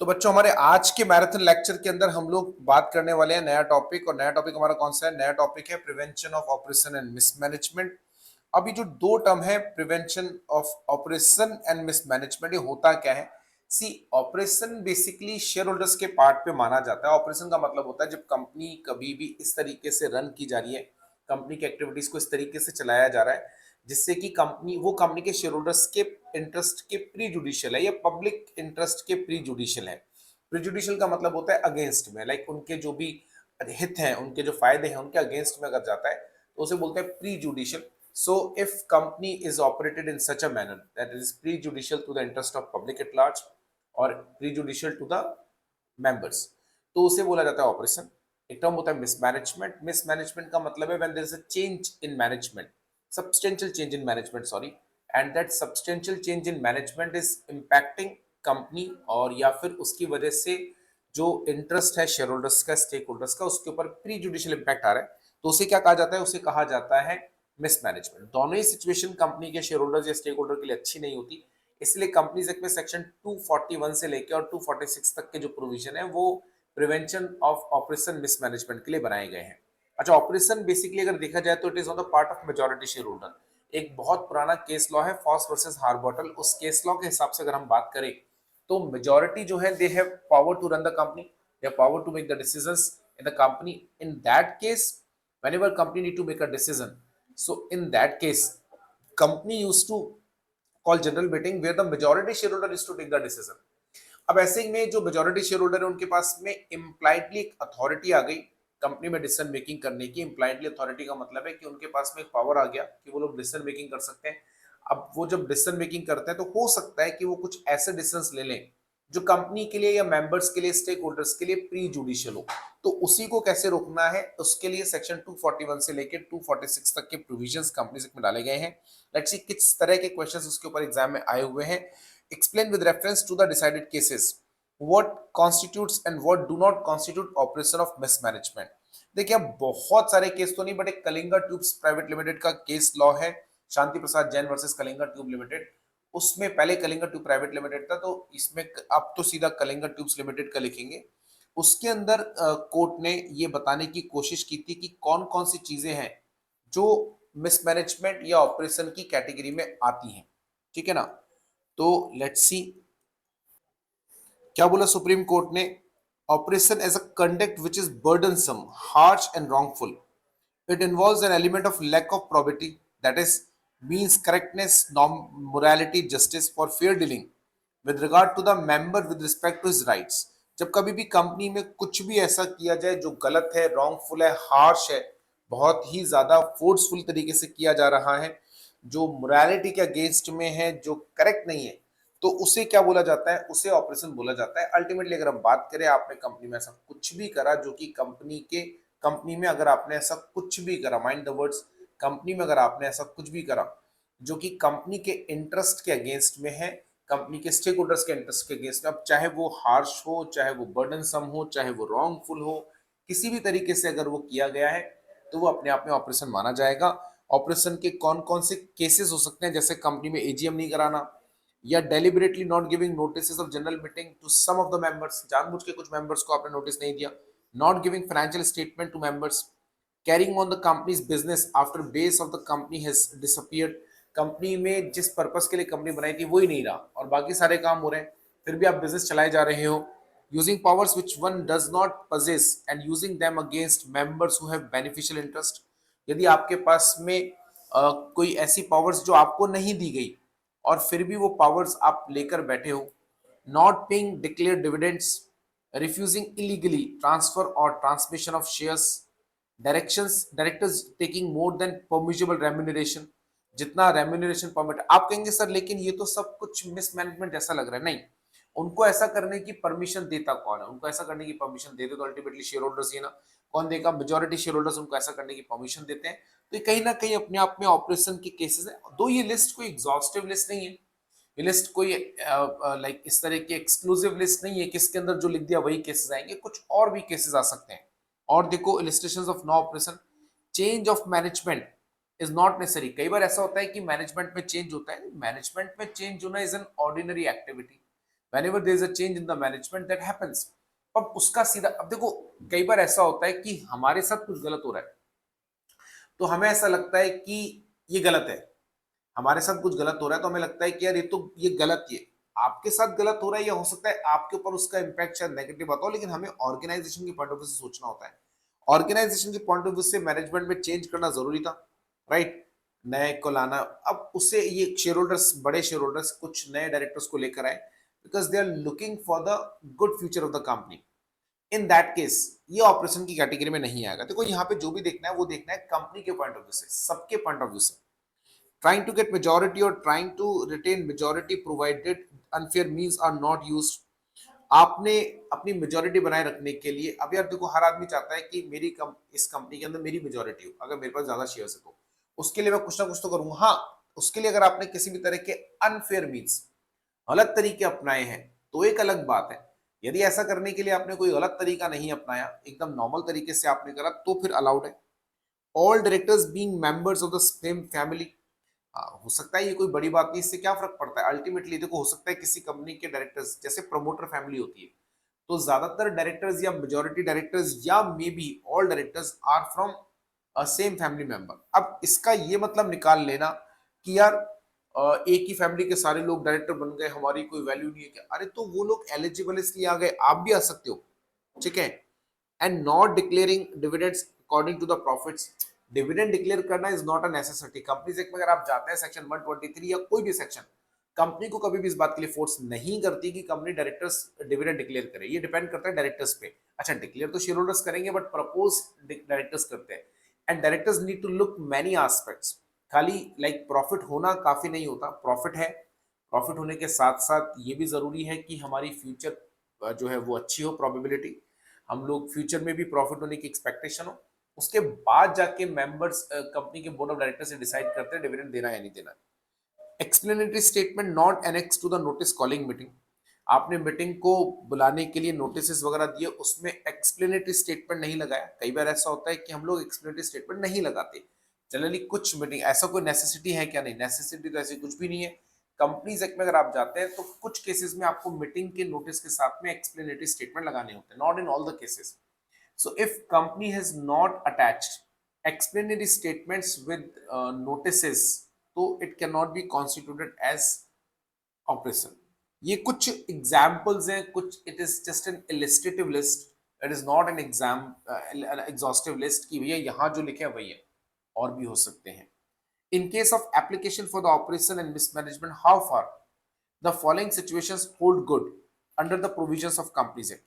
तो बच्चों हमारे आज के मैराथन लेक्चर के अंदर हम लोग बात करने वाले हैं नया टॉपिक। और नया टॉपिक हमारा कौन सा है? नया टॉपिक है prevention of operation and mismanagement. अभी जो दो टर्म है, prevention of operation and mismanagement, ये होता क्या है? सी, ऑपरेशन बेसिकली शेयर होल्डर्स के पार्ट पे माना जाता है। ऑपरेशन का मतलब होता है जब कंपनी कभी भी इस तरीके से रन की जा रही है, कंपनी की एक्टिविटीज को इस तरीके से चलाया जा रहा है जिससे कि कंपनी के शेयर होल्डर्स के इंटरेस्ट के प्री जुडिशियल है या पब्लिक इंटरेस्ट के प्री जुडिशियल है। प्री जुडिशियल का मतलब होता है अगेंस्ट में, लाइक उनके जो भी हित हैं, उनके जो फायदे हैं, उनके अगेंस्ट में अगर जाता है तो उसे बोलते हैं pre judicial. So if company is operated in such a manner that is prejudicial to the interest of public at large or prejudicial to the members, तो उसे बोला जाता है ऑपरेशन। एक टर्म होता है मिसमैनेजमेंट। मिसमैनेजमेंट का मतलब है when there is a change in management, substantial change in management, sorry, and that substantial change in management is impacting company, और या फिर उसकी वजह से जो इंटरेस्ट है शेयर होल्डर्स का, स्टेक होल्डर्स का, उसके ऊपर प्री जुडिशियल इंपैक्ट आ रहा है, तो उसे क्या कहा जाता है? उसे कहा जाता है मिसमैनेजमेंट। दोनों ही सिचुएशन कंपनी के शेयर होल्डर्स या स्टेक होल्डर के लिए अच्छी नहीं होती। इसलिए कंपनीज एक्ट में सेक्शन 241 से लेकर और 246 तक के जो प्रोविजन है वो प्रिवेंशन ऑफ ऑपरेशन मिसमैनेजमेंट के लिए बनाए गए हैं। अच्छा, ऑपरेशन बेसिकली अगर देखा जाए तो it is on the part of majority share holder. एक बहुत पुराना केस लॉ है फॉस वर्सेस हार्बॉटल। उस केस लॉ के हिसाब से अगर हम बात करें तो मेजॉरिटी जो है they have power to run the company, they have power to make the decisions in the company. In that case whenever company need to make a decision, so in that case company used to call general meeting where the majority shareholder is to take the decision। अब ऐसे में जो majority share holder है उनके पास में impliedly एक authority आ गई company में डिसीजन मेकिंग करने की। इम्प्लाइडली अथॉरिटी का मतलब है कि उनके पास में एक पावर आ गया कि वो लोग डिसीजन मेकिंग कर सकते हैं। अब वो जब डिसीजन मेकिंग करते हैं तो हो सकता है कि वो कुछ ऐसे डिसीजन ले लें जो कंपनी के लिए या मेंबर्स के लिए, स्टेक होल्डर्स के लिए प्री जुडिशियल हो। तो उसी को कैसे रोकना है, उसके लिए सेक्शन 241 से लेकर 246 तक के प्रोविजंस कंपनी एक्ट में डाले गए हैं। लेट्स सी किस तरह के क्वेश्चंस उसके ऊपर एग्जाम में आए हुए हैं। Explain with reference to the decided cases what constitutes and what do not constitute operation of mismanagement। देखिए, अब बहुत सारे केस तो नहीं, बट एक कलिंगा ट्यूब्स प्राइवेट लिमिटेड का केस लॉ है, Shanti Prasad Jain versus Kalinga tube limited. उसमें पहले कलिंगा ट्यूब प्राइवेट लिमिटेड था, तो इसमें अब तो सीधा कलिंगा ट्यूब्स लिमिटेड का लिखेंगे। उसके अंदर कोर्ट ने ये बताने की कोशिश की थी कि कौन कौन सी चीजें हैं जो मिसमैनेजमेंट या ऑपरेशन की कैटेगरी में आती हैं। ठीक है ना? तो लेट्स सी क्या बोला सुप्रीम कोर्ट ने। Oppression as a conduct which is burdensome, harsh and wrongful, it involves an element of lack of probity, that is means correctness, norm, morality, justice for fair dealing with regard to the member with respect to his rights। जब कभी भी company में कुछ भी ऐसा किया जाए जो गलत है, रॉन्गफुल है, हार्श है, बहुत ही ज्यादा फोर्सफुल तरीके से किया जा रहा है, जो मोरालिटी के अगेंस्ट में है, जो करेक्ट नहीं है, तो उसे क्या बोला जाता है? उसे ऑपरेशन बोला जाता है। अल्टीमेटली अगर हम बात करें, आपने कंपनी में ऐसा कुछ भी करा जो कि कंपनी में अगर आपने ऐसा कुछ भी करा, माइंड द वर्ड्स, कंपनी में अगर आपने ऐसा कुछ भी करा जो कि कंपनी के इंटरेस्ट के अगेंस्ट में है, कंपनी के स्टेक होल्डर्स के इंटरेस्ट के अगेंस्ट में, अब चाहे वो हार्श हो, चाहे वो बर्डनसम हो, चाहे वो रॉन्गफुल हो, किसी भी तरीके से अगर वो किया गया है तो वो अपने आप में ऑपरेशन माना जाएगा। ऑपरेशन के कौन कौन से केसेस हो सकते हैं? जैसे कंपनी में एजीएम नहीं कराना, या deliberately not giving notice of general meeting to some of the members, जानबूझ के कुछ मेंबर्स को आपने नोटिस नहीं दिया, not giving financial statement to members, carrying on the company's business after base of the company has disappeared, company में जिस purpose के लिए कंपनी बनाई थी वही नहीं रहा और बाकी सारे काम हो रहे हैं, फिर भी आप बिजनेस चलाए जा रहे हो। Using powers which one does not possess and using them against members who have beneficial interest, यदि आपके पास में कोई ऐसी पावर्स जो आपको नहीं दी गई और फिर भी वो पावर्स आप लेकर बैठे हो, not paying declare dividends, refusing illegally transfer और transmission of shares, directors taking more than permissible remuneration, जितना रेम्यूनरेशन परमिट। आप कहेंगे सर लेकिन ये तो सब कुछ मिसमैनेजमेंट जैसा लग रहा है। नहीं, उनको ऐसा करने की परमिशन देता कौन है? उनको ऐसा करने की परमिशन देते तो अल्टीमेटली शेयर होल्डर्स ही ना। कौन देगा? मेजॉरिटी शेयर होल्डर्स उनको ऐसा करने की परमिशन देते हैं। तो ये कहीं ना कहीं अपने आप में ऑपरेशन के केसेस है। दो ये लिस्ट कोई एग्जॉस्टिव लिस्ट नहीं है, ये लिस्ट कोई लाइक इस तरह की एक्सक्लूसिव लिस्ट नहीं है कि इसके अंदर जो लिख दिया वही केसेस आएंगे, कुछ और भी केसेस आ सकते हैं। और देखो, illustrations of no oppression, change of management is not necessary. कई बार ऐसा होता है कि मैनेजमेंट में चेंज होता है। मैनेजमेंट में चेंज होना is an ordinary activity. whenever there is a change in the management that happens। अब उसका सीधा, अब देखो कई बार ऐसा होता है कि हमारे साथ कुछ गलत हो रहा है तो हमें ऐसा लगता है कि ये गलत है, हमारे साथ कुछ गलत हो रहा है तो हमें लगता है कि यार ये गलत, ये आपके साथ गलत हो रहा है या हो सकता है आपके ऊपर उसका इम्पैक्ट शायद नेगेटिव आता हो, लेकिन हमें ऑर्गेनाइजेशन के पॉइंट ऑफ व्यू से सोचना होता है। ऑर्गेनाइजेशन के पॉइंट ऑफ व्यू से मैनेजमेंट में चेंज करना जरूरी था, राइट, नए को लाना। अब उससे ये शेयर होल्डर्स, बड़े शेयर होल्डर्स कुछ नए डायरेक्टर्स को लेकर आए because they are looking for the good future of the company. In that case ये ऑपरेशन की कैटेगरी में नहीं आएगा। देखो यहाँ पे जो भी देखना है वो देखना है कंपनी के पॉइंट ऑफ व्यू से, सबके पॉइंट ऑफ व्यू से। Trying to get majority or trying to retain majority provided unfair means are not used। आपने अपनी मेजोरिटी बनाए रखने के लिए, अब यार देखो हर आदमी चाहता है कि इस कंपनी के अंदर मेरी मेजोरिटी हो, अगर मेरे पास ज्यादा शेयर है तो उसके लिए मैं कुछ ना कुछ तो करूंगा। हाँ, उसके लिए अगर आपने किसी भी तरह के अनफेयर मीन्स, गलत तरीके अपनाए हैं तो एक अलग बात है। यदि ऐसा करने के लिए आपने कोई गलत तरीका नहीं अपनाया, एकदम नॉर्मल तरीके से आपने करा तो फिर अलाउड है। All directors being members of the same family, हो सकता है ये कोई बड़ी बात नहीं, इससे क्या फर्क पड़ता है अल्टीमेटली। देखो हो सकता है किसी कंपनी के डायरेक्टर्स, जैसे प्रमोटर फैमिली होती है तो ज्यादातर डायरेक्टर्स या मेजोरिटी डायरेक्टर्स या maybe all directors are from same family member. अब इसका ये मतलब निकाल लेना कि यार एक ही फैमिली के सारे लोग डायरेक्टर बन गए, हमारी कोई वैल्यू नहीं है क्या? अरे तो वो लोग एलिजिबल इसलिए आ गए, आप भी आ सकते हो, ठीक है। And not declaring dividends according to the profits, dividend declare करना is not a necessity. Companies act में अगर आप जाते हैं सेक्शन 123 या कोई भी सेक्शन, कंपनी को कभी भी इस बात के लिए फोर्स नहीं करती कि कंपनी डायरेक्टर्स डिविडेंड डिक्लेयर करे, ये डिपेंड करता है डायरेक्टर्स पे। अच्छा, डिक्लेयर तो शेयर होल्डर्स करेंगे बट प्रपोज डायरेक्टर्स करते हैं। And directors need to look many aspects, खाली लाइक प्रॉफिट होना काफी नहीं होता। प्रॉफिट है, प्रॉफिट होने के साथ साथ ये भी जरूरी है कि हमारी फ्यूचर जो है वो अच्छी हो, प्रोबेबिलिटी, हम लोग फ्यूचर में भी प्रॉफिट होने की एक्सपेक्टेशन हो। उसके बाद जाके मेंबर्स कंपनी के बोर्ड ऑफ डायरेक्टर से डिसाइड करते हैं डिविडेंड देना है या नहीं देना। Explanatory statement not annex to the notice calling meeting, आपने मीटिंग को बुलाने के लिए नोटिस वगैरह दिए, उसमें एक्सप्लेनेटरी स्टेटमेंट नहीं लगाया। कई बार ऐसा होता है कि हम लोग एक्सप्लेनेटरी स्टेटमेंट नहीं लगाते जनरली, कुछ मीटिंग, ऐसा कोई नेसेसिटी है क्या? नहीं, नेसेसिटी तो ऐसी कुछ भी नहीं है। कंपनीज एक्ट में अगर आप जाते हैं तो कुछ केसेस में आपको मीटिंग के नोटिस के साथ में एक्सप्लेनेटरी स्टेटमेंट लगाने होते हैं, not in all the cases. So if company has not attached explanatory statements with notices, तो it cannot be constituted as operation। ये कुछ एग्जाम्पल्स हैं, कुछ, it is just an illustrative list, it is not an exam exhaustive list कि भैया यहाँ जो लिखे हैं वही है, और भी हो सकते हैं। In case of application for the operation and mismanagement, how far the following situations hold good under the provisions of Companies Act?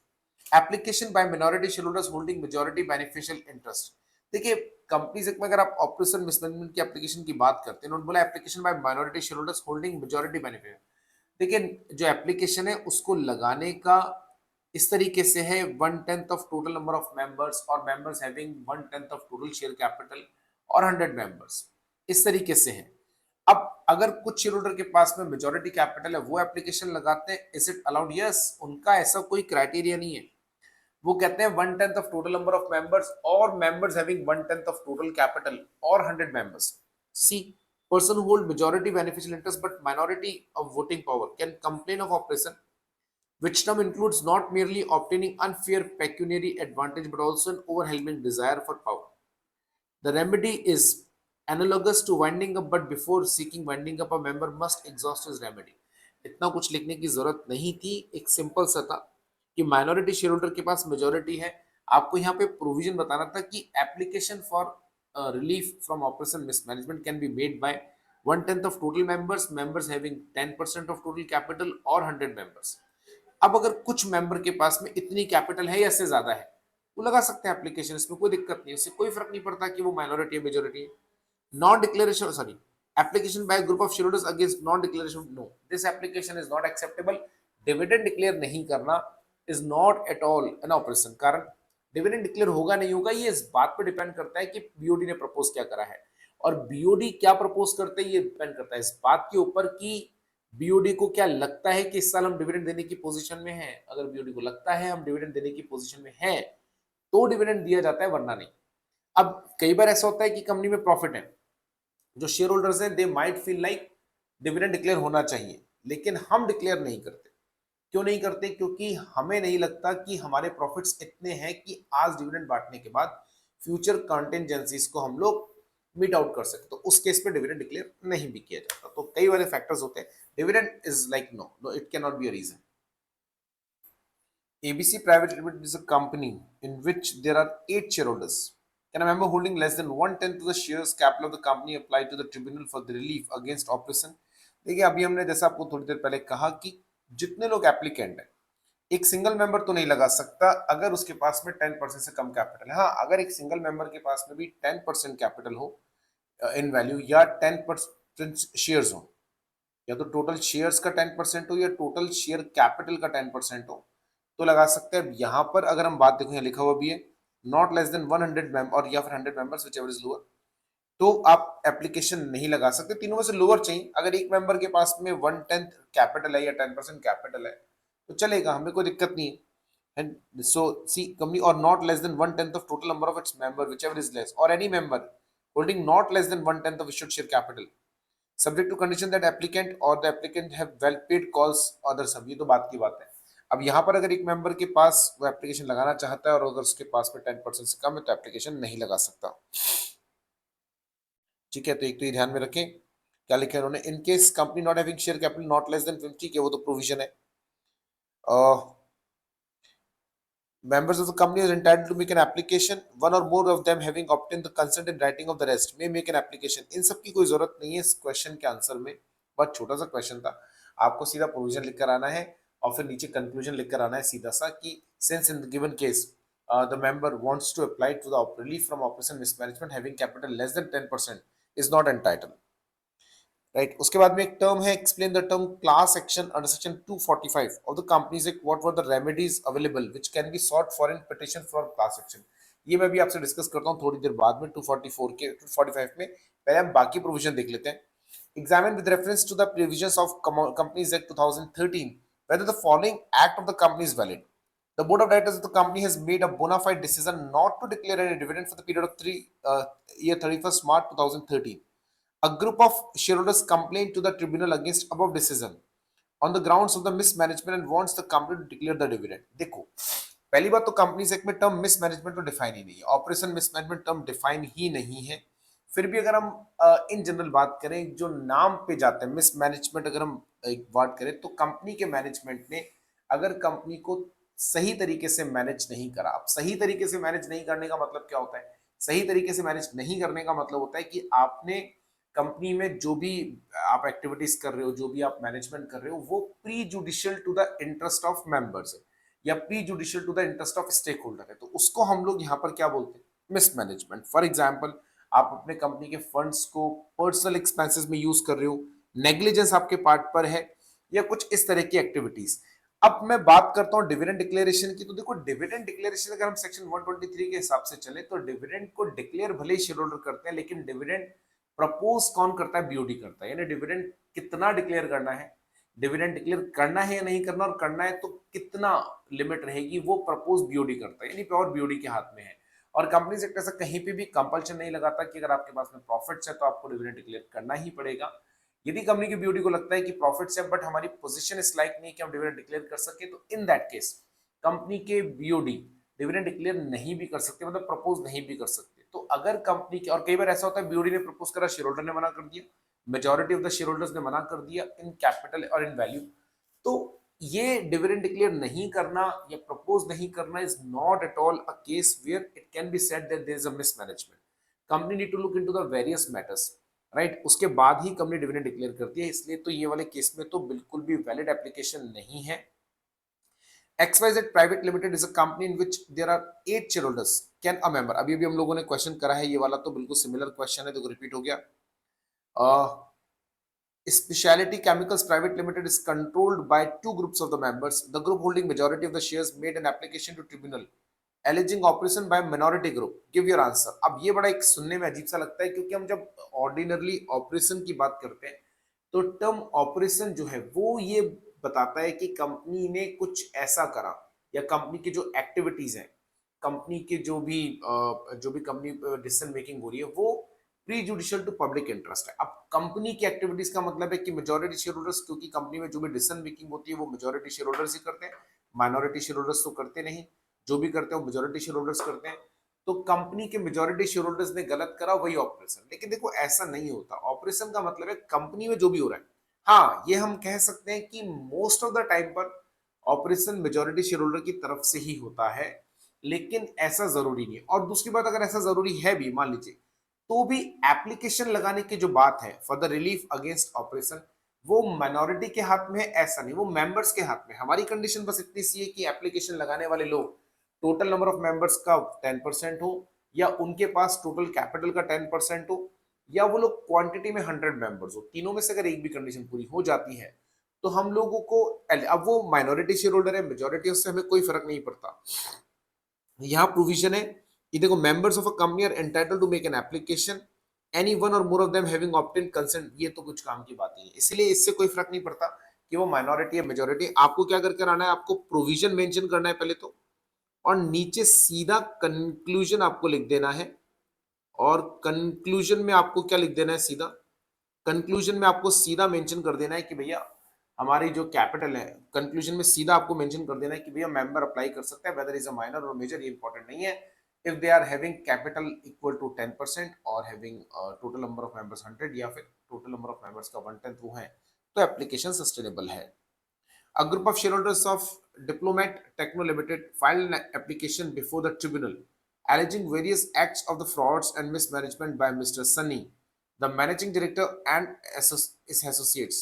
Application by minority shareholders holding majority beneficial interest। देखिए कंपनीज एक्ट में अगर आप operation mismanagement की application की बात करते हैं, उन्होंने बोला application by minority shareholders holding majority benefit. देखिए जो एप्लीकेशन है उसको लगाने का इस तरीके से है, 1/10 of total number of members और members having 1/10 of total share capital और 100 मेंबर्स, इस तरीके से है। अब अगर कुछ शेयर होल्डर के पास में मेजॉरिटी कैपिटल है, वो एप्लीकेशन लगाते हैं, इज इट अलाउड? यस, उनका ऐसा कोई क्राइटेरिया नहीं है। वो कहते हैं 1/10 of total number of members और members having 1/10 of total capital और 100 members. See, person who hold majority beneficial interest but minority of voting power can complain of operation, which term includes not merely obtaining unfair pecuniary advantage but also an overwhelming desire for power। The remedy is analogous to winding up, but before seeking winding up, a member must exhaust his remedy। इतना कुछ लिखने की जरूरत नहीं थी, एक simple सा था कि माइनॉरिटी शेयर होल्डर के पास मेजॉरिटी है। आपको यहाँ पे प्रोविजन बताना था कि application for relief from operation mismanagement can be made by 1/10 of total members, members having 10% of total capital और 100 मेंबर्स। अब अगर कुछ मेंबर के पास में इतनी कैपिटल है या इससे ज्यादा है, वो लगा सकते हैं एप्लीकेशन, इसमें कोई दिक्कत नहीं है, इससे कोई फर्क नहीं पड़ता कि वो माइनॉरिटी है मेजॉरिटी है। Non declaration, sorry, application by a group of shareholders against non declaration, no, this application is not acceptable। Dividend declare नहीं करना is not at all an operation. कारण डिविडेंड डिक्लेयर होगा नहीं होगा ये इस बात पर डिपेंड करता है कि बीओडी ने प्रपोज क्या करा है, और बीओडी क्या प्रपोज करते हैं ये डिपेंड करता है इस बात के ऊपर कि बीओडी को क्या लगता है कि इस साल हम डिविडेंड देने की पोजीशन में हैं। अगर बीओडी को लगता है हम डिविडेंड देने की पोजीशन में हैं तो डिविडेंड दिया जाता है, वरना नहीं। अब कई बार ऐसा होता है कि कंपनी में प्रॉफिट है, जो शेयर होल्डर्स हैं they might feel like dividend declare होना चाहिए, लेकिन हम डिक्लेयर नहीं करते। क्यों नहीं करते? क्योंकि हमें नहीं लगता कि हमारे प्रॉफिट्स इतने हैं कि आज डिविडेंड बांटने के बाद फ्यूचर कंटिजेंसीज को हम लोग मीट आउट कर सकते। तो उस केस में डिविडेंड डिक्लेयर नहीं भी किया जाता। तो कई वाले फैक्टर्स होते हैं। Dividend is like no no, it can not be a reason. ABC Private Limited is a company in which there are 8 shareholders. Can a member holding less than 1/10 of the shares capital of the company apply to the tribunal for the relief against oppression? देखिए, अभी हमने जैसा आपको थोड़ी देर पहले कहा कि जितने लोग एप्लीकेंट हैं, एक सिंगल मेंबर तो नहीं लगा सकता अगर उसके पास में 10% से कम कैपिटल है। हाँ, अगर एक सिंगल मेंबर के पास में भी 10% कैपिटल हो इन वैल्यू, या 10% शेयर्स हो, या तो टोटल शेयर्स का 10% हो या टोटल शेयर कैपिटल का 10% हो, तो लगा सकते हैं। यहाँ पर अगर हम बात देखो, यहाँ लिखा हुआ भी है नॉट लेस देन 100 मेंबर और या फिर 100 मेंबर्स व्हिचएवर इज लोअर, तो आप एप्लीकेशन नहीं लगा सकते। तीनों में से लोअर चाहिए। अगर एक मेंबर के पास में 1/10 कैपिटल है या 10% कैपिटल है तो चलेगा, हमें कोई दिक्कत नहीं है। And so see company or not less than 1/10 of total number of its member whichever is less, or any member holding not less than 1/10 of issued share capital subject to condition that applicant or the applicant have well paid calls other सब। ये तो बात की बात है। अब यहाँ पर अगर एक मेंबर के पास वो एप्लीकेशन लगाना चाहता है और अगर उसके पास में 10% से कम है तो एप्लीकेशन नहीं लगा सकता। ठीक है, तो एक तो ये ध्यान में रखें। क्या लिखा है उन्होंने? In case company not having share capital not less then 50 के, वो तो प्रोविजन है। Members of the company are entitled to make an application. One or more of them having obtained the consent in writing of the rest may make an application. इन सब की कोई जरूरत नहीं है इस क्वेश्चन के आंसर में। बहुत छोटा सा क्वेश्चन था। आपको सीधा प्रोविजन लिख कर आना है और फिर नीचे कंक्लूजन लिख कर आना है सीधा सा कि since in the given case the member wants to apply to the relief from operation mismanagement having capital less than 10% is not entitled. Right. उसके बाद में एक टर्म है explain the term class action under section 245 of the companies act, what were the remedies available which can be sought for in petition for class action. ये मैं भी आपसे discuss करता हूँ थोड़ी देर बाद में 244 के 245 में। पहले हम बाकी प्रोविजन देख लेते हैं। Examine with reference to the provisions of companies act 2013 whether the following act of the company is valid. The board of directors of the company has made a bona fide decision not to declare any dividend for the period of year 31st March 2013. A group of shareholders complained to the tribunal against above decision on the grounds of the mismanagement and wants the company to declare the dividend. देखो, पहली बात तो companies act में term mismanagement तो define ही नहीं है, operation mismanagement term define ही नहीं है। फिर भी अगर हम इन जनरल बात करें, जो नाम पे जाते हैं मिसमैनेजमेंट, अगर हम एक बात करें तो कंपनी के मैनेजमेंट ने अगर कंपनी को सही तरीके से मैनेज नहीं करा। अब सही तरीके से मैनेज नहीं करने का मतलब क्या होता है? सही तरीके से मैनेज नहीं करने का मतलब होता है कि आपने कंपनी में जो भी आप एक्टिविटीज कर रहे हो, जो भी आप मैनेजमेंट कर रहे हो, वो prejudicial to the interest of members है या prejudicial to the interest of stakeholder है। तो उसको हम लोग यहाँ पर क्या बोलते हैं? मिसमैनेजमेंट। फॉर एग्जाम्पल, आप अपने कंपनी के फंड्स को पर्सनल एक्सपेंसेस में यूज कर रहे हो, नेग्लिजेंस आपके पार्ट पर है, या कुछ इस तरह की एक्टिविटीज। अब मैं बात करता हूं डिविडेंड डिक्लेरेशन की। तो देखो, डिविडेंड डिक्लेरेशन अगर हम सेक्शन 123 के हिसाब से चले तो डिविडेंड को डिक्लेयर भले ही शेयर होल्डर करते हैं, लेकिन डिविडेंड प्रपोज कौन करता है? बीओडी करता है। यानी डिविडेंड कितना डिक्लेयर करना है, डिविडेंड डिक्लेयर करना है या नहीं करना, और करना है तो कितना लिमिट रहेगी, वो प्रपोज बीओडी करता है। यानी प्योर बीओडी के हाथ में है। और कंपनी एक्ट ऐसा कहीं पे भी कंपल्शन नहीं लगाता कि अगर आपके पास में प्रॉफिट्स है तो आपको डिविडेंड डिक्लेयर करना ही पड़ेगा। यदि कंपनी की बीओडी को लगता है कि प्रॉफिट्स है बट हमारी पोजीशन इस लाइक नहीं कि हम डिविडेंड डिक्लेयर कर सके, तो इन दैट केस कंपनी के बीओडी डिविडेंड डिक्लेयर नहीं भी कर सकते, मतलब प्रपोज नहीं भी कर सकते। तो अगर कंपनी के, और कई बार ऐसा होता है बीओडी ने प्रपोज करा, शेयर होल्डर ने मना कर दिया, majority of the share holders ने मना कर दिया इन कैपिटल और इन वैल्यू, तो ये डिविडेंड डिक्लेयर नहीं करना या प्रपोज नहीं करना is not at all a case where it can be said that there is a mismanagement. Company need to look into the various matters, right. उसके बाद ही कंपनी डिविडेंड डिक्लेयर करती है। इसलिए तो ये वाले केस में तो बिल्कुल भी वैलिड एप्लीकेशन नहीं है। XYZ Private Limited is a company in which there are 8 shareholders. Can a member, अभी भी हम लोगों ने क्वेश्चन करा है, ये वाला तो बिल्कुल सिमिलर क्वेश्चन है, देखो रिपीट हो गया। Specialty Chemicals Private Limited is controlled by two groups of the members. The group holding majority of the shares made an application to tribunal alleging operation by minority group. Give your answer. अब ये बड़ा एक सुनने में अजीब सा लगता है, क्योंकि हम जब ऑर्डिनरली ऑपरेशन की बात करते हैं तो टर्म ऑपरेशन जो है वो ये बताता है कि कंपनी ने कुछ ऐसा करा, या कंपनी की जो एक्टिविटीज हैं, कंपनी के जो भी कंपनी डिसीजन मेकिंग हो रही है वो प्रीजुडिशियल टू पब्लिक इंटरेस्ट है। अब कंपनी की एक्टिविटीज का मतलब है कि मेजॉरिटी शेयर होल्डर्स, क्योंकि कंपनी में जो भी डिसीजन मेकिंग होती है वो मेजॉरिटी शेयर होल्डर्स ही करते हैं, माइनॉरिटी शेयर होल्डर्स तो करते नहीं, जो भी करते हैं वो मेजॉरिटी शेयर होल्डर्स करते हैं। तो कंपनी के मेजॉरिटी शेयर होल्डर्स ने गलत करा, वही ऑपरेशन। लेकिन देखो ऐसा नहीं होता, ऑपरेशन का मतलब है कंपनी में जो भी हो रहा है। हाँ, ये हम कह सकते हैं कि मोस्ट ऑफ द टाइम पर ऑपरेशन मेजॉरिटी शेयर होल्डर की तरफ से ही होता है, लेकिन ऐसा जरूरी नहीं है। और दूसरी बात, अगर ऐसा जरूरी है भी, मान लीजिए, तो भी एप्लीकेशन लगाने की जो बात है for the relief against operation, वो माइनॉरिटी के हाथ में है, ऐसा नहीं, वो मेंबर्स के हाथ में। हमारी कंडीशन बस इतनी सी है कि एप्लीकेशन लगाने वाले लोग टोटल नंबर ऑफ मेंबर्स का 10% हो, या उनके पास टोटल कैपिटल का 10% हो, या वो लोग क्वांटिटी में 100 मेंबर्स हो। तीनों में से अगर एक भी कंडीशन पूरी हो जाती है तो हम लोगों को, अब वो माइनॉरिटी शेयर होल्डर है, मेजॉरिटी, उससे हमें कोई फर्क नहीं पड़ता। यहाँ प्रोविजन है कि देखो, members of a company are entitled to make an application, any one और more of them having obtained consent. ये तो कुछ काम की बात नहीं है, इसलिए इससे कोई फर्क नहीं पड़ता कि वो माइनॉरिटी है मेजॉरिटी। आपको क्या करके आना है, आपको प्रोविजन मेंशन करना है पहले तो, और नीचे सीधा कंक्लूजन आपको लिख देना है। और कंक्लूजन में आपको क्या लिख देना है, सीधा कंक्लूजन में आपको सीधा मेंशन कर देना है कि भैया हमारी जो कैपिटल है, कंक्लूजन में सीधा आपको मेंशन कर देना है कि भैया मेंबर अप्लाई कर सकता है, वेदर इज अ माइनर और मेजर, ये इंपॉर्टेंट नहीं है। If they are having capital equal to 10% और having total number of members 100, या फिर टोटल नंबर ऑफ मेंबर्स का 1/10 वो है, तो एप्लीकेशन सस्टेनेबल है। A group of shareholders of Diplomat Techno Limited filed an application before the tribunal alleging various acts of the frauds and mismanagement by Mr. Sunny, the managing director and his associates.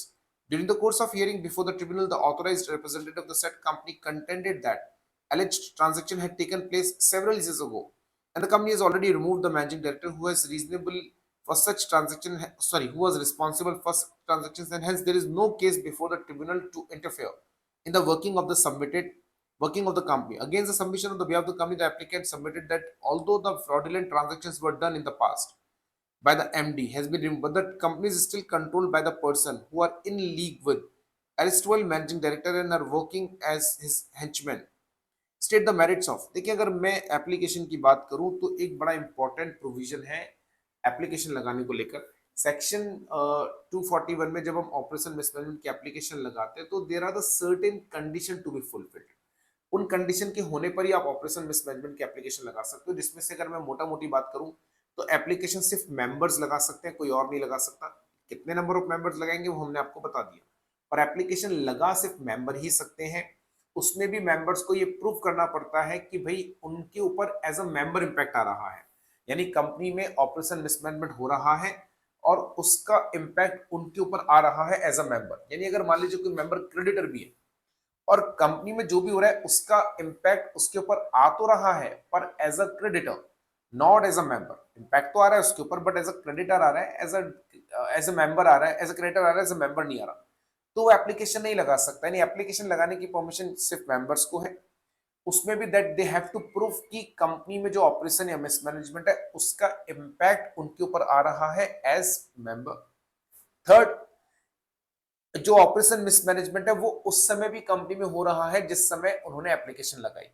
During the course of hearing before the tribunal, the authorized representative of the said company contended that alleged transaction had taken place several years ago, and the company has already removed the managing director who has reasonable for such transaction, sorry, who was responsible for such transactions, and hence there is no case before the tribunal to interfere in the working of the company. Against the submission on the behalf of the company, the applicant submitted that although the fraudulent transactions were done in the past by the MD has been removed, but the company is still controlled by the person who are in league with erstwhile managing director and are working as his henchmen. State the merits of, देखिए अगर मैं application की बात करूं तो एक बड़ा important provision है एप्लीकेशन लगाने को लेकर। सेक्शन 241 में जब हम ऑपरेशन मिसमैनेजमेंट की एप्लीकेशन लगाते हैं तो there are the certain condition to be fulfilled. उन कंडीशन के होने पर ही आप ऑपरेशन मिसमैनेजमेंट की एप्लीकेशन लगा सकते हो, जिसमें से अगर मैं मोटा मोटी बात करूं तो एप्लीकेशन सिर्फ मेंबर्स लगा सकते हैं, कोई और नहीं लगा सकता। कितने नंबर ऑफ मेंबर्स लगाएंगे वो हमने आपको बता दिया, और एप्लीकेशन लगा सिर्फ मेंबर ही सकते हैं। उसमें भी मेंबर्स को ये प्रूव करना पड़ता है कि भाई उनके ऊपर एज अ मेंबर इंपैक्ट आ रहा है, यानी कंपनी में ऑपरेशन मिसमैनेजमेंट हो रहा है और उसका इंपैक्ट उनके ऊपर आ रहा है एज अ मेंबर। यानी अगर मान लीजिए कोई मेंबर क्रेडिटर भी है और कंपनी में जो भी हो रहा है उसका इंपैक्ट उसके ऊपर आ तो रहा है, पर as a creditor, not as a member. Impact तो आ रहा है उसके ऊपर, बट एज अ क्रेडिटर आ रहा है, एज अ मेंबर आ रहा है, एज अ क्रेडिटर आ रहा है, एज अ मेंबर नहीं आ रहा। तो वो एप्लीकेशन नहीं लगा सकता, यानी एप्लीकेशन लगाने की परमिशन सिर्फ मेंबर्स को है। उसमें भी that they have to prove कि कंपनी में जो ऑपरेशन या मिसमैनेजमेंट है उसका इंपैक्ट उनके ऊपर आ रहा है एज मेंबर। थर्ड, जो ऑपरेशन मिसमैनेजमेंट है वो उस समय भी कंपनी में हो रहा है जिस समय उन्होंने एप्लीकेशन लगाई।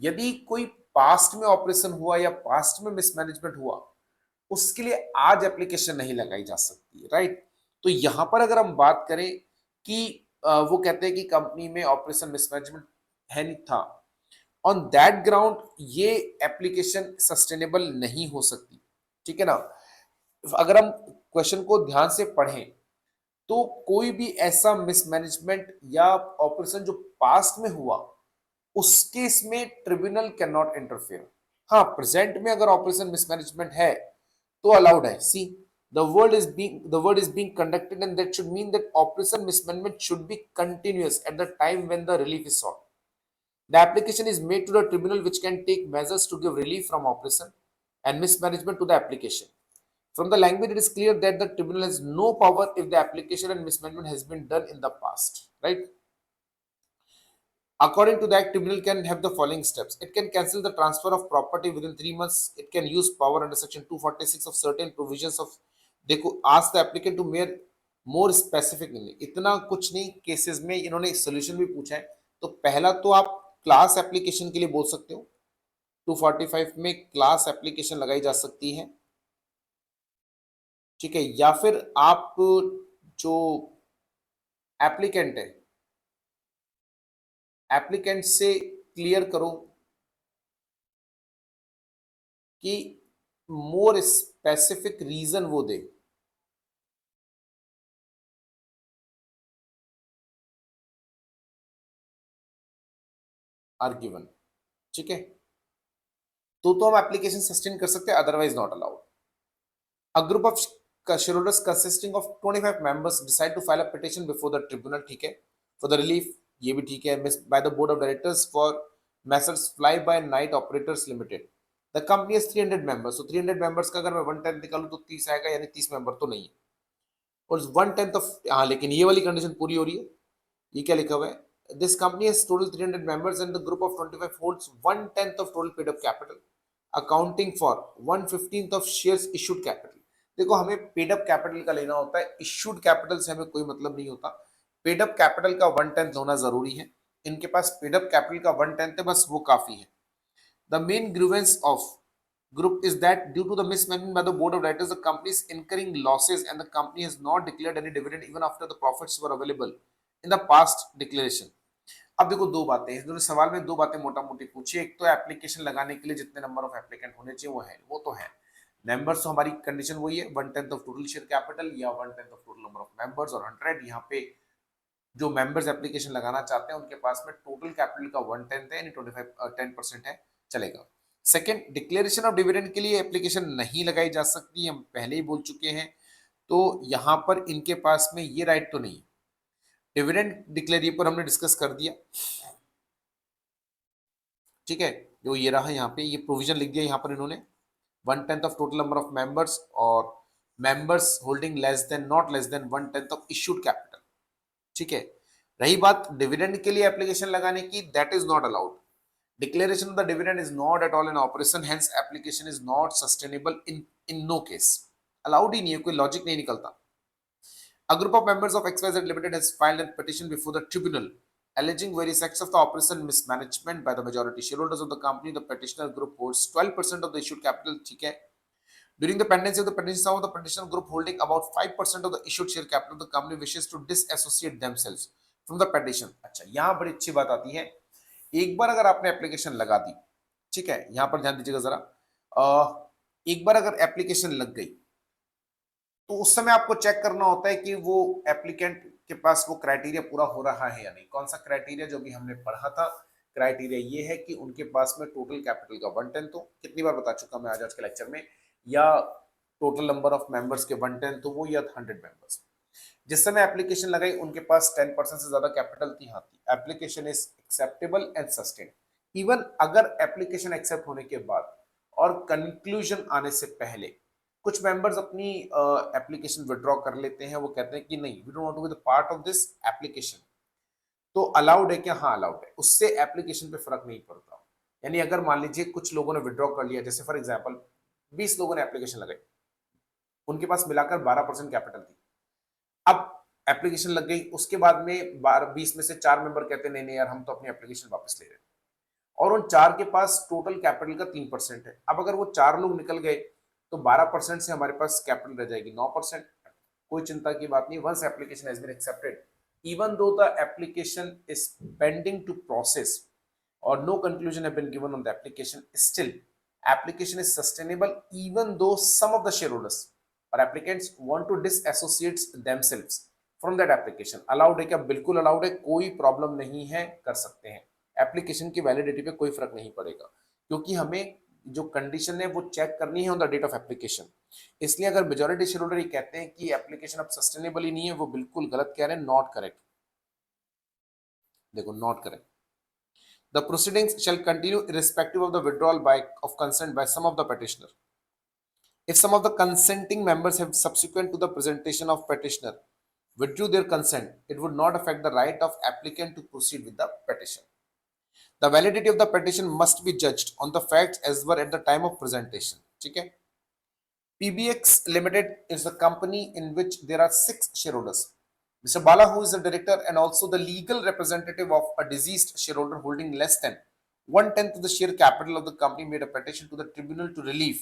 यदि कोई पास्ट में ऑपरेशन हुआ या पास्ट में मिसमैनेजमेंट हुआ, उसके लिए आज एप्लीकेशन नहीं लगाई जा सकती, राइट। तो यहां पर अगर हम बात करें कि वो कहते हैं कि कंपनी में ऑपरेशन मिसमैनेजमेंट है नहीं था, ऑन दैट ग्राउंड ये एप्लीकेशन सस्टेनेबल नहीं हो सकती, ठीक है ना। अगर हम क्वेश्चन को ध्यान से पढ़ें तो कोई भी ऐसा मिसमैनेजमेंट या ऑपरेशन जो पास्ट में हुआ उस केस में ट्रिब्यूनल कैन नॉट इंटरफेयर। हाँ, प्रेजेंट में अगर ऑपरेशन मिसमैनेजमेंट है तो अलाउड है। सी, the word is being conducted, and that should mean that operation mismanagement should be continuous at the time when the relief is sought. The application is made to the tribunal, which can take measures to give relief from operation and mismanagement to the application. From the language, it is clear that the tribunal has no power if the application and mismanagement has been done in the past, right? According to the Act, tribunal can have the following steps. It can cancel the transfer of property within 3 months. It can use power under section 246 of certain provisions of, देखो, ask the applicant to mere more specific नहीं, इतना कुछ नहीं cases में इन्होंने solution भी पूछा है। तो पहला तो आप क्लास एप्लीकेशन के लिए बोल सकते हो, 245 में क्लास एप्लीकेशन लगाई जा सकती है। ठीक है, या फिर आप जो एप्लीकेंट है, एप्लीकेंट से क्लियर करो कि मोर स्पेसिफिक रीजन वो दे। आर गिवन, ठीक है, तो हम एप्लीकेशन सस्टेन कर सकते हैं, otherwise not allowed. A group of shareholders consisting of 25 members decide to file a petition before the tribunal, ठीक है, for the relief, ये भी ठीक है, by the board of directors for Messrs Fly by Night Operators Limited. The company has 300 members, so 300 members का अगर मैं 1/10 निकालूं तो 30 आएगा, यानी 30 मेंबर तो नहीं है। और 1/10 ऑफ, हाँ लेकिन ये वाली कंडीशन पूरी हो रही है। ये क्या लिखा हुआ है, this company has total 300 members and the group of 25 holds 1/10 of total paid up capital accounting for 1/15 of shares issued capital। देखो हमें पेड अप कैपिटल का लेना होता है, इश्यूड कैपिटल से हमें कोई मतलब नहीं होता। पेड अप कैपिटल का 1/10 होना जरूरी है। इनके पास पेड अप कैपिटल का 1/10 है, बस वो काफी है। The main grievance of group is that due to the mismanagement by the board of directors, the company is incurring losses and the company has not declared any dividend even after the profits were available in the past declaration। अब देखो दो बातें, इन्होंने सवाल में दो बातें मोटा मोटी पूछी। एक तो एप्लीकेशन लगाने के लिए जितने नंबर ऑफ एप्लीकेंट होने चाहिए वो तो है। मेंबर्स तो हमारी कंडीशन वही है, 1/10 ऑफ टोटल शेयर कैपिटल या 1/10 of total number of members, और 100 यहाँ पे जो मेंबर्स एप्लीकेशन लगाना चाहते हैं उनके पास में टोटल कैपिटल का 1/10 है, यानी 10% है, चलेगा। सेकंड, डिक्लेरेशन ऑफ डिविडेंड के लिए एप्लीकेशन नहीं लगाई जा सकती, हम पहले ही बोल चुके हैं। तो यहाँ पर इनके पास में ये राइट तो नहीं। डिविडेंड डिक्लेयर पर हमने डिस्कस कर दिया, ठीक है, जो ये रहा यहाँ पे, ये प्रोविजन लिख दिया यहाँ पर इन्होंने, 1/10 of total number of members और members holding less than not less than 1/10 of issued capital, ठीक है। रही बात डिविडेंड के लिए एप्लीकेशन लगाने की, that is not allowed. Declaration of the dividend is not at all an operation, hence application is not sustainable in no case. Allowed ही नहीं है, कोई लॉजिक नहीं निकलता। A group of members of XYZ Limited has filed a petition before the tribunal alleging various acts of the operation mismanagement by the majority shareholders of the company. The petitioner group holds 12% of the issued capital, ठीक है। During the pendency of the petition, some of the petitioner group holding about 5% of the issued share capital of the company wishes to disassociate themselves from the petition। अच्छा, यहाँ बड़ी अच्छी बात आती है, एक बार अगर आपने एप्लीकेशन लगा दी, ठीक है, यहाँ पर ध्यान दीजिएगा जरा, एक बार अगर एप्लीकेशन लग गई तो उस समय आपको चेक करना होता है कि वो एप्लीकेंट के पास वो क्राइटेरिया पूरा हो रहा है या नहीं। कौन सा क्राइटेरिया, जो भी हमने पढ़ा था, क्राइटेरिया ये है कि उनके पास में टोटल कैपिटल का 1/10 हो, कितनी बार बता चुका मैं आज के लेक्चर में, या टोटल नंबर ऑफ मेंबर्स के 1/10 हो वो, या 100 मेंबर्स। जिस समय एप्लीकेशन लगाई उनके पास 10% से ज्यादा कैपिटल थी, हाँ थी, application is acceptable and sustain. Even अगर एप्लीकेशन एक्सेप्ट होने के बाद और कंक्लूजन आने से पहले कुछ मेंबर्स अपनी एप्लीकेशन विड्रॉ कर लेते हैं, वो कहते हैं कि नहीं, we don't want to be the part of this application, तो अलाउड है क्या, हाँ अलाउड है, उससे एप्लीकेशन पे फर्क नहीं पड़ता। यानी अगर मान लीजिए कुछ लोगों ने विड्रॉ कर लिया, जैसे फॉर एग्जांपल 20 लोगों ने एप्लीकेशन लगाई, उनके पास मिलाकर 12% कैपिटल थी। अब एप्लीकेशन लग गई, उसके बाद में 20 में से 4 मेंबर कहते नहीं नहीं यार, हम तो अपनी एप्लीकेशन वापस ले रहे हैं, और उन 4 के पास टोटल कैपिटल का 3% है। अब अगर वो 4 लोग निकल गए तो 12% से हमारे पास कैपिटल रह जाएगी 9%। कोई चिंता की बात नहीं, once application has been accepted, even though the application is pending to process और no conclusion have been given on the application, still application is sustainable even though some of the shareholders or applicants want to disassociate themselves from that application। Allowed है क्या, बिल्कुल allowed है, कोई problem नहीं है, कर सकते हैं। एप्लीकेशन की वैलिडिटी पे कोई फर्क नहीं पड़ेगा, क्योंकि हमें जो कंडीशन है वो चेक करनी है on the date of application. इसलिए अगर मेजॉरिटी शेयर होल्डर ये कहते हैं कि एप्लीकेशन अब सस्टेनेबल ही नहीं है, वो बिल्कुल गलत कह रहे हैं, नॉट करेक्ट। देखो not correct, the proceedings shall continue irrespective of the withdrawal of consent by some of the petitioner। If some of the consenting members have subsequent to the presentation of petitioner withdrew their consent, it would not affect the right of applicant to proceed with the petition। The validity of the petition must be judged on the facts as were at the time of presentation, ठीक है। PBX Limited is a company in which there are 6 shareholders. Mr. Bala, who is the director and also the legal representative of a deceased shareholder holding less than 1/10 of the share capital of the company, made a petition to the tribunal to relieve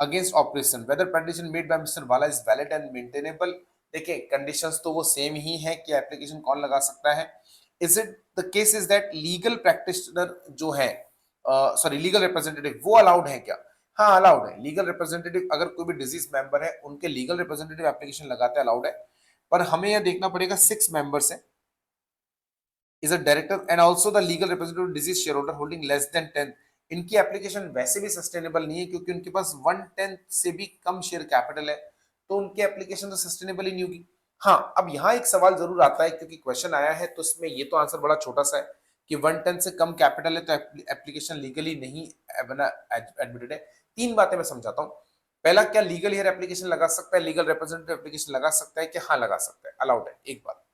against oppression whether condition made by Mr वाला is valid and maintainable. देखिए conditions तो वो same ही है कि application कौन लगा सकता है। Is it the case is that legal practitioner जो है, सॉरी लीगल रिप्रेजेंटेटिव वो अलाउड है क्या? हाँ अलाउड है। लीगल रिप्रेजेंटेटिव अगर कोई भी डिजीज मेंबर है उनके लीगल रिप्रेजेंटेटिव एप्लीकेशन लगाते अलाउड है। पर हमें यह देखना पड़ेगा 6 मेंबर्स है, is a director and also the legal representative disease shareholder holding less than 10। इनकी एप्लीकेशन वैसे भी सस्टेनेबल नहीं है क्योंकि उनके पास 1/10 से भी कम शेयर कैपिटल है, तो उनकी एप्लीकेशन तो सस्टेनेबल ही नहीं होगी। हाँ अब यहाँ एक सवाल जरूर आता है क्योंकि क्वेश्चन आया है, तो इसमें ये तो आंसर बड़ा छोटा सा है कि 1/10 से कम कैपिटल है तो एप्लीकेशन लीगली नहीं एडमिटेड है। 3 बातें मैं समझाता हूँ। पहला, क्या लीगल हेयर एप्लीकेशन लगा सकता है, लीगल रिप्रेजेंटेटिव एप्लीकेशन लगा सकता है कि हाँ लगा सकता है, अलाउड है, एक बात।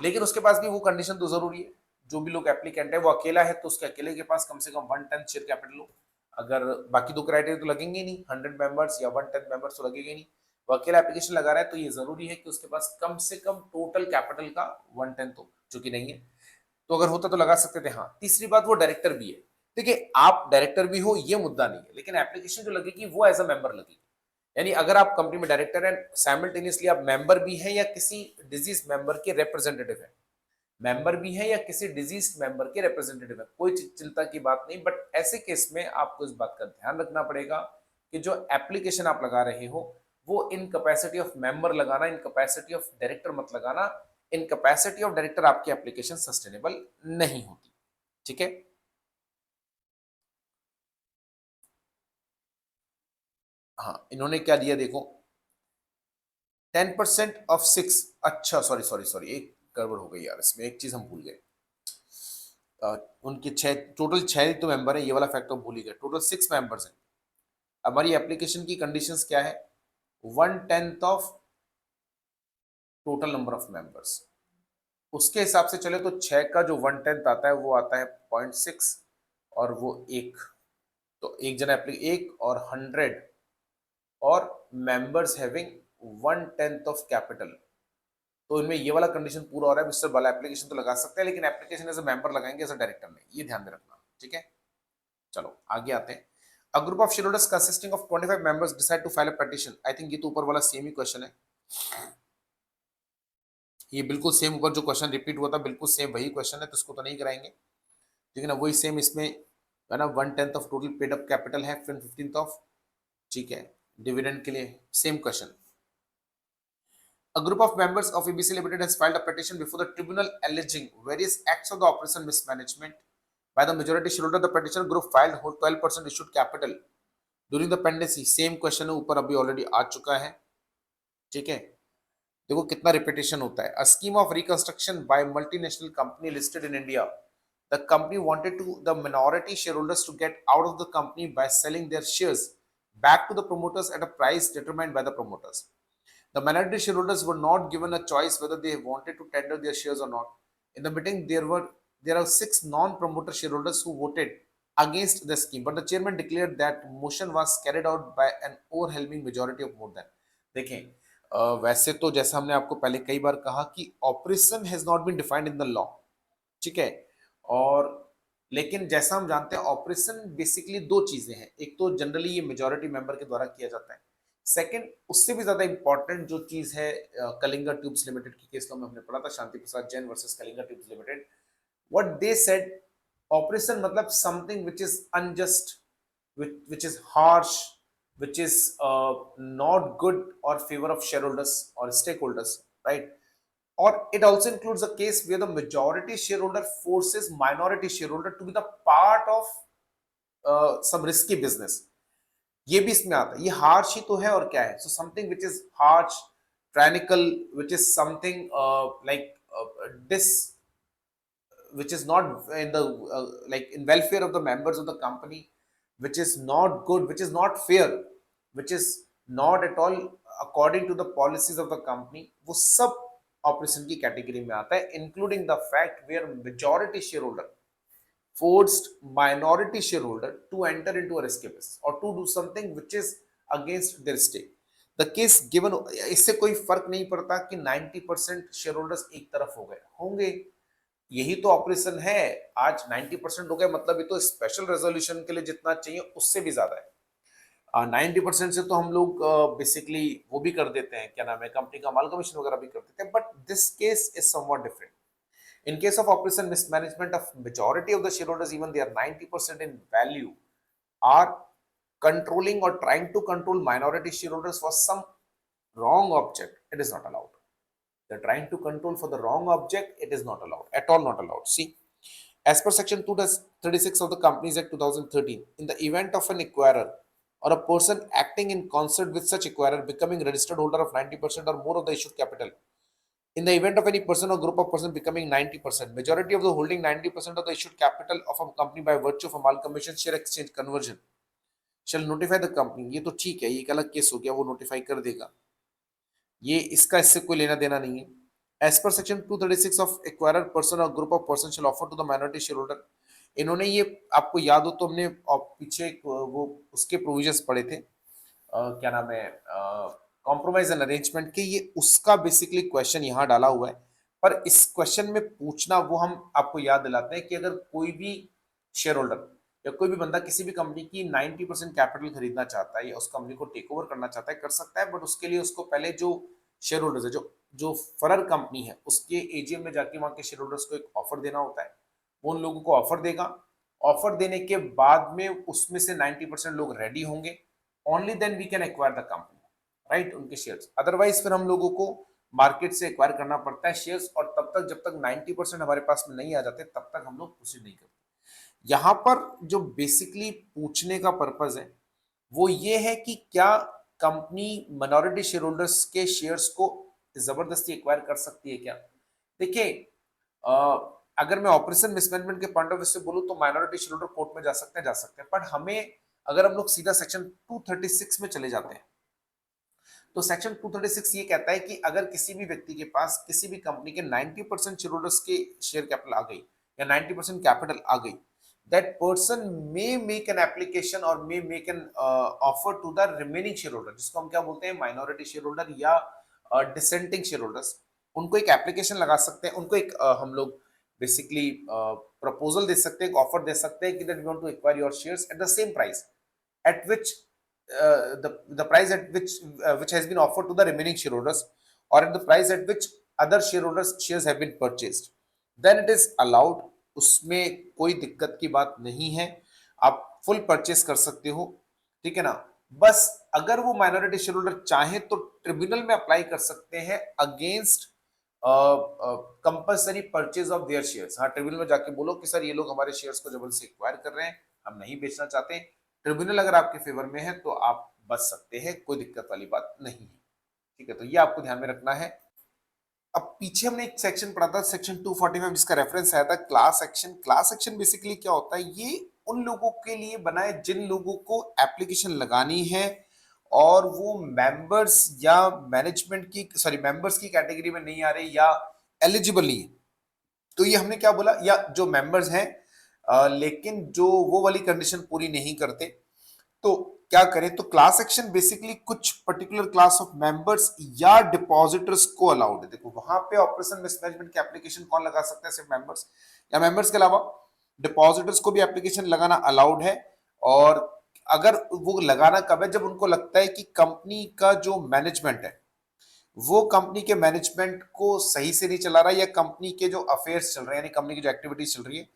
लेकिन उसके पास भी वो कंडीशन तो जरूरी है, जो भी लोग एप्लीकेंट है वो अकेला है तो उसके अकेले के पास कम से कम 1/10 शेयर कैपिटल हो। अगर बाकी 2 क्राइटेरिया तो लगेंगे ही नहीं, 100 मेंबर्स या 1/10 मेंबर्स तो लगेंगे नहीं। वो अकेला एप्लीकेशन लगा रहा है तो ये जरूरी है कि उसके पास कम से कम टोटल कैपिटल का 1/10 हो, जो कि नहीं है। तो अगर होता तो लगा सकते थे। हाँ तीसरी बात, वो डायरेक्टर भी है। देखिए आप डायरेक्टर भी हो ये मुद्दा नहीं है, लेकिन एप्लीकेशन जो लगेगी वो एज अ मेंबर लगेगी। यानी अगर आप कंपनी में डायरेक्टर हैं, साइमल्टेनियसली आप मेंबर भी हैं या किसी डिजीज मेंबर के रिप्रेजेंटेटिव है, मेंबर भी है या किसी डिजीज मेंबर के रिप्रेजेंटेटिव है, कोई चिंता की बात नहीं। बट ऐसे केस में आपको इस बात का ध्यान रखना पड़ेगा कि जो एप्लीकेशन आप लगा रहे हो वो इन कैपेसिटी ऑफ मेंबर लगाना, इन कैपेसिटी ऑफ डायरेक्टर मत लगाना। इन कैपेसिटी ऑफ डायरेक्टर आपकी एप्लीकेशन सस्टेनेबल नहीं होती। ठीक है। हाँ इन्होंने क्या दिया देखो, 10% ऑफ 6। अच्छा सॉरी सॉरी सॉरी, एक गड़बड़ हो गई यार, इसमें एक चीज हम भूल गए। उनके 6 टोटल 6 तो मेंबर है, ये वाला फैक्टर भूल ही गए, टोटल 6 मेंबर्स हैं। हमारी एप्लीकेशन की कंडीशंस क्या है, 1/10 of total number of members. उसके हिसाब से चले तो 6 का जो 1/10 आता है वो आता है 0.6, और वो एक, तो एक जना एक और 100 और मेंबर्स हैविंग 1/10 ऑफ कैपिटल। तो इनमें ये वाला कंडीशन पूरा हो रहा है। मिस्टर बाला एप्लीकेशन तो लगा सकते हैं, लेकिन एप्लीकेशन एज अ मेंबर लगाएंगे, एज अ डायरेक्टर नहीं, ये ध्यान में रखना। ठीक है, चलो आगे आते हैं। A group of shareholders consisting of 25 members decide to file a petition। I think ये तो ऊपर वाला सेम ही क्वेश्चन है, ये बिल्कुल सेम ऊपर जो क्वेश्चन रिपीट हुआ था बिल्कुल सेम वही क्वेश्चन है, तो इसको तो नहीं कराएंगे। ठीक है ना, वही सेम इसमें है ना, 1/10 of total paid up capital है, फिर 15th ऑफ, ठीक है, डिविडेंड के लिए same question. A group of members of ABC Limited has filed a petition before the tribunal alleging various acts of the operation mismanagement by the majority shareholder। The petition group filed hold 12% issued capital during the pendency। Same question है, ऊपर अभी already आ चुका है। ठीक है, देखो कितना repetition होता है। A scheme of reconstruction by multinational company listed in India. The company wanted to the minority shareholders to get out of the company by selling their shares back to the promoters at a price determined by the promoters। The minority shareholders were not given a choice whether they wanted to tender their shares or not। In the meeting, there are 6 non-promoter shareholders who voted against the scheme, but the chairman declared that motion was carried out by an overwhelming majority of more than। देखें वैसे तो जैसा हमने आपको पहले कई बार कहा कि oppression has not been defined in the law. ठीक है, और लेकिन जैसा हम जानते हैं ऑपरेशन बेसिकली दो चीजें हैं, एक तो जनरली ये मेजॉरिटी मेंबर के द्वारा किया जाता है, सेकंड उससे भी ज्यादा इंपॉर्टेंट जो चीज है, कलिंगा ट्यूब्स लिमिटेड के केस में हमने पढ़ा था, Shanti Prasad Jain versus Kalinga Tubes Limited. What they said, operation मतलब something which is unjust, which is harsh, which is not good or favor of shareholders or stakeholders, right? Or it also includes a case where the majority shareholder forces minority shareholder to be the part of some risky business। ये भी इसमें आता है, ये harsh ही तो है और क्या है, so something which is harsh, tyrannical, which is something like dis which is not in the like in welfare of the members of the company, which is not good, which is not fair, which is not at all according to the policies of the company, वो सब operation की category में आता है, including the fact where majority shareholder forced minority shareholder to enter into a risky business or to do something which is against their stake। the case given, इससे कोई फर्क नहीं पड़ता कि 90% शेयर होल्डर्स एक तरफ हो गए होंगे, यही तो ऑपरेशन है। आज 90% हो गए मतलब ये तो स्पेशल रेजोल्यूशन के लिए जितना चाहिए उससे भी ज्यादा है। 90% से तो हम लोग बेसिकली वो भी कर देते हैं, क्या नाम है, कंपनी का माल कमीशन वगैरह भी कर देते हैं, but this case is somewhat different. In case of operation mismanagement of majority of the shareholders, even they are 90% in value, are controlling or trying to control minority shareholders for some wrong object, it is not allowed. They're trying to control for the wrong object, it is not allowed, at all not allowed. See, as per section 236 of the Companies Act 2013, in the event of an acquirer or a person acting in concert with such acquirer becoming registered holder of 90% or more of the issued capital, in the event of any person or group of persons becoming 90%, majority of the holding 90% of the issued capital of a company by virtue of amalgamation, share exchange, conversion, shall notify the company. ये तो ठीक है, ये एक अलग case हो गया, वो नोटिफाई कर देगा, ये इसका इससे कोई लेना देना नहीं है. As per section 236 of acquirer person or group of person shall offer to the minority shareholder. इन्होंने ये, आपको याद हो तो हमने पीछे वो उसके प्रोविजंस पढ़े थे, क्या नाम है, कॉम्प्रोमाइज एंड अरेंजमेंट के, ये उसका बेसिकली क्वेश्चन यहाँ डाला हुआ है. पर इस क्वेश्चन में पूछना वो हम आपको याद दिलाते हैं कि अगर कोई भी शेयर होल्डर या कोई भी बंदा किसी भी कंपनी की 90% कैपिटल खरीदना चाहता है या उस कंपनी को टेक ओवर करना चाहता है, कर सकता है, बट उसके लिए उसको पहले जो शेयर होल्डर्स है, जो जो फरर कंपनी है, उसके एजीएम में जाके वहां के शेयर होल्डर्स को एक ऑफर देना होता है. वो उन लोगों को ऑफर देगा. ऑफर देने के बाद में उसमें से 90% लोग रेडी होंगे, only then we can acquire the company, right, उनके शेयर्स. अदरवाइज फिर हम लोगों को मार्केट से एक्वायर करना पड़ता है शेयर्स, और तब तक जब तक 90% हमारे पास में नहीं आ जाते तब तक हम लोग प्रोसीड नहीं करते. यहाँ पर जो बेसिकली पूछने का पर्पज है वो ये है कि क्या कंपनी माइनॉरिटी शेयर होल्डर्स के शेयर्स को जबरदस्ती एक्वायर कर सकती है क्या. देखिए, अगर मैं ऑपरेशन मिसमैनेजमेंट के पॉइंट ऑफ व्यू से बोलूं तो माइनॉरिटी शेयर होल्डर कोर्ट में जा सकते हैं, बट हमें, अगर हम लोग सीधा सेक्शन 236 में चले जाते हैं तो सेक्शन 236 ये कहता है कि अगर किसी भी व्यक्ति के पास किसी भी कंपनी के 90% शेयर होल्डर्स के शेयर कैपिटल आ गई या 90% कैपिटल आ गई, that person may make an application or may make an offer to the remaining shareholder, जिसको हम क्या बोलते हैं, माइनॉरिटी शेयर होल्डर या डिसेंटिंग शेयर होल्डर्स. उनको एक एप्लीकेशन लगा सकते हैं, उनको एक हम लोग बेसिकली प्रपोजल दे सकते हैं, ऑफर दे सकते हैं कि that we want to acquire your shares at the same price at which the price at which has been offered to the remaining shareholders, or at the price at which other shareholders shares have been purchased, then it is allowed. उसमें कोई दिक्कत की बात नहीं है, आप full purchase कर सकते हो, ठीक है ना. बस अगर वो माइनॉरिटी शेयर होल्डर चाहे तो ट्रिब्यूनल में अप्लाई कर सकते हैं against compulsory purchase of their shares. हाँ, ट्रिब्यूनल में जाके बोलो कि सर ये लोग हमारे शेयर्स को जबरदस्ती एक्वायर कर रहे हैं, हम नहीं बेचना चाहते. ट्रिब्यूनल अगर आपके फेवर में है तो आप बच सकते हैं, कोई दिक्कत वाली बात नहीं है, ठीक है. तो ये आपको ध्यान में रखना है. अब पीछे हमने एक सेक्शन पढ़ा था, सेक्शन 245, जिसका रेफरेंस आया था class action. Class action basically क्या होता है, ये उन लोगों के लिए बना है जिन लोगों को एप्लीकेशन लगानी है और वो मेंबर्स या मैनेजमेंट की, सॉरी, मेंबर्स की कैटेगरी में नहीं आ रहे या एलिजिबल नहीं है. तो ये हमने क्या बोला, या जो मेंबर्स हैं लेकिन जो वो वाली कंडीशन पूरी नहीं करते, तो क्या करें. तो क्लास एक्शन बेसिकली कुछ पर्टिकुलर क्लास ऑफ मेंबर्स या डिपॉजिटर्स को अलाउड है. देखो, वहां पे ऑपरेशन मिसमैनेजमेंट की एप्लीकेशन कौन लगा सकता है, सिर्फ मेंबर्स, या मेंबर्स के अलावा डिपॉजिटर्स को भी एप्लीकेशन लगाना अलाउड है. और अगर वो लगाना कब है, जब उनको लगता है कि कंपनी का जो मैनेजमेंट है वो कंपनी के मैनेजमेंट को सही से नहीं चला रहा, या कंपनी के जो अफेयर्स चल रहे हैं, यानी कंपनी की जो एक्टिविटीज चल रही है,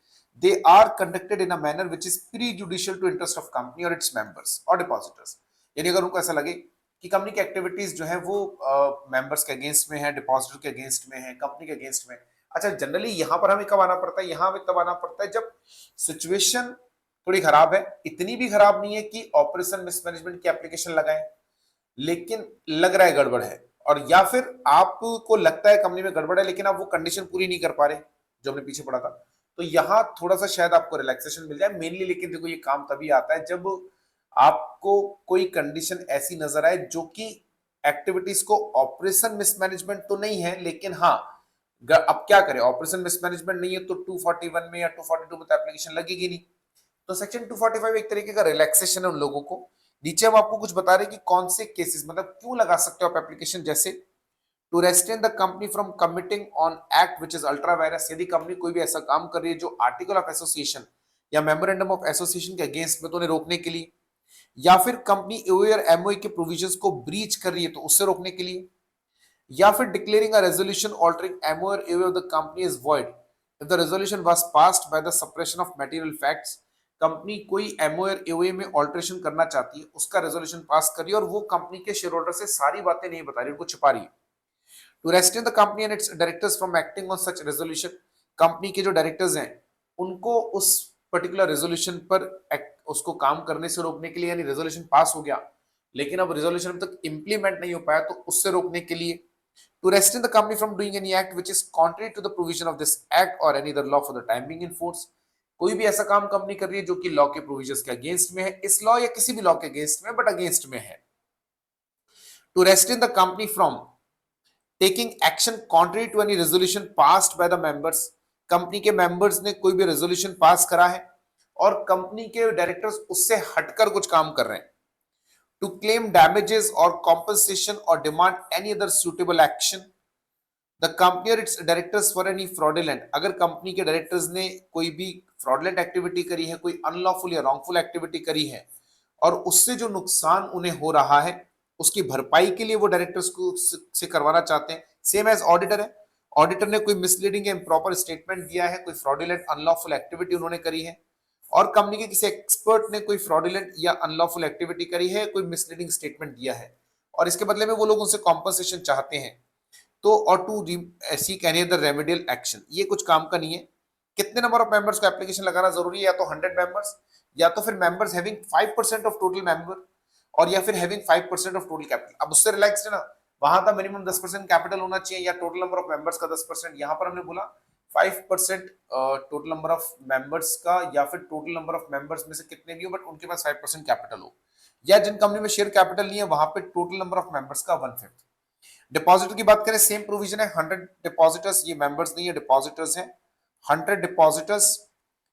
they are conducted in a manner which is prejudicial to interest of company or its members or depositors. यानी अगर उनको ऐसा लगे कि कंपनी की एक्टिविटीज जो है वो मेंबर्स के अगेंस्ट में है, डिपॉजिटर के अगेंस्ट में है, कंपनी के अगेंस्ट में. अच्छा, जनरली यहां पर हमें कब आना पड़ता है, यहां हमें तब आना पड़ता है जब सिचुएशन थोड़ी खराब है, इतनी भी खराब नहीं है कि ऑपरेशन मिसमैनेजमेंट की एप्लीकेशन लगाएं, लेकिन लग रहा है गड़बड़ है, और या फिर आपको लगता है कंपनी में गड़बड़ है लेकिन आप वो कंडीशन पूरी नहीं कर पा रहे जो हमने पीछे पढ़ा था. तो यहां थोड़ा सा शायद आपको रिलैक्सेशन मिल जाए मेनली. लेकिन देखो, ये काम तभी आता है जब आपको कोई कंडीशन ऐसी नजर आए जो कि एक्टिविटीज को ऑपरेशन मिसमैनेजमेंट तो नहीं है, लेकिन हाँ, अब क्या करें, ऑपरेशन मिसमैनेजमेंट नहीं है तो 241 में या 242 में तो एप्लीकेशन लगेगी नहीं. तो सेक्शन 245 एक तरीके का रिलैक्सेशन है उन लोगों को. नीचे हम आपको कुछ बता रहे कि कौन से केसेस, मतलब क्यों लगा सकते हो आप एप्लीकेशन, जैसे to restrain the company from committing on act which is ultra vires. यदि कंपनी कोई भी ऐसा काम कर रही है जो आर्टिकल ऑफ एसोसिएशन या मेमोरेंडम ऑफ एसोसिएशन के अगेंस्ट में, तो उन्हें रोकने के लिए. या फिर कंपनी एओए और एमओए के प्रोविजंस को ब्रीच कर रही है तो उससे रोकने के लिए, या फिर declaring a resolution altering MOA और AOA of the company is void if the resolution was passed by the suppression of material facts. Company कोई एमओए और एओए में ऑल्टरेशन करना चाहती है, उसका रेजोल्यूशन पास कर रही है और वो कंपनी के शेयर होल्डर से सारी बातें नहीं बता रही, उनको छुपा रही है। To restrain the company and its directors from acting on such resolution, company के जो डायरेक्टर्स हैं उनको उस पर्टिकुलर रेजोल्यूशन पर उसको काम करने से रोकने के लिए, यानी रेजोल्यूशन पास हो गया लेकिन अब रेजोल्यूशन अब तक इंप्लीमेंट नहीं हो पाया तो उससे रोकने के लिए। To restrain the company from doing any act which is contrary to the provision of this act और any other law for the time being in force, कोई भी ऐसा काम कंपनी कर रही है जो कि लॉ के प्रोविजंस के अगेंस्ट में है, इस लॉ या किसी भी लॉ के अगेंस्ट में, बट अगेंस्ट में है। To restrain the company from taking action contrary to any resolution passed by the members, company के मेंबर्स ने कोई भी रेजोल्यूशन पास करा है और कंपनी के डायरेक्टर्स उससे हटकर कुछ काम कर रहे हैं। टू क्लेम डैमेजेस और कॉम्पनसेशन और demand any other suitable action the company और its directors for any fraudulent, अगर कंपनी के डायरेक्टर्स ने कोई भी फ्रॉडुलेंट एक्टिविटी करी है, कोई अनलॉफुल या रॉन्गफुल एक्टिविटी करी है और उससे जो नुकसान उन्हें हो रहा है उसकी भरपाई के लिए वो डायरेक्टर्स को से करवाना चाहते हैं। सेम एज ऑडिटर है, ऑडिटर ने कोई मिसलीडिंग या इम्प्रॉपर स्टेटमेंट दिया है, कोई फ्रॉडुलेंट अनलॉफुल एक्टिविटी उन्होंने करी है और कंपनी के किसी एक्सपर्ट ने कोई फ्रॉडुलेंट या अनलॉफुल एक्टिविटी करी है, कोई मिसलीडिंग स्टेटमेंट दिया है और इसके बदले में वो लोग उनसे कॉम्पनसेशन चाहते हैं, तो और to seek any other remedial action, ये कुछ काम का नहीं है। कितने नंबर ऑफ मेंबर्स को एप्लीकेशन लगाना जरूरी है, या तो 100 मेंबर्स या तो फिर members having 5% of total member और या फिर हैविंग 5% ऑफ टोटल कैपिटल। अब उससे रिलैक्स है ना, वहां था मिनिमम 10% कैपिटल होना चाहिए या टोटल नंबर ऑफ मेंबर्स का 10%, यहां पर हमने बोला 5% टोटल नंबर ऑफ मेंबर्स का या फिर टोटल नंबर ऑफ मेंबर्स में से कितने भी हो बट उनके पास 5% कैपिटल हो, या जिन कंपनी में शेयर कैपिटल नहीं है वहां पे टोटल नंबर ऑफ मेंबर्स का 1/5। डिपॉजिटर की बात करें, सेम प्रोविजन है, 100 डिपॉजिटर्स, ये मेंबर्स नहीं है डिपॉजिटर्स हैं, 100 डिपॉजिटर्स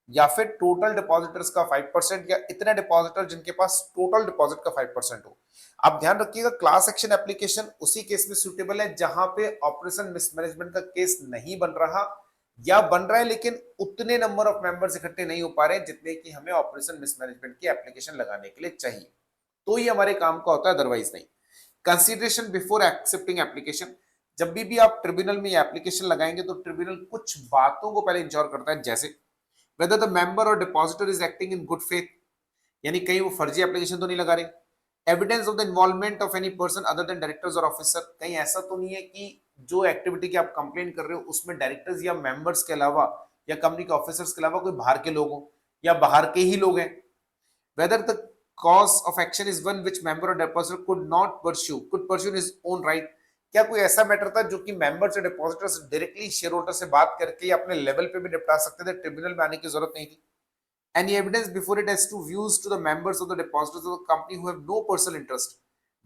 या फिर टोटल डिपॉजिटर्स का 5% या इतने डिपॉजिटर जिनके पास टोटल डिपॉजिट का 5% हो। आप ध्यान रखिएगा क्लास एक्शन एप्लीकेशन उसी केस में सुटेबल है जहां पे ऑपरेशन मिसमैनेजमेंट का केस नहीं बन रहा या बन रहा है लेकिन उतने नंबर ऑफ मेंबर्स इकट्ठे नहीं हो पा रहे जितने कि हमें ऑपरेशन मिसमैनेजमेंट की एप्लीकेशन लगाने के लिए चाहिए, तो ये हमारे काम का होता है, अदरवाइज नहीं। कंसीडरेशन बिफोर एक्सेप्टिंग एप्लीकेशन, जब भी आप ट्रिब्यूनल में एप्लीकेशन लगाएंगे तो ट्रिब्यूनल कुछ बातों को पहले इंश्योर करता है, जैसे whether the member or depositor is acting in good faith, यानी कहीं वो फर्जी एप्लीकेशन तो नहीं लगा रहे। Evidence of the involvement of any person other than directors और ऑफिसर, कहीं ऐसा तो नहीं है कि जो एक्टिविटी की आप कंप्लेन कर रहे हो उसमें डायरेक्टर्स या मेंबर्स के अलावा या कंपनी के ऑफिसर्स के अलावा कोई बाहर के लोग हो या बाहर के ही लोग हैं। whether the cause of action is one which member or depositor could pursue in his own right, क्या कोई ऐसा मैटर था जो कि मेंबर्स और डिपॉजिटर्स डायरेक्टली शेयर होल्डर से बात करके या अपने लेवल पे भी निपटा सकते थे, ट्रिब्यूनल में आने की जरूरत नहीं थी। Any evidence before it as to views to the members of the depositors of the company who have no personal interest,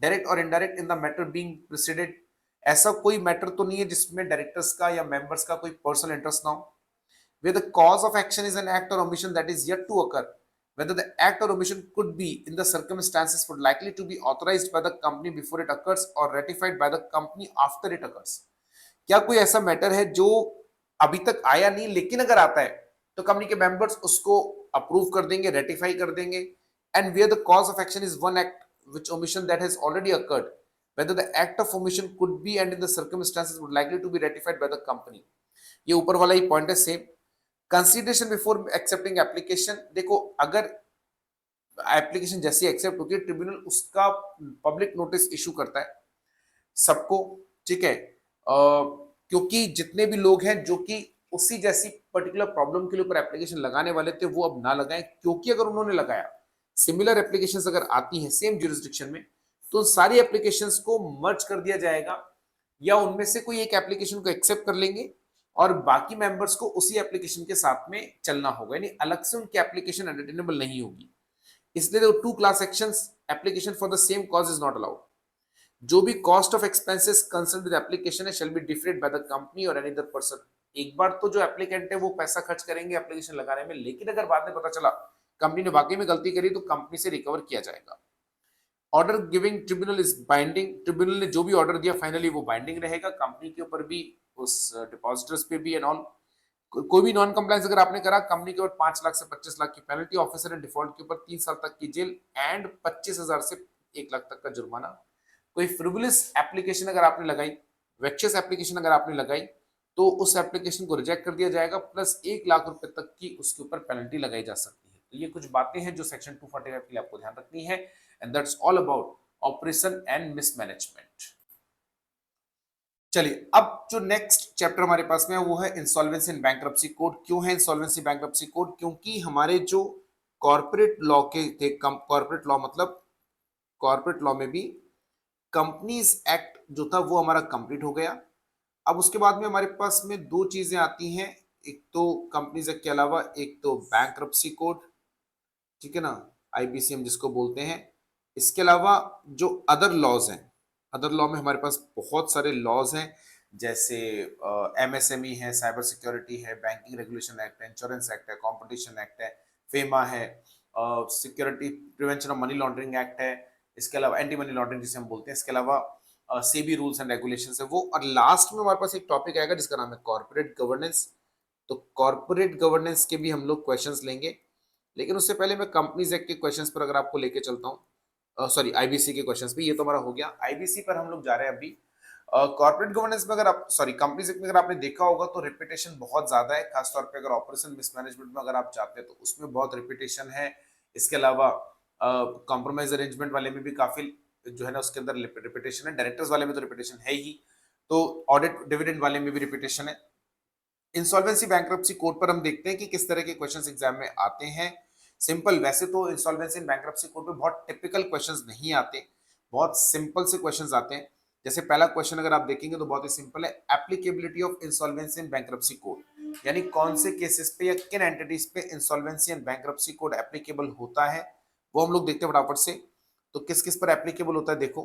direct or indirect, in the matter being proceeded, ऐसा कोई मैटर तो नहीं है जिसमें डायरेक्टर्स का या members का कोई पर्सनल इंटरेस्ट ना हो। where the cause of action is an act or omission that is yet to occur, whether the act or omission could be in the circumstances would likely to be authorized by the company before it occurs or ratified by the company after it occurs, क्या कोई ऐसा matter है जो अभी तक आया नहीं लेकिन अगर आता है तो कंपनी के मेंबर्स उसको अप्रूव कर देंगे, रेटिफाई कर देंगे, and where the cause of action is one act which omission that has already occurred, whether the act of omission could be and in the circumstances would likely to be ratified by the company, ये ऊपर वाला ही point है same. Consideration before accepting application, देखो अगर application जैसी accept होती है tribunal उसका पब्लिक नोटिस इशू करता है सबको, ठीक है, क्योंकि जितने भी लोग हैं जो कि उसी जैसी पर्टिकुलर प्रॉब्लम के ऊपर एप्लीकेशन लगाने वाले थे वो अब ना लगाएं, क्योंकि अगर उन्होंने लगाया सिमिलर एप्लीकेशंस अगर आती हैं सेम ज्यूरिसडिक्शन में तो सारी एप्लीकेशंस को मर्ज कर दिया जाएगा या उनमें से कोई एक एप्लीकेशन को एक्सेप्ट कर लेंगे और बाकी मेंबर्स को उसी एप्लीकेशन के साथ में चलना होगा, यानी अलग से उनकी एप्लीकेशन एंटरटेनेबल नहीं होगी। इसलिए two class actions application for the same cause is not allowed. जो भी cost of expenses concern with application है shall be defrayed by the company और एनी अदर पर्सन। एक बार तो जो एप्लीकेंट है वो पैसा खर्च करेंगे एप्लीकेशन लगाने में, लेकिन अगर बाद में पता चला कंपनी ने वाकई में गलती करी तो कंपनी से रिकवर किया जाएगा। Order giving tribunal is binding, tribunal ने जो भी ऑर्डर दिया फाइनली वो बाइंडिंग रहेगा कंपनी के ऊपर भी, उस डिपॉजिटर्स पे भी एंड ऑल। कोई भी नॉन कंप्लायंस अगर आपने करा, कंपनी के ऊपर 5 लाख से 25 लाख की पेनल्टी, ऑफिसर इन डिफॉल्ट के ऊपर 3 साल तक की जेल एंड 25,000 से 1 लाख तक का जुर्माना। कोई फ्रिवोलस एप्लीकेशन अगर आपने लगाई, वेक्शियस एप्लीकेशन अगर आपने लगाई, तो उस एप्लीकेशन को रिजेक्ट कर दिया जाएगा, प्लस 1 लाख रुपए तक की उसके ऊपर पेनल्टी लगाई जा सकती है। तो ये कुछ बातें हैं जो सेक्शन 245 के लिए आपको ध्यान रखनी है, and that's all about operation and mismanagement. चलिए, अब जो नेक्स्ट चैप्टर हमारे पास में है वो है इंसॉल्वेंसी एंड बैंक्रप्सी कोड। क्यों है इंसॉल्वेंसी बैंक्रप्सी कोड? क्योंकि हमारे जो कॉर्पोरेट लॉ के थे, कॉर्पोरेट लॉ मतलब कॉर्पोरेट लॉ में भी कंपनीज एक्ट जो था वो हमारा कंप्लीट हो गया। अब उसके बाद में हमारे पास में दो चीजें आती हैं, एक तो कंपनीज एक्ट के अलावा एक तो बैंक्रप्सी कोड, ठीक है ना, आईबीसी हम जिसको बोलते हैं। इसके अलावा जो अदर लॉज हैं, अदर लॉ में हमारे पास बहुत सारे लॉज हैं, जैसे एमएसएमई है, साइबर सिक्योरिटी है, बैंकिंग रेगुलेशन एक्ट है, इंश्योरेंस एक्ट है, कंपटीशन एक्ट है, फेमा है, security prevention of money laundering act है, इसके अलावा एंटी मनी लॉन्ड्रिंग जिसे हम बोलते हैं, इसके अलावा सेबी रूल्स एंड रेगुलेशन है वो। और लास्ट में हमारे पास एक टॉपिक आएगा जिसका नाम है कॉर्पोरेट गवर्नेंस। तो कॉर्पोरेट गवर्नेंस के भी हम लोग क्वेश्चंस लेंगे, लेकिन उससे पहले मैं कंपनीज एक्ट के क्वेश्चंस पर अगर आपको लेके चलता हूँ, सॉरी आईबीसी के क्वेश्चंस पे, ये तो हमारा हो गया। आईबीसी पर हम लोग जा रहे हैं अभी। कॉर्पोरेट गवर्नेंस में अगर आप, सॉरी कंपनीज एक्ट में अगर आपने देखा होगा तो रिपीटेशन बहुत ज्यादा है, खासतौर पे अगर ऑपरेशन मिसमैनेजमेंट में अगर आप चाहते हैं तो उसमें बहुत रिपीटेशन है। इसके अलावा कॉम्प्रोमाइज अरेंजमेंट वाले में भी काफी जो है ना उसके अंदर रिपीटेशन है, डायरेक्टर्स वाले में तो रिपीटेशन है ही, तो ऑडिट डिविडेंड वाले में भी रिपीटेशन है। इंसॉल्वेंसी बैंक्रप्सी कोड पर हम देखते हैं कि किस तरह के क्वेश्चंस एग्जाम में आते हैं। सिंपल, वैसे तो इंसॉल्वेंसी एंड बैंक्रप्सी कोड में बहुत टिपिकल क्वेश्चंस नहीं आते, बहुत सिंपल से क्वेश्चंस आते हैं। जैसे पहला क्वेश्चन अगर आप देखेंगे तो बहुत ही सिंपल है, applicability of insolvency and bankruptcy code, यानी कौन से केसेस पे या किन एंटिटीज पे insolvency and bankruptcy code applicable होता है, वो हम लोग देखते हैं फटाफट से। तो किस किस पर एप्लीकेबल होता है देखो।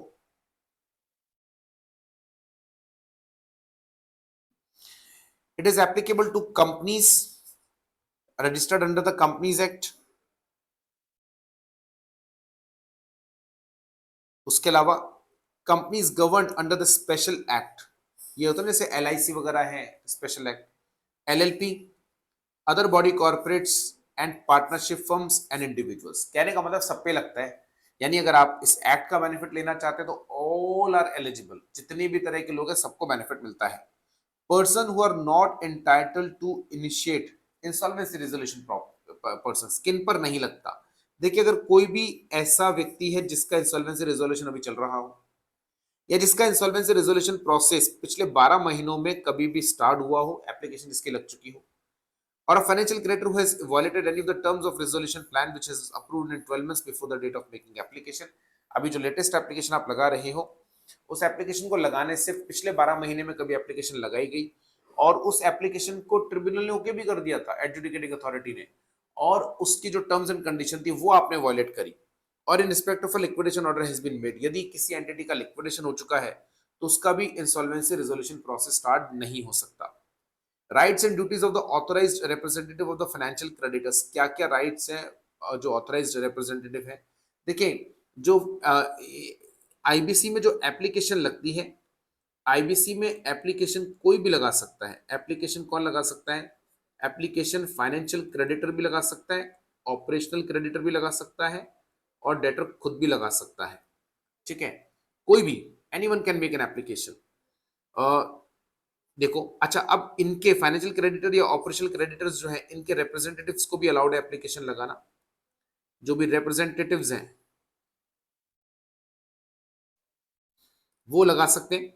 It is applicable to companies registered under the companies act. उसके अलावा companies govern under the special act, ये होता है जैसे एलआईसी वगैरह है special act, LLP, other body corporates and partnership firms and individuals. कहने का मतलब सब पे लगता है, यानी अगर आप इस एक्ट का बेनिफिट लेना चाहते हैं तो ऑल आर एलिजिबल, जितनी भी तरह के लोग हैं सबको बेनिफिट मिलता है। Person who are not entitled to initiate insolvency resolution person, किन पर नहीं लगता? देखिए, अगर कोई भी ऐसा व्यक्ति है जिसका इंसॉल्वेंसी रेजोल्यूशन अभी चल रहा हो, या जिसका इंसॉल्वेंसी रेजोल्यूशन प्रोसेस पिछले 12 महीनों में कभी भी स्टार्ट हुआ हो, एप्लीकेशन जिसकी लग चुकी हो, और a financial creditor who has violated any of the terms of resolution plan which is approved in 12 months before the date of making application। अभी जो लेटेस्ट एप्लीकेशन आप लगा रहे हो, उस एप्लीकेशन को लगाने से पिछले 12 महीने में कभी एप्लीकेशन लगाई गई और उस एप्लीकेशन को ट्रिब्यूनल ने ओके भी कर दिया था, एडजुडिकेटिंग अथॉरिटी ने, और उसकी जो टर्म्स एंड कंडीशन थी वो आपने वायलेट करी, और in respect of liquidation order has been made, यदि किसी एंटिटी का लिक्विडेशन हो चुका है तो उसका भी इंसॉल्वेंसी रेजोल्यूशन प्रोसेस स्टार्ट नहीं हो सकता। Rights and duties of the authorised representative of the financial creditors, क्या क्या राइट्स हैं जो ऑथराइज्ड रिप्रेजेंटेटिव है? देखिए, जो आईबीसी में जो एप्लीकेशन लगती है, आईबीसी में एप्लीकेशन कोई भी लगा सकता है। एप्लीकेशन कौन लगा सकता है? एप्लीकेशन फाइनेंशियल क्रेडिटर भी लगा सकता है, ऑपरेशनल क्रेडिटर भी लगा सकता है, और डेटर खुद भी लगा सकता है, ठीक है? कोई भी, anyone can make an application. देखो, अच्छा, अब इनके फाइनेंशियल क्रेडिटर या ऑपरेशनल क्रेडिटर्स जो है, इनके रिप्रेजेंटेटिव्स को भी अलाउड है एप्लीकेशन लगाना, जो भी रिप्रेजेंटेटिव्स हैं वो लगा सकते हैं।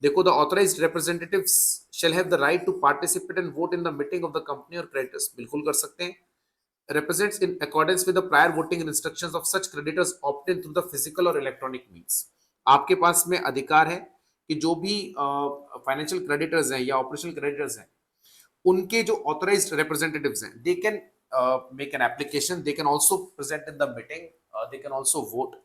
देखो, the authorised representatives shall have the right to participate and vote in the meeting of the company और क्रेडिटर्स, बिल्कुल कर सकते हैं। Represents in accordance with the prior voting instructions of such creditors obtained through the physical और electronic means. आपके पास में अधिकार है कि जो भी फाइनेंशियल क्रेडिटर्स हैं या ऑपरेशनल क्रेडिटर्स हैं, उनके जो ऑथराइज्ड रिप्रेजेंटेटिव्स हैं, दे can make an application, they can also present in the meeting, they can also vote.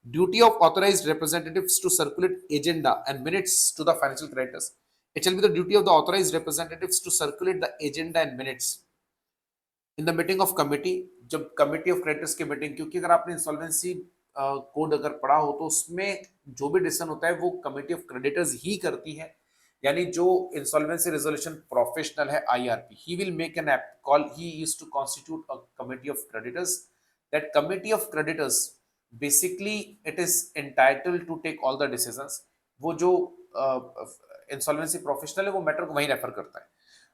Duty of authorized representatives to circulate agenda and minutes to the financial creditors. It shall be the duty of the authorized representatives to circulate the agenda and minutes in the meeting of committee, जब committee of creditors की meeting, क्योंकि अगर आपने insolvency code अगर पढ़ा हो तो उसमें जो भी डिसीजन होता है वो कमिटी ऑफ क्रेडिटर्स ही करती है। यानी जो इंसॉल्वेंसी रेजोल्यूशन प्रोफेशनल है IRP, he will make an app call, he used to constitute a committee of creditors. That committee of creditors basically it is entitled to take all the decisions. वो जो insolvency professional है वो matter को वहीं refer करता है.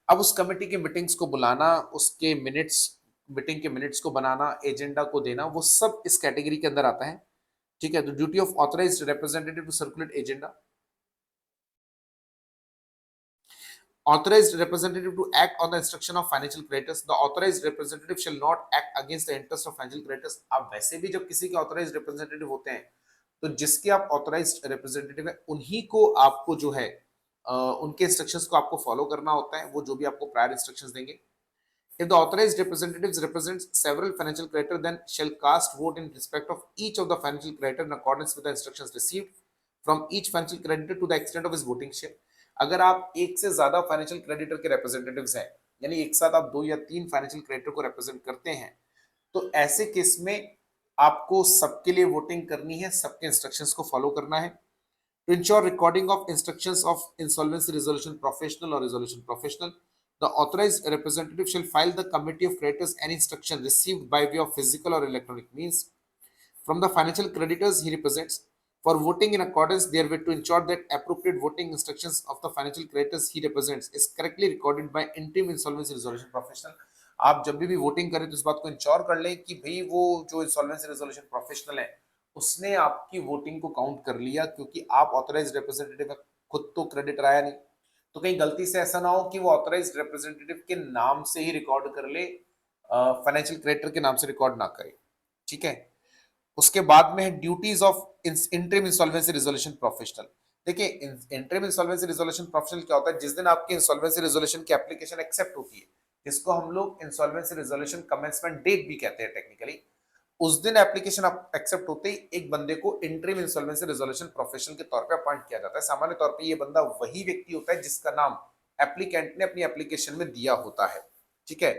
अब उस कमेटी की मीटिंग्स को बुलाना, उसके मिनट्स, मीटिंग के मिनट्स को बनाना, एजेंडा को देना, वो सब इस कैटेगरी के अंदर आता है. ठीक है, तो duty of authorised representative to circulate agenda. Authorized representative to act on the instruction of financial creditors. The authorized representative shall not act against the interest of financial creditors. अब वैसे भी जब किसी के authorized representative होते हैं, तो जिसके आप authorized representative है, उन्हीं को आपको जो है उनके instructions को आपको follow करना होता है, वो जो भी आपको prior instructions देंगे. If the authorized representatives represents several financial creditors, then shall cast vote in respect of each of the financial creditor in accordance with the instructions received from each financial creditor to the extent of his voting share. अगर आप एक से ज्यादा financial creditor के representatives हैं, यानी एक साथ आप 2 या 3 फाइनेंशियल क्रेडिटर को रिप्रेजेंट करते हैं, तो ऐसे केस में आपको सबके लिए वोटिंग करनी है, सबके इंस्ट्रक्शंस को फॉलो करना है. To ensure recording of instructions of insolvency resolution professional or resolution professional, the authorized representative shall file the committee of creditors any instruction received by way of physical or electronic means from the financial creditors he represents for voting in accordance therewith, to ensure that appropriate voting instructions of the financial creditors he represents is correctly recorded by interim insolvency resolution professional. आप जब भी voting करें तो इस बात को ensure कर लें कि भाई वो जो इंसॉल्वेंसी रेजोल्यूशन प्रोफेशनल है उसने आपकी वोटिंग को काउंट कर लिया, क्योंकि आप ऑथराइज्ड रिप्रेजेंटेटिव है, खुद तो क्रेडिट आया नहीं, तो कहीं गलती से ऐसा ना हो कि वो ऑथराइज्ड रिप्रेजेंटेटिव के नाम से ही रिकॉर्ड कर ले, फाइनेंशियल क्रेडिटर के नाम से रिकॉर्ड ना करे. ठीक है. उसके बाद में है duties of interim insolvency resolution professional. देखिए, इंटरिम इंसॉल्वेंसी रिजोल्यूशन प्रोफेशनल क्या होता है? जिस दिन आपकी इंसॉल्वेंसी रिजोल्यूशन की एप्लीकेशन एक्सेप्ट होती है, जिसको हम लोग इंसॉल्वेंसी रिजोल्यूशन कमेंसमेंट डेट भी कहते हैं टेक्निकली, उस दिन एप्लीकेशन एक्सेप्ट होते ही एक बंदे को इंटरिम इंसॉल्वेंसी रिजोल्यूशन प्रोफेशनल के तौर पे अपॉइंट किया जाता है. सामान्य तौर पे ये बंदा वही व्यक्ति होता है जिसका नाम एप्लीकेंट ने अपनी एप्लीकेशन में दिया होता है. ठीक है.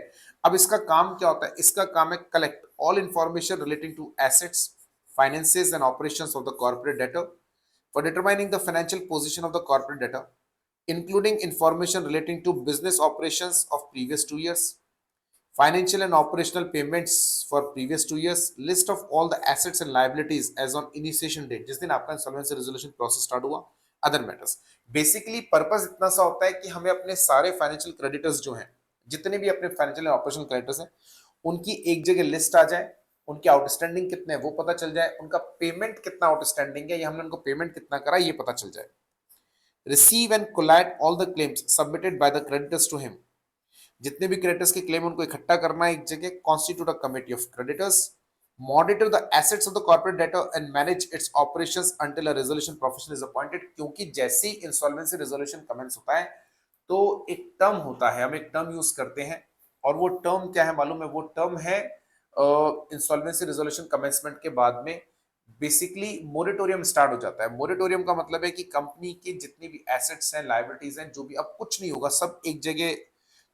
अब इसका काम क्या होता है? इसका काम है collect all information relating to assets, finances and operations of the corporate debtor, for determining the financial position of the corporate debtor, including information relating to business operations of previous 2 years, financial and operational payments for previous 2 years, list of all the assets and liabilities as on initiation date, जिस दिन आपका insolvency resolution process start हुआ, other matters. Basically purpose इतना सा होता है कि हमें अपने सारे फाइनेंशियल क्रेडिटर्स जो हैं, जितने भी अपने फाइनेंशियल एंड ऑपरेशनल क्रेडिटर्स हैं, उनकी एक जगह लिस्ट आ जाए, उनके आउटस्टैंडिंग कितने हैं वो पता चल जाए, उनका पेमेंट कितना आउटस्टैंडिंग है, या हमने उनको पेमेंट कितना करा ये पता चल जाए. Receive and collate all the claims submitted by the creditors to him. जितने भी क्रेडिटर्स के क्लेम उनको इकट्ठा करना है एक जगह, constitute a committee of creditors, monitor the assets of the corporate debtor and manage it's operations until a resolution professional is appointed. क्योंकि जैसे ही इंसॉल्वेंसी रेजोल्यूशन कमेंस होता है तो एक टर्म होता है, हम एक टर्म यूज करते हैं, और वो टर्म क्या है मालूम है? वो टर्म है इंसॉल्वेंसी रेजोल्यूशन कमेंसमेंट के बाद में बेसिकली मोरेटोरियम स्टार्ट हो जाता है. मोरेटोरियम का मतलब है कि कंपनी की जितनी भी एसेट्स हैं, लायबिलिटीज हैं, जो भी, अब कुछ नहीं होगा, सब एक जगह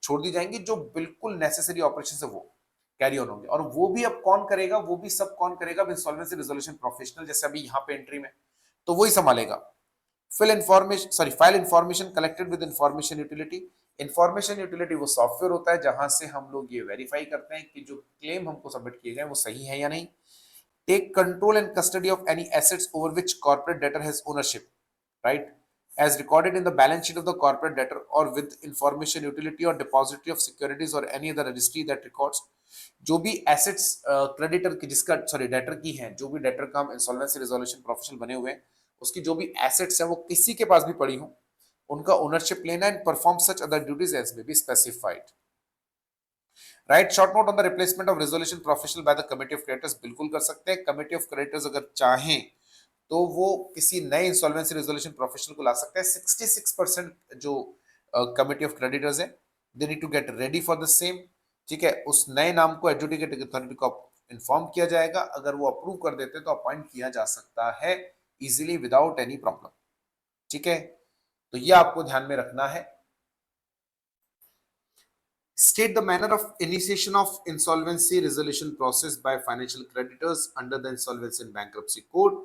छोड़ दी जाएंगी. जो बिल्कुल नेसेसरी ऑपरेशन है वो कैरी ऑन होंगे, और वो भी अब कौन करेगा? वो भी सब कौन करेगा? इंसॉल्वेंसी रेजोल्यूशन प्रोफेशनल, जैसे अभी यहाँ पे एंट्री में, तो वही संभालेगा. File information collected with information utility. Information utility वो सॉफ्टवेयर होता है जहां से हम लोग ये वेरीफाई करते हैं कि जो क्लेम हमको सबमिट किए गए वो सही है या नहीं. Take control and custody of any assets over which corporate debtor has ownership, right, as recorded in the balance sheet of the corporate debtor or with information utility or depository of securities or any other registry that records. जो भी assets creditor की, जिसका sorry debtor की हैं, जो भी debtor का हम इंसॉल्वेंसी रिजोल्यूशन प्रोफेशनल बने हुए हैं, उसकी जो भी एसेट्स हैं वो किसी के पास भी पड़ी हो, उनका ओनरशिप लेना and perform such other duties as may be specified. Right. Short note on the replacement of resolution professional by the committee of creditors. बिल्कुल कर सकते हैं. कमिटी ऑफ क्रेडिटर्स अगर चाहें तो वो किसी नए इंसॉल्वेंसी रेजोल्यूशन प्रोफेशनल को ला सकते हैं. 66% जो कमिटी ऑफ क्रेडिटर्स है, they need to get ready for the same. ठीक है. उस नए नाम को एडजुडिकेटिंग अथॉरिटी को इन्फॉर्म किया जाएगा. अगर वो अप्रूव कर देते हैं तो अपॉइंट किया जा सकता है इजीली विदाउट एनी प्रॉब्लम. ठीक है. तो ये आपको ध्यान में रखना है. State the manner of initiation of insolvency resolution process by financial creditors under the Insolvency and Bankruptcy Code.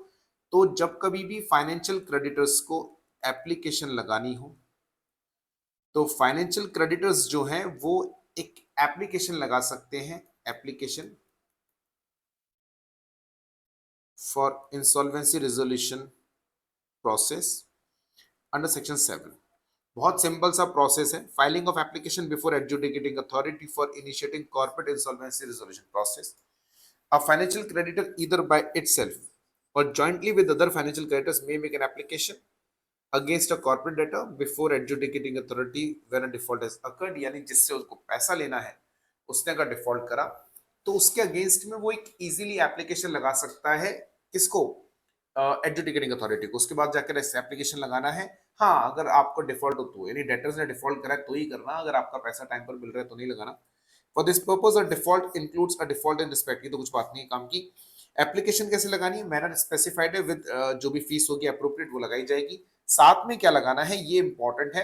तो जब कभी भी फाइनेंशियल क्रेडिटर्स को एप्लीकेशन लगानी हो, तो फाइनेंशियल क्रेडिटर्स जो हैं वो एक एप्लीकेशन लगा सकते हैं, application for insolvency resolution process under section 7। बहुत सिंपल सा प्रोसेस है, filing of application before adjudicating authority for initiating corporate insolvency resolution process. A financial creditor either by itself or jointly with other financial creditors may make an application against a corporate debtor before adjudicating authority when a default has occurred। यानी जिससे उसको पैसा लेना है, उसने अगर default करा तो उसके अगेंस्ट में वो एक इजीली एप्लीकेशन लगा सकता है। किसको? एडजुडिकेटिंग अथॉरिटी को। उसके बाद जाकर एप्लीकेशन लगाना है। हाँ, अगर आपको डिफॉल्ट हो तो, यानी डेटर्स ने डिफॉल्ट करा है तो ही करना, अगर आपका पैसा टाइम पर मिल रहा है तो नहीं लगाना। For this purpose a default includes a default in respect, ये तो कुछ बात नहीं है काम की। एप्लीकेशन कैसे लगानी है? मैनर स्पेसिफाइड है, विद जो भी फीस होगी अप्रोप्रिएट वो लगाई जाएगी। साथ में क्या लगाना है ये इंपॉर्टेंट है।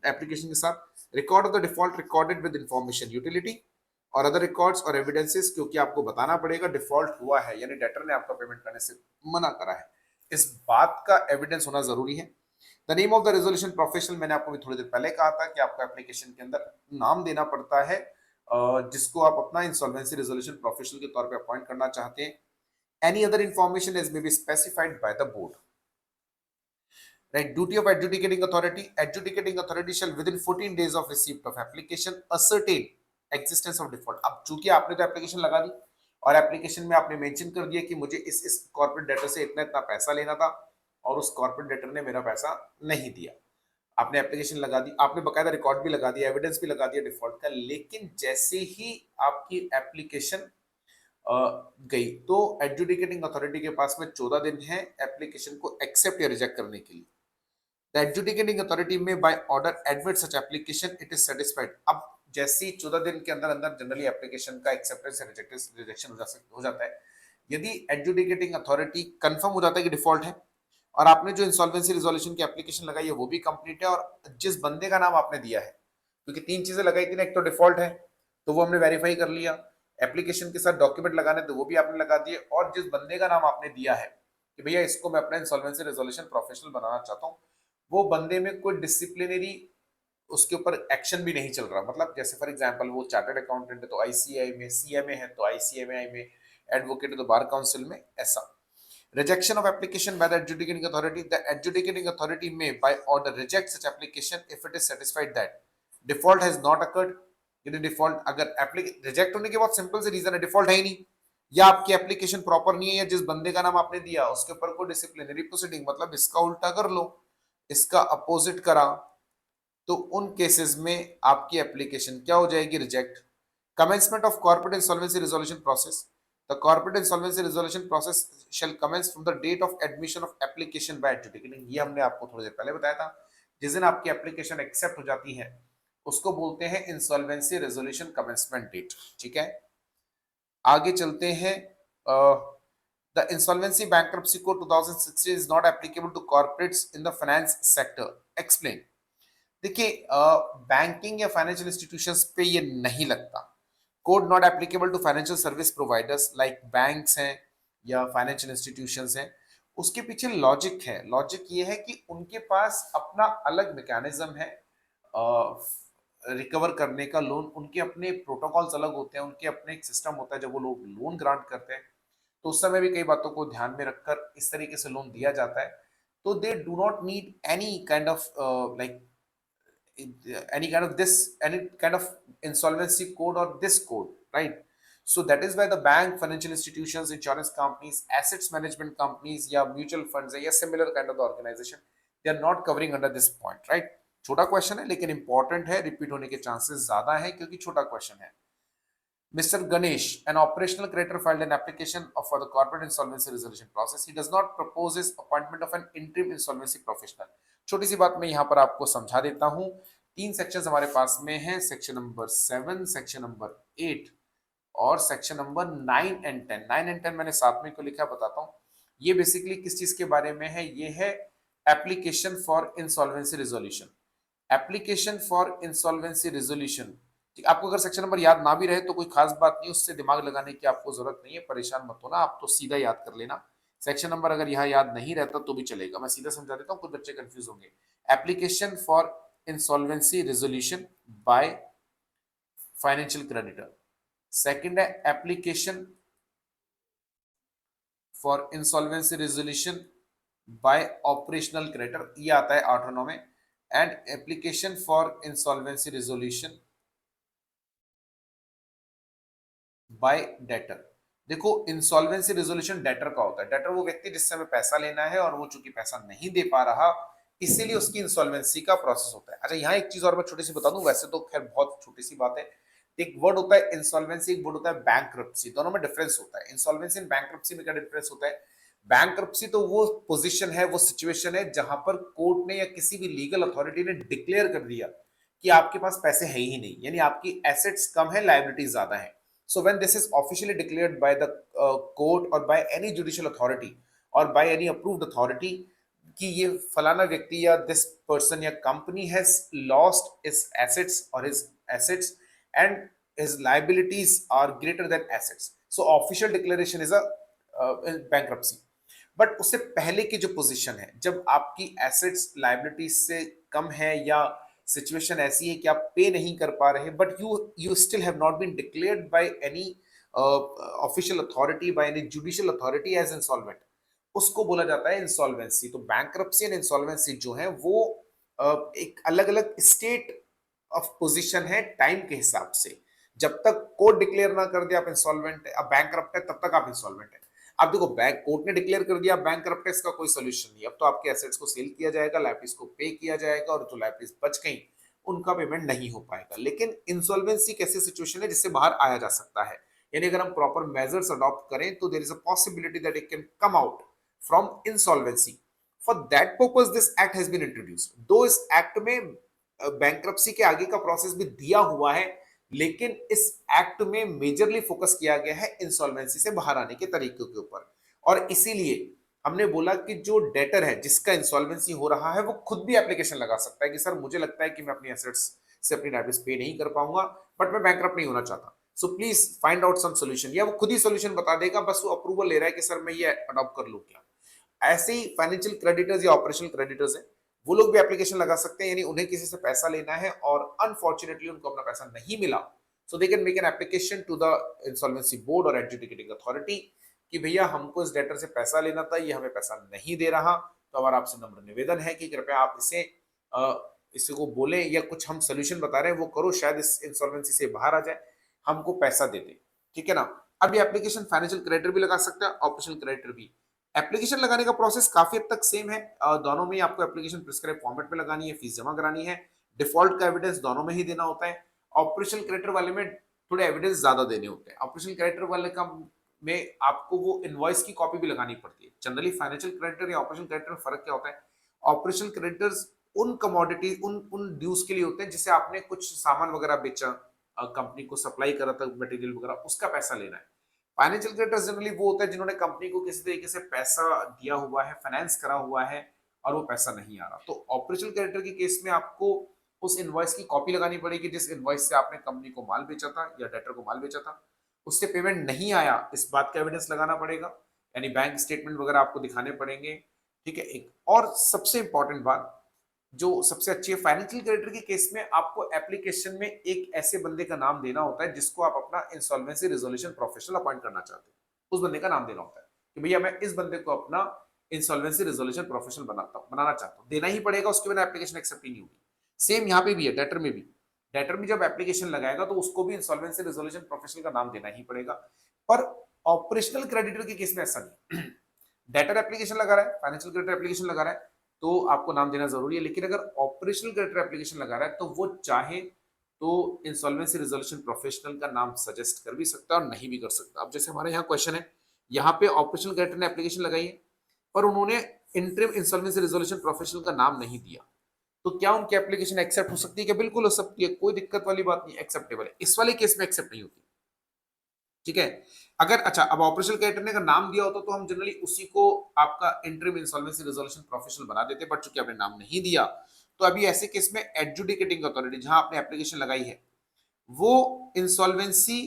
एप्लीकेशन के साथ record of the default recorded with information utility और अदर रिकॉर्ड्स और एविडेंसेस, क्योंकि आपको बताना पड़ेगा डिफॉल्ट हुआ है, यानी डेटर ने आपका पेमेंट करने से मना करा है, इस बात का एविडेंस होना जरूरी है। The name of the resolution professional, मैंने आपको भी थोड़ी देर पहले कहा था कि आपको एप्लीकेशन के अंदर नाम देना पड़ता है जिसको आप अपना इंसॉल्वेंसी रेजोल्यूशन प्रोफेशनल के तौर पे अपॉइंट करना चाहते हैं। Any other information as may be specified by the board. Right, duty of adjudicating authority shall within 14 days of receipt of application ascertain existence of default. अब चूंकि आपने तो एप्लीकेशन लगा दी और एप्लीकेशन में आपने मेंशन कर दिया कि मुझे इस कॉर्पोरेट डेटर से इतना इतना पैसा लेना था और उस कॉर्पोरेट डेटर ने मेरा पैसा नहीं दिया। आपने एप्लीकेशन लगा दी, आपने बकायदा रिकॉर्ड भी लगा दिया, एविडेंस भी लगा दिया डिफॉल्ट का, लेकिन जैसे ही आपकी एप्लीकेशन गई तो एडजुडिकेटिंग अथॉरिटी के पास में 14 दिन है एप्लीकेशन को एक्सेप्ट या रिजेक्ट करने के लिए। The adjudicating authority may by order admit such application it is satisfied. अब जैसे ही 14 दिन के अंदर अंदर जनरली एप्लीकेशन का एक्सेप्टेंस या रिजेक्शन हो जाता है। यदि एडजुडिकेटिंग अथॉरिटी कंफर्म हो जाता है कि डिफॉल्ट है और आपने जो इंसॉल्वेंसी रिजोल्यूशन की एप्लीकेशन लगाई है वो भी कंप्लीट है और जिस बंदे का नाम आपने दिया है, क्योंकि तीन चीजें लगाई थी ना, एक तो डिफॉल्ट है तो वो हमने वेरीफाई कर लिया, एप्लीकेशन के साथ डॉक्यूमेंट लगाने तो वो भी आपने लगा दिए, और जिस बंदे का नाम आपने दिया है कि भैया इसको मैं अपना इंसॉल्वेंसी रिजोल्यूशन प्रोफेशनल बनाना चाहता हूँ, वो बंदे में कोई डिसिप्लिनरी उसके ऊपर एक्शन भी नहीं चल रहा। मतलब जैसे फॉर एग्जांपल वो चार्टर्ड अकाउंटेंट है तो आईसीआई में, सीएमए है तो आईसीएमआई में, एडवोकेट है तो बार काउंसिल में, ऐसा। Rejection of application by the adjudicating authority. The adjudicating authority may, by order, reject such application if it is satisfied that default has not occurred. यदि default अगर reject होने के बाद सिंपल से रीजन है default है ही नहीं, या आपकी एप्लीकेशन प्रॉपर नहीं है, या जिस बंदे का नाम आपने दिया उसके ऊपर कोई डिसिप्लिनरी प्रोसीडिंग, मतलब इसका उल्टा कर लो, इसका अपोजिट करा, तो उन केसेस में आपकी एप्लीकेशन क्या हो जाएगी? Reject. Commencement of corporate insolvency resolution process. The corporate insolvency resolution process shall commence from the date of admission of application by adjudicating। ये हमने आपको थोड़ी देर पहले बताया था। जिस दिन आपकी एप्लीकेशन एक्सेप्ट हो जाती है उसको बोलते हैं इंसॉल्वेंसी रेजोल्यूशन कमेंसमेंट डेट। ठीक है, आगे चलते हैं। The insolvency bankruptcy code 2016 is not applicable to corporates in the finance sector. Explain. देखिए, बैंकिंग या फाइनेंशियल इंस्टीट्यूशंस पे ये नहीं लगता। Code not applicable to financial service providers like banks हैं या फाइनेंशियल इंस्टीट्यूशंस हैं। उसके पीछे लॉजिक है, लॉजिक ये है कि उनके पास अपना अलग मैकेनिज्म है रिकवर करने का लोन, उनके अपने प्रोटोकॉल्स अलग होते हैं, उनके अपने एक सिस्टम होता है जब वो लोग लोन ग्रांट करते हैं तो उस समय भी कई बातों को ध्यान में रखकर इस तरीके से लोन दिया जाता है। तो they do not need any kind of like any kind of insolvency code or this code, right? So that is why the bank, financial institutions, insurance companies, assets management companies या mutual funds या similar kind of the organization, they are not covering under this point, right? छोटा question है लेकिन important है, repeat होने के chances ज्यादा है क्योंकि छोटा क्वेश्चन है। Mr. Ganesh, an operational creditor, filed an application for the corporate insolvency resolution process. He does not propose his appointment of an interim insolvency professional। छोटी सी बात मैं यहाँ पर आपको समझा देता हूँ। तीन सेक्शंस हमारे पास में हैं, सेक्शन नंबर 7, सेक्शन नंबर 8 और सेक्शन नंबर 9 एंड 10। 9 एंड 10 मैंने साथ में को लिखा, बताता हूँ। ये बेसिकली किस चीज के बारे में है? ये है application for insolvency resolution. Application for insolvency resolution. आपको अगर सेक्शन नंबर याद ना भी रहे तो कोई खास बात नहीं, उससे दिमाग लगाने की आपको जरूरत नहीं है, परेशान मत होना, आप तो सीधा याद कर लेना। सेक्शन नंबर अगर यहाँ याद नहीं रहता तो भी चलेगा, मैं सीधा समझा देता हूँ, कुछ बच्चे कंफ्यूज होंगे। Application for insolvency resolution by financial creditor. Second है application for insolvency resolution by operational creditor, ये आता है 8 और 9 में। And application for insolvency resolution by debtor. देखो इंसॉल्वेंसी रेजोल्यूशन डेटर का होता है। डेटर वो व्यक्ति जिससे हमें पैसा लेना है और वो चूंकि पैसा नहीं दे पा रहा, इसीलिए उसकी इंसॉल्वेंसी का प्रोसेस होता है। अच्छा यहाँ एक चीज और मैं छोटी सी बता दूं, वैसे तो खैर बहुत छोटी सी बात है। एक वर्ड होता है इंसॉल्वेंसी, एक वर्ड होता है बैंक्रप्सी, दोनों में डिफरेंस होता है। इंसॉल्वेंसी एंड बैंक्रप्सी में क्या डिफरेंस होता है? बैंक्रप्सी तो वो पोजीशन है, वो सिचुएशन है जहां पर कोर्ट ने या किसी भी लीगल अथॉरिटी ने डिक्लेयर कर दिया कि आपके पास पैसे है ही नहीं, यानी आपकी एसेट्स कम है, लायबिलिटीज ज्यादा है। So when this is officially declared by the court or by any judicial authority or by any approved authority कि ये फलाना व्यक्ति या this person या company has lost its assets or his assets and his liabilities are greater than assets. So official declaration is a bankruptcy. But उससे पहले की जो पोजीशन है, जब आपकी एसेट्स लाइबिलिटीज से कम है या सिचुएशन ऐसी है कि आप पे नहीं कर पा रहे, but you still have not been declared by any official authority, by any judicial authority as insolvent, उसको बोला जाता है इंसॉल्वेंसी। तो बैंक्रप्सी एंड इंसॉल्वेंसी जो है वो एक अलग अलग स्टेट ऑफ पोजीशन है टाइम के हिसाब से। जब तक कोर्ट डिक्लेयर ना कर दे आप इंसॉल्वेंट है, अब बैंक्रप्ट है, तब तक आप इंसॉल्वेंट है। अब देखो बैंक कोर्ट ने डिक्लेयर कर दिया बैंकरप्ट है, इसका कोई सोल्यूशन नहीं। अब तो आपके एसेट्स को सेल किया जाएगा, लाइबिलिटीज को पे किया जाएगा, और जो लाइबिलिटीज बच गई उनका पेमेंट नहीं हो पाएगा। लेकिन इंसॉल्वेंसी कैसी सिचुएशन है जिससे बाहर आया जा सकता है, यानी अगर हम प्रॉपर मेजर्स अडॉप्ट करें तो there is a possibility that it can come out from insolvency. For that purpose this act has been introduced. दो इस एक्ट में बैंक्रप्सी के आगे का प्रोसेस भी दिया हुआ है, लेकिन इस एक्ट में मेजरली फोकस किया गया है इंसॉल्वेंसी से बाहर आने के तरीकों के ऊपर। और इसीलिए हमने बोला कि जो डेटर है जिसका इंसॉल्वेंसी हो रहा है, वो खुद भी एप्लीकेशन लगा सकता है कि सर मुझे लगता है कि मैं अपनी एसेट्स से अपनी लाइबिलिटीज पे नहीं कर पाऊंगा, बट मैं बैंकरप्ट नहीं होना चाहता, so please find out some solution. या वो खुद ही सोल्यूशन बता देगा, बस वो अप्रूवल ले रहा है कि सर मैं ये अडॉप्ट कर लूं क्या। ऐसे ही फाइनेंशियल क्रेडिटर्स या ऑपरेशनल क्रेडिटर्स है, वो लोग भी एप्लीकेशन लगा सकते हैं, यानी उन्हें किसी से पैसा लेना है और अनफॉर्चुनेटली उनको अपना पैसा नहीं मिला, so they can make an application to the insolvency board और एडजुडिकेटिंग अथॉरिटी कि भैया हमको इस डेटर से पैसा लेना था, ये हमें पैसा नहीं दे रहा, तो हमारा आपसे नम्र निवेदन है कि कृपया आप इसे को बोले या कुछ हम सोल्यूशन बता रहे हैं वो करो, शायद इस इंसॉल्वेंसी से बाहर आ जाए, हमको पैसा दे दे। ठीक है ना। अब ये एप्लीकेशन फाइनेंशियल क्रेडिटर भी लगा सकता है, ऑपरेशनल क्रेडिटर भी। एप्लीकेशन लगाने का प्रोसेस काफी हद तक सेम है, दोनों में आपको एप्लीकेशन प्रिस्क्राइब फॉर्मेट में लगानी है, फीस जमा करानी है, डिफॉल्ट का एविडेंस दोनों में ही देना होता है। ऑपरेशनल क्रेडिटर वाले में थोड़े एविडेंस ज्यादा देने होते हैं। ऑपरेशनल क्रेडिटर वाले का में आपको वो इनवॉइस की कॉपी भी लगानी पड़ती है। जनरली फाइनेंशियल क्रेडिटर या ऑपरेशनल क्रेडिटर में फर्क क्या होता है? ऑपरेशनल क्रेडिटर्स उन कमोडिटी उन ड्यूज के लिए होते हैं जिसे आपने कुछ सामान वगैरह बेचा, कंपनी को सप्लाई करा था मटेरियल वगैरह, उसका पैसा लेना है। फाइनेंशियल क्रेडिटर्स जनरली वो होता है जिन्होंने कंपनी को किसी तरीके से पैसा दिया हुआ है, फाइनेंस करा हुआ है और वो पैसा नहीं आ रहा। तो ऑपरेशनल क्रेडिटर के केस में आपको उस इनवॉइस की कॉपी लगानी पड़ेगी जिस इनवॉइस से आपने कंपनी को माल बेचा था या डेटर को माल बेचा था, उससे पेमेंट नहीं आया इस बात का एविडेंस लगाना पड़ेगा, यानी बैंक स्टेटमेंट वगैरह आपको दिखाने पड़ेंगे। ठीक है। एक और सबसे इंपॉर्टेंट बात जो सबसे अच्छी है, फाइनेंशियल क्रेडिटर के केस में आपको एप्लीकेशन में एक ऐसे बंदे का नाम देना होता है जिसको आप अपना इंसॉल्वेंसी रिजोल्यूशन प्रोफेशनल अपॉइंट करना चाहते हैं। उस बंदे का नाम देना होता है कि भैया मैं इस बंदे को अपना इंसॉल्वेंसी रिजोल्यूशन प्रोफेशनल बनाना चाहता हूँ। देना ही पड़ेगा, उसके बिना एप्लीकेशन एक्सेप्ट ही नहीं होगी। सेम यहाँ पे भी है, डेटर में भी। डेटर में जब एप्लीकेशन लगाएगा तो उसको भी इंसॉल्वेंसी रिजोल्यूशन प्रोफेशनल का नाम देना ही पड़ेगा। पर ऑपरेशनल क्रेडिटर के केस में ऐसा नहीं। डेटर एप्लीकेशन लगा रहा है, फाइनेंशियल क्रेडिटर एप्लीकेशन लगा रहा है, तो आपको नाम देना जरूरी है। लेकिन अगर ऑपरेशनल क्रेडिटर एप्लीकेशन लगा रहा है तो वो चाहे तो इंसॉल्वेंसी रिजोल्यूशन प्रोफेशनल का नाम सजेस्ट कर भी सकता है और नहीं भी कर सकता। अब जैसे हमारे यहाँ क्वेश्चन है, यहाँ पे ऑपरेशनल क्रेडिटर ने एप्लीकेशन लगाई है पर उन्होंने इंटरिम इंसॉल्वेंसी रिजोल्यूशन प्रोफेशनल का नाम नहीं दिया, तो क्या उनकी एप्लीकेशन एक्सेप्ट हो सकती है? क्या बिल्कुल हो सकती है, कोई दिक्कत वाली बात नहीं, एक्सेप्टेबल है। इस वाले केस में एक्सेप्ट नहीं होती। ठीक है। अगर अच्छा अब ऑपरेशनल क्रेडिटर ने अगर नाम दिया होता तो हम जनरली उसी को आपका इंटरिम इंसॉल्वेंसी रिजोल्यूशन प्रोफेशनल बना देते, बट चूंकि आपने नाम नहीं दिया तो अभी ऐसे केस में एडजुडिकेटिंग अथॉरिटी जहां आपने एप्लीकेशन लगाई है वो इंसॉल्वेंसी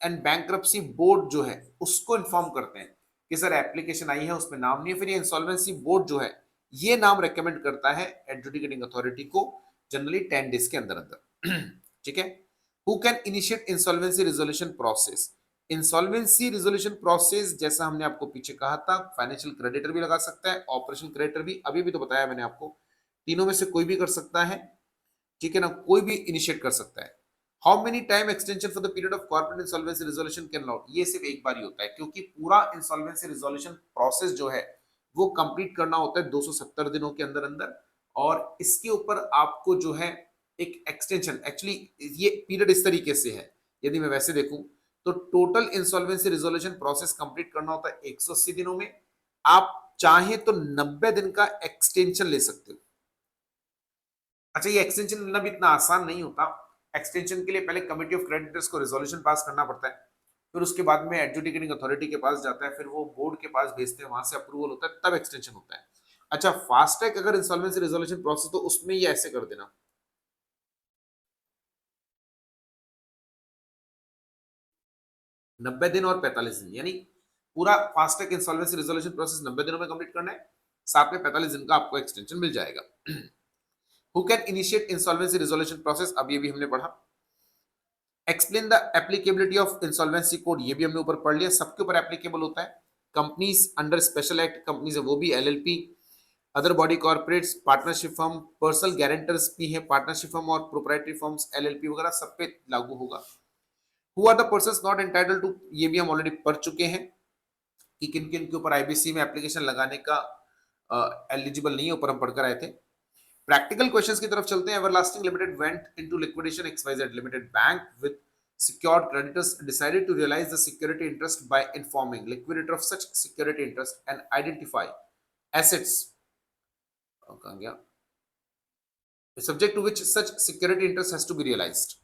एंड बैंक्रप्सी बोर्ड जो है उसको इन्फॉर्म करते हैं कि सर एप्लीकेशन आई है उसमें नाम नहीं है। फिर ये इंसॉल्वेंसी बोर्ड जो है ये नाम रेकमेंड करता है एडजुडिकेटिंग अथॉरिटी को, जनरली 10 डेज के अंदर अंदर। ठीक है। Who can initiate insolvency resolution process? Insolvency resolution process जैसा हमने आपको पीछे कहा था, फाइनेंशियल क्रेडिटर भी लगा सकता है, ऑपरेशन क्रेडिटर भी, अभी भी तो बताया मैंने आपको, तीनों में से कोई भी कर सकता है। ठीक है ना, कोई भी इनिशिएट कर सकता है। How many time extension for the period of corporate insolvency resolution can allowed? ये सिर्फ एक बार ही होता है, क्योंकि पूरा इंसॉल्वेंसी रिजोल्यूशन प्रोसेस जो है वो कंप्लीट करना होता है 270 दिनों के अंदर अंदर, और इसके ऊपर आपको जो है एक एक्सटेंशन, एक्चुअली ये पीरियड इस तरीके से है, यदि मैं वैसे देखूं तो total insolvency resolution process complete करना होता है 180 दिनों में। आप चाहे तो 90 दिन का एक्सटेंशन ले सकते हो। अच्छा, ये एक्सटेंशन लेना भी इतना आसान नहीं होता। एक्सटेंशन के लिए पहले कमिटी ऑफ क्रेडिटर्स को रेजोल्यूशन पास करना पड़ता है, फिर उसके बाद में एडजुडिकेटिंग अथॉरिटी के पास जाता है, फिर वो बोर्ड के पास भेजते हैं, वहां से अप्रूवल होता है, तब एक्सटेंशन होता है। अच्छा, फास्ट ट्रैक अगर इंसॉल्वेंसी रेजोल्यूशन प्रोसेस, तो उसमें ये ऐसे कर देना, 90 दिन और 45 दिन, यानी पूरा fast track insolvency resolution process 90 दिनों में कंप्लीट करना है, साथ में 45 दिन का आपको एक्सटेंशन मिल जाएगा। Who can initiate insolvency resolution process, अब ये भी हमने पढ़ा। Explain the applicability of insolvency code, ये भी हमने ऊपर पढ़ लिया, सबके ऊपर एप्लीकेबल होता है। Companies under special act companies है वो भी, LLP, other body corporates, partnership firm, personal guarantors भी है, पार्टनरशिप फर्म और प्रोप्राइटरी फर्म्स, एलएलपी वगैरह सब पे लागू होगा। Who are the persons not entitled to, ये भी हम ऑलरेडी पढ़ चुके हैं कि किन किन के ऊपर आईबीसी में एप्लीकेशन लगाने का एलिजिबल नहीं है, ऊपर हम पढ़कर आए थे। प्रैक्टिकल क्वेश्चंस की तरफ चलते हैं। Everlasting limited went into liquidation, XYZ limited bank with secured creditors decided to realize the security interest by informing liquidator of such security interest and identify assets, कहाँ गया, subject to which such security interest has to be realized.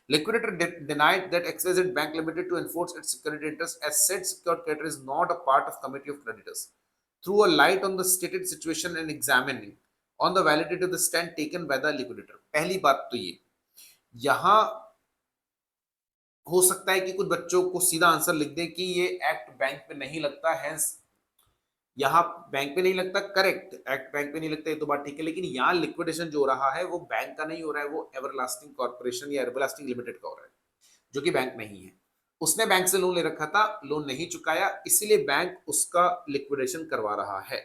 Liquidator denied that XYZ Bank Limited to enforce its security interest as said secured creditor is not a part of committee of creditors. Threw a light on the stated situation and examining on the validity of the stand taken by the liquidator. पहली बात तो ये, यहां हो सकता है कि कुछ बच्चों को सीधा आंसर लिख दें कि ये एक्ट बैंक पे नहीं लगता, हेंस यहाँ बैंक पे नहीं लगता, करेक्ट, एक्ट बैंक पे नहीं लगता, ये तो बात ठीक है, लेकिन यहाँ लिक्विडेशन जो हो रहा है वो बैंक का नहीं हो रहा है, वो एवरलास्टिंग कॉर्पोरेशन या एवरलास्टिंग लिमिटेड का हो रहा है, जो कि बैंक नहीं है। उसने बैंक से लोन ले रखा था, लोन नहीं चुकाया, इसीलिए बैंक उसका लिक्विडेशन करवा रहा है।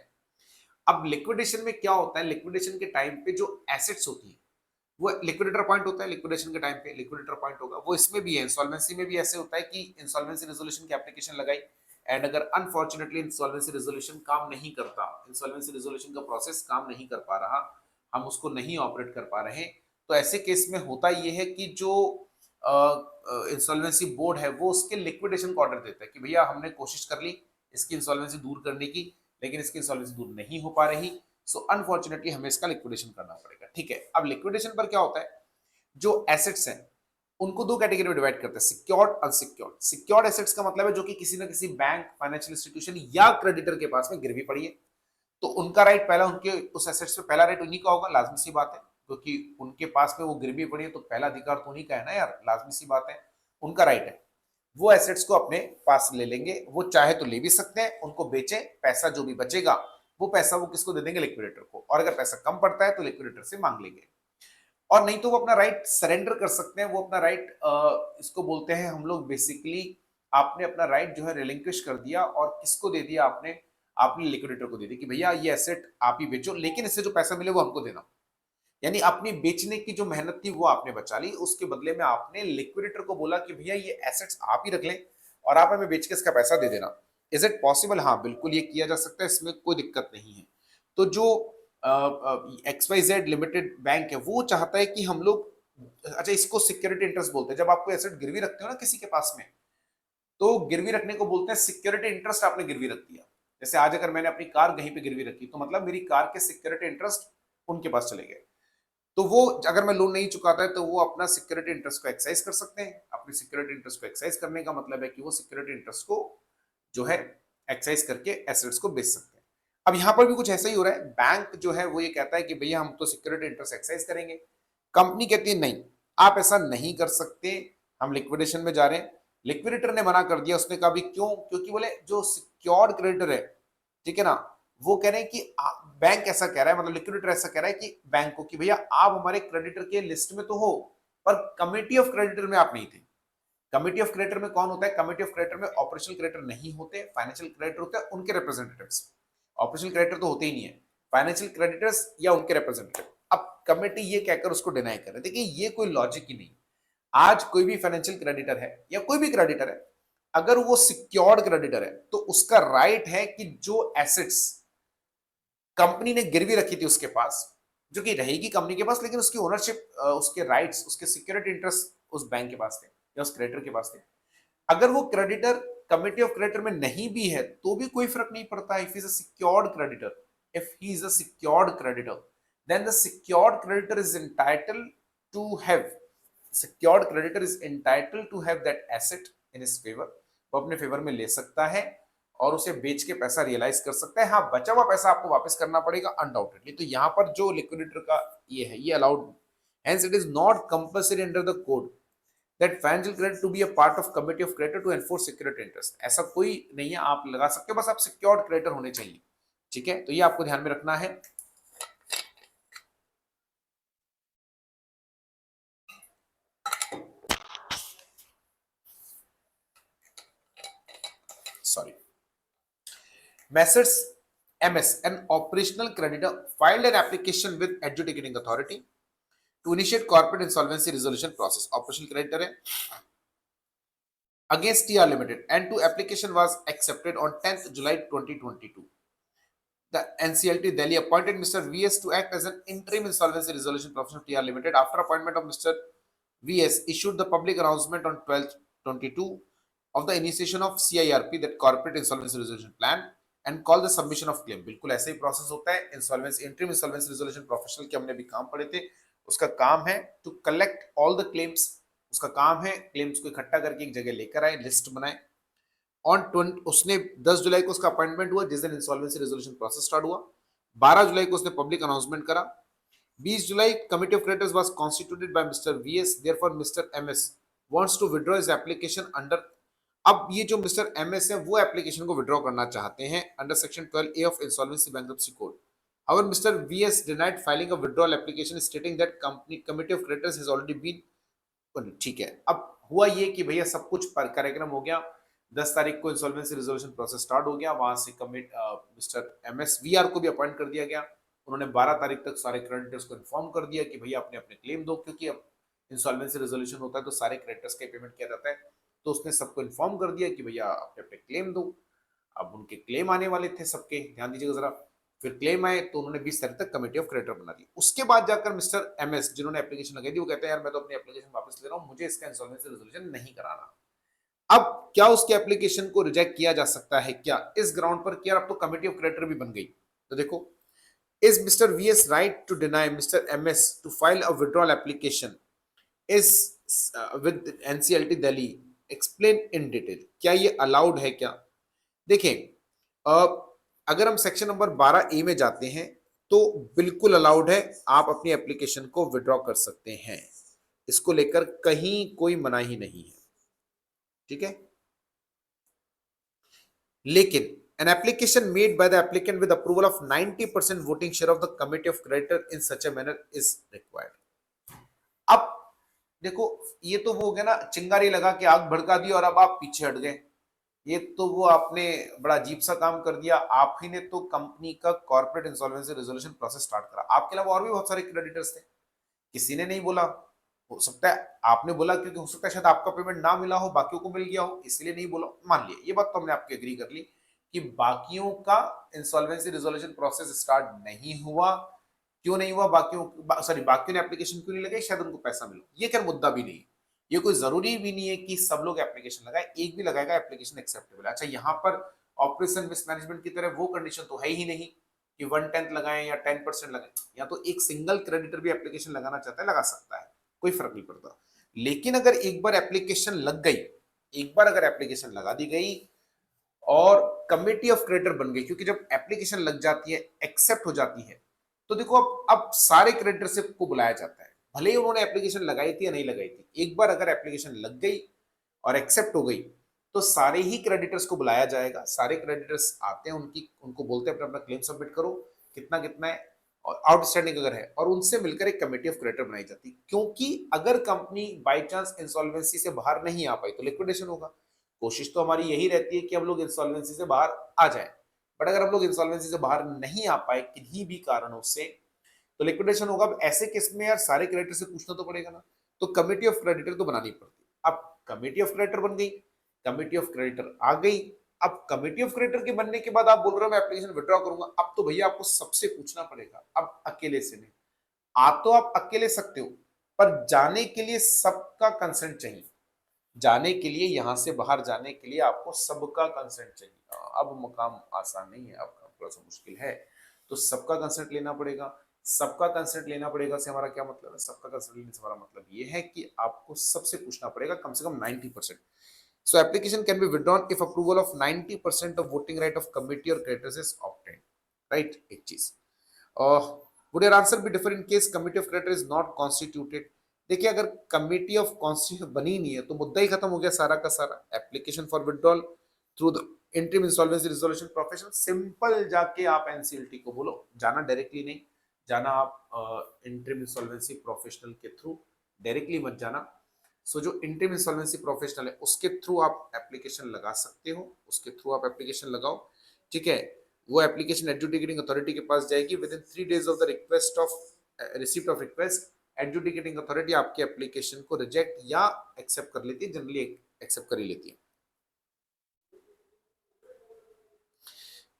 अब लिक्विडेशन में क्या होता है, लिक्विडेशन के टाइम पे जो एसेट्स होती है वो लिक्विडेटर पॉइंट होता है, लिक्विडेशन के टाइम पे लिक्विडेटर पॉइंट होगा, वो इसमें भी है, इंसॉल्वेंसी में भी ऐसे होता है कि इंसॉल्वेंसी रेजोल्यूशन की एप्लीकेशन लगाई एंड अगर अनफॉर्चुनेटली इंसॉल्वेंसी रेजोल्यूशन काम नहीं करता, इंसॉल्वेंसी रेजोल्यूशन का प्रोसेस काम नहीं कर पा रहा, हम उसको नहीं ऑपरेट कर पा रहे, तो ऐसे केस में होता ये है कि जो इंसॉल्वेंसी बोर्ड है वो उसके लिक्विडेशन को ऑर्डर देता है कि भैया हमने कोशिश कर ली इसकी इंसॉल्वेंसी दूर करने की, लेकिन इसकी इंसॉल्वेंसी दूर नहीं हो पा रही, सो अनफॉर्चुनेटली हमें इसका लिक्विडेशन करना पड़ेगा। ठीक है, अब लिक्विडेशन पर क्या होता है, जो एसेट्स हैं उनको दो कैटेगरी में डिवाइड करते हैं, सिक्योर्ड, अनसिक्योर्ड। सिक्योर्ड एसेट्स का मतलब है जो कि किसी ना किसी बैंक, फाइनेंशियल इंस्टीट्यूशन या क्रेडिटर के पास में गिरवी पड़ी है, तो उनका राइट पहला, उनके उस एसेट्स पे पहला राइट उन्हीं का होगा, लाजमी सी बात है, क्योंकि उनके पास में वो गिरवी पड़ी है तो पहला अधिकार तो उन्हीं का है ना यार, लाजमी सी बात है, उनका राइट है। वो एसेट्स को अपने पास ले लेंगे, वो चाहे तो ले भी सकते हैं, उनको बेचें, पैसा जो भी बचेगा वो पैसा वो किसको दे देंगे, लिक्विडेटर को, और अगर पैसा कम पड़ता है तो लिक्विडेटर से मांग लेंगे, और नहीं तो वो अपना राइट सरेंडर कर सकते हैं, वो अपना राइट इसको बोलते हैं हम लोग बेसिकली, आपने अपना राइट जो है रिलिंक्विश कर दिया और किसको दे दिया, आपने आपने लिक्विडेटर को दे दिया कि भैया ये एसेट आप ही बेचो, लेकिन इससे जो पैसा मिले वो हमको देना, यानी अपनी बेचने की जो मेहनत थी वो आपने बचा ली, उसके बदले में आपने लिक्विडेटर को बोला कि भैया ये एसेट्स आप ही रख लें और आप हमें बेच के इसका पैसा दे देना। Is it possible? हाँ, बिल्कुल ये किया जा सकता है, इसमें कोई दिक्कत नहीं है। तो जो XYZ लिमिटेड बैंक है वो चाहता है कि हम लोग, अच्छा इसको सिक्योरिटी इंटरेस्ट बोलते हैं, जब आपको एसेट गिरवी रखते हो ना किसी के पास में, तो गिरवी रखने को बोलते हैं सिक्योरिटी इंटरेस्ट, आपने गिरवी रख दिया। जैसे आज अगर मैंने अपनी कार कहीं पे गिरवी रखी तो मतलब मेरी कार के सिक्योरिटी इंटरेस्ट उनके पास चले गए, तो वो अगर मैं लोन नहीं चुकाता है तो वो अपना सिक्योरिटी इंटरेस्ट को एक्साइज कर सकते हैं। अपने सिक्योरिटी इंटरेस्ट को एक्साइज करने का मतलब है कि वो सिक्योरिटी इंटरेस्ट को जो है एक्साइज करके एसेट्स को बेच सकते हैं। अब यहां पर भी कुछ ऐसा ही हो रहा है, बैंक जो है वो ये कहता है कि भैया हम तो सिक्योरिटी इंटरेस्ट एक्साइज करेंगे, कंपनी कहती है नहीं आप ऐसा नहीं कर सकते, हम लिक्विडेशन में जा रहे हैं। लिक्विडेटर ने मना कर दिया, उसने कहा भी क्यों, क्योंकि बोले जो सिक्योर्ड क्रेडिटर है, ठीक है ना, वो कह रहे हैं कि बैंक ऐसा कह रहा है, मतलब लिक्विडेटर ऐसा कह रहा है कि बैंक को कि भैया आप हमारे क्रेडिटर के लिस्ट में तो हो, पर कमिटी ऑफ क्रेडिटर में आप नहीं थे। कमिटी ऑफ क्रेडिटर में कौन होता है? कमिटी ऑफ क्रेडिटर में ऑपरेशनल क्रेडिटर नहीं होते, फाइनेंशियल क्रेडिटर होते हैं, उनके रिप्रेजेंटेटिव्स। ऑपरेशनल क्रेडिटर तो होते ही नहीं है, फाइनेंशियल क्रेडिटर्स या उनके रिप्रेजेंटेटिव। अब कमिटी ये कहकर उसको डिनाई कर रहे हैं। देखिए ये कोई लॉजिक ही नहीं। आज कोई भी फाइनेंशियल क्रेडिटर है या कोई भी क्रेडिटर है, अगर वो सिक्योर्ड क्रेडिटर है तो उसका राइट है कि जो एसेट्स कंपनी ने गिरवी रखी थी उसके पास, जो कि रहेगी कंपनी के पास, लेकिन उसकी ओनरशिप, उसके राइट्स, उसके सिक्योरिटी इंटरेस्ट उस बैंक के पास थे या उस क्रेडिटर के पास थे। अगर वो क्रेडिटर कमिटी ऑफ क्रेडिटर में नहीं भी है तो भी कोई फर्क नहीं पड़ता। If is a secured creditor, if he is a secured creditor, then the secured creditor is entitled to have, secured creditor is entitled to have that asset in his favour. वो अपने फेवर में ले सकता है और उसे बेच के पैसा रियलाइज कर सकता है। हाँ, बचा हुआ पैसा आपको वापस करना पड़ेगा अनडाउटेडली। तो यहाँ पर जो लिक्विडेटर का ये है, ये allowed, hence it is not compulsory under the code that financial credit to be a part of committee of creditor to enforce security interest। ऐसा कोई नहीं है, आप लगा सकते हो, बस आप सिक्योर्ड क्रेडिटर होने चाहिए। ठीक है, तो ये आपको ध्यान में रखना है। Sorry, Messrs MS, an operational creditor, filed an application with adjudicating authority to initiate corporate insolvency resolution process. Operational creditor है against TR Limited, and to application was accepted on 10th July 2022. The NCLT Delhi appointed Mr. VS to act as an interim insolvency resolution professional of TR Limited. After appointment of Mr. VS, issued the public announcement on 12th 22 of the initiation of CIRP, that corporate insolvency resolution plan, and call the submission of claim। बिल्कुल ऐसे ही process होता है। Insolvency, interim insolvency resolution professional के हमने भी काम पढ़े थे। उसका काम है to collect all the claims. उसका काम है क्लेम्स को इकट्ठा करके एक जगह लेकर आए, लिस्ट बनाए। उसने 10 जुलाई को उसका अपॉइंटमेंट हुआ, जिस दिन इंसॉल्वेंसी रेजोल्यूशन प्रोसेस स्टार्ट हुआ। 12 जुलाई को उसने पब्लिक अनाउंसमेंट करा। 20 July committee of creditors was constituted by Mr VS, therefore Mr MS wants to withdraw his application under. अब ये जो मिस्टर एमएस है वो एप्लीकेशन को विथड्रॉ करना चाहते हैं under section 12 A of insolvency bankruptcy code. However, Mr. VS denied filing a withdrawal application, stating that committee of creditors has already been। ठीक है, अब हुआ ये कि भैया सब कुछ कार्यक्रम हो गया। 10 तारीख को इंसॉल्वेंसी रिजोल्यूशन प्रोसेस स्टार्ट हो गया। वहां से मिस्टर एमएस वीआर को भी अपॉइंट कर दिया गया। उन्होंने 12 तारीख तक सारे क्रेडिटर्स को इन्फॉर्म कर दिया कि भैया अपने अपने क्लेम दो, क्योंकि अब इंसॉल्वेंसी रिजोल्यूशन होता है तो सारे क्रेडिटर्स का पेमेंट किया जाता है। तो उसने सबको इन्फॉर्म कर दिया कि भैया अपने अपने क्लेम दो। अब उनके क्लेम आने वाले थे सबके, ध्यान दीजिएगा जरा। फिर क्लेम आए तो उन्होंने 20 तारीख तक कमेटी ऑफ क्रेडिटर बना दी। उसके बाद जाकर मिस्टर एमएस, जिन्होंने एप्लीकेशन लगाई थी, वो कहते हैं यार मैं तो अपनी एप्लीकेशन वापस ले रहा हूं, मुझे इसका इंसॉल्वेंसी रिजोल्यूशन नहीं कराना। अब क्या उसके एप्लीकेशन को रिजेक्ट किया जा सकता है क्या, इस ग्राउंड पर कि यार अब तो कमेटी ऑफ क्रेडिटर भी बन गई। तो देखो, is Mr VS right to deny Mr MS to file a withdrawal application is with NCLT Delhi, explain in detail. क्या ये अलाउड है क्या? देखें, अगर हम सेक्शन नंबर 12 ए में जाते हैं तो बिल्कुल अलाउड है, आप अपनी एप्लीकेशन को विड्रॉ कर सकते हैं। इसको लेकर कहीं कोई मनाही नहीं है। ठीक है, लेकिन an application made by the applicant with approval of 90% voting share of the committee of creditor in such a manner is required। अब देखो, ये तो वो हो गया ना, चिंगारी लगा के आग भड़का दी और अब आप पीछे हट गए। ये तो वो आपने बड़ा अजीब सा काम कर दिया। आप ही ने तो कंपनी का corporate insolvency resolution process start करा। आपके अलावा और भी बहुत सारे क्रेडिटर्स थे, किसी ने नहीं बोला। हो सकता है आपने बोला क्योंकि हो सकता है शायद आपका पेमेंट ना मिला हो, बाकियों को मिल गया हो, इसलिए नहीं बोला। मान लिया, ये बात तो हमने आपकी एग्री कर ली कि बाकियों का इंसॉल्वेंसी रिजोल्यूशन प्रोसेस स्टार्ट नहीं हुआ। क्यों नहीं हुआ? बाकियों ने एप्लीकेशन क्यों नहीं लगाई? शायद उनको पैसा मिला। ये क्या मुद्दा भी नहीं है। ये कोई जरूरी भी नहीं है कि सब लोग एप्लीकेशन लगाए, एक भी लगाएगा एप्लीकेशन एक्सेप्टेबल है। अच्छा, यहाँ पर ऑपरेशन मिसमैनेजमेंट की तरह वो कंडीशन तो है ही नहीं कि 1/10 लगाएं या 10% लगाएं। या तो एक सिंगल क्रेडिटर भी एप्लीकेशन लगाना चाहता है, लगा सकता है, कोई फर्क नहीं पड़ता। लेकिन अगर एक बार एप्लीकेशन लग गई, एक बार अगर एप्लीकेशन लगा दी गई और कमिटी ऑफ क्रेडिटर बन गई, क्योंकि जब एप्लीकेशन लग जाती है, एक्सेप्ट हो जाती है, तो देखो अब सारे क्रेडिटरशिप को बुलाया जाता है, भले ही उन्होंने एप्लीकेशन लगाई थी या नहीं लगाई थी। एक बार अगर एप्लीकेशन लग गई और एक्सेप्ट हो गई तो सारे ही क्रेडिटर्स को बुलाया जाएगा, सारे क्रेडिटर्स आते हैं, उनको बोलते हैं अपना अपना क्लेम सबमिट करो, कितना कितना है और आउटस्टैंडिंग अगर है, और उनसे मिलकर एक कमेटी ऑफ क्रेडिटर बनाई जाती है। क्योंकि अगर कंपनी बाय चांस इंसॉल्वेंसी से बाहर नहीं आ पाई तो लिक्विडेशन होगा। कोशिश तो हमारी यही रहती है कि हम लोग इंसॉल्वेंसी से बाहर आ जाए, बट अगर हम लोग इंसॉल्वेंसी से बाहर नहीं आ पाए किन्हीं भी कारणों से तो लिक्विडेशन होगा। अब ऐसे केस में यार सारे क्रेडिटर से पूछना तो पड़ेगा ना, तो कमेटी ऑफ क्रेडिटर तो बनानी पड़ती। अब कमेटी ऑफ क्रेडिटर बन गई, कमेटी ऑफ क्रेडिटर आ गई। अब कमेटी ऑफ क्रेडिटर के बनने के बाद आप बोल रहे हो मैं एप्लीकेशन विड्रॉ करूंगा, अब तो भैया आपको सबसे पूछना पड़ेगा, अब अकेले से नहीं। आ तो आप अकेले सकते हो, पर जाने के लिए सबका कंसेंट चाहिए। जाने के लिए, यहां से बाहर जाने के लिए आपको सबका कंसेंट चाहिए। अब मकाम आसान नहीं है, अब काम थोड़ा सा मुश्किल है, तो सबका कंसेंट लेना पड़ेगा। सबका कंसेंट लेना पड़ेगा से हमारा क्या मतलब है? सबका कंसेंट लेने से हमारा मतलब ये है कि आपको सबसे पूछना पड़ेगा, कम से कम 90%। So application can be withdrawn if approval of 90% of voting right of committee or creditors is obtained. Right? एक चीज। Would your answer be different in case committee of creditors is not constituted? देखिए अगर committee of constitution बनी नहीं है तो मुद्दा ही खत्म हो गया सारा का सारा। Application for withdrawal through the interim insolvency resolution professional, simple जाके आप एनसीएलटी को बोलो, जाना डायरेक्टली नहीं जाना, आप इंटरिम इंसॉल्वेंसी प्रोफेशनल के थ्रू, डायरेक्टली मत जाना। सो जो इंटरिम इंसॉल्वेंसी प्रोफेशनल है उसके थ्रू आप एप्लीकेशन लगा सकते हो, उसके थ्रू आप एप्लीकेशन लगाओ, ठीक है। वो एप्लीकेशन एडजुडिकेटिंग अथॉरिटी के पास जाएगी with in 3 days of the request of receipt of request. Adjudicating authority आपके एप्लीकेशन को रिजेक्ट या एक्सेप्ट कर लेती है, जनरली एक्सेप्ट कर ही लेती है।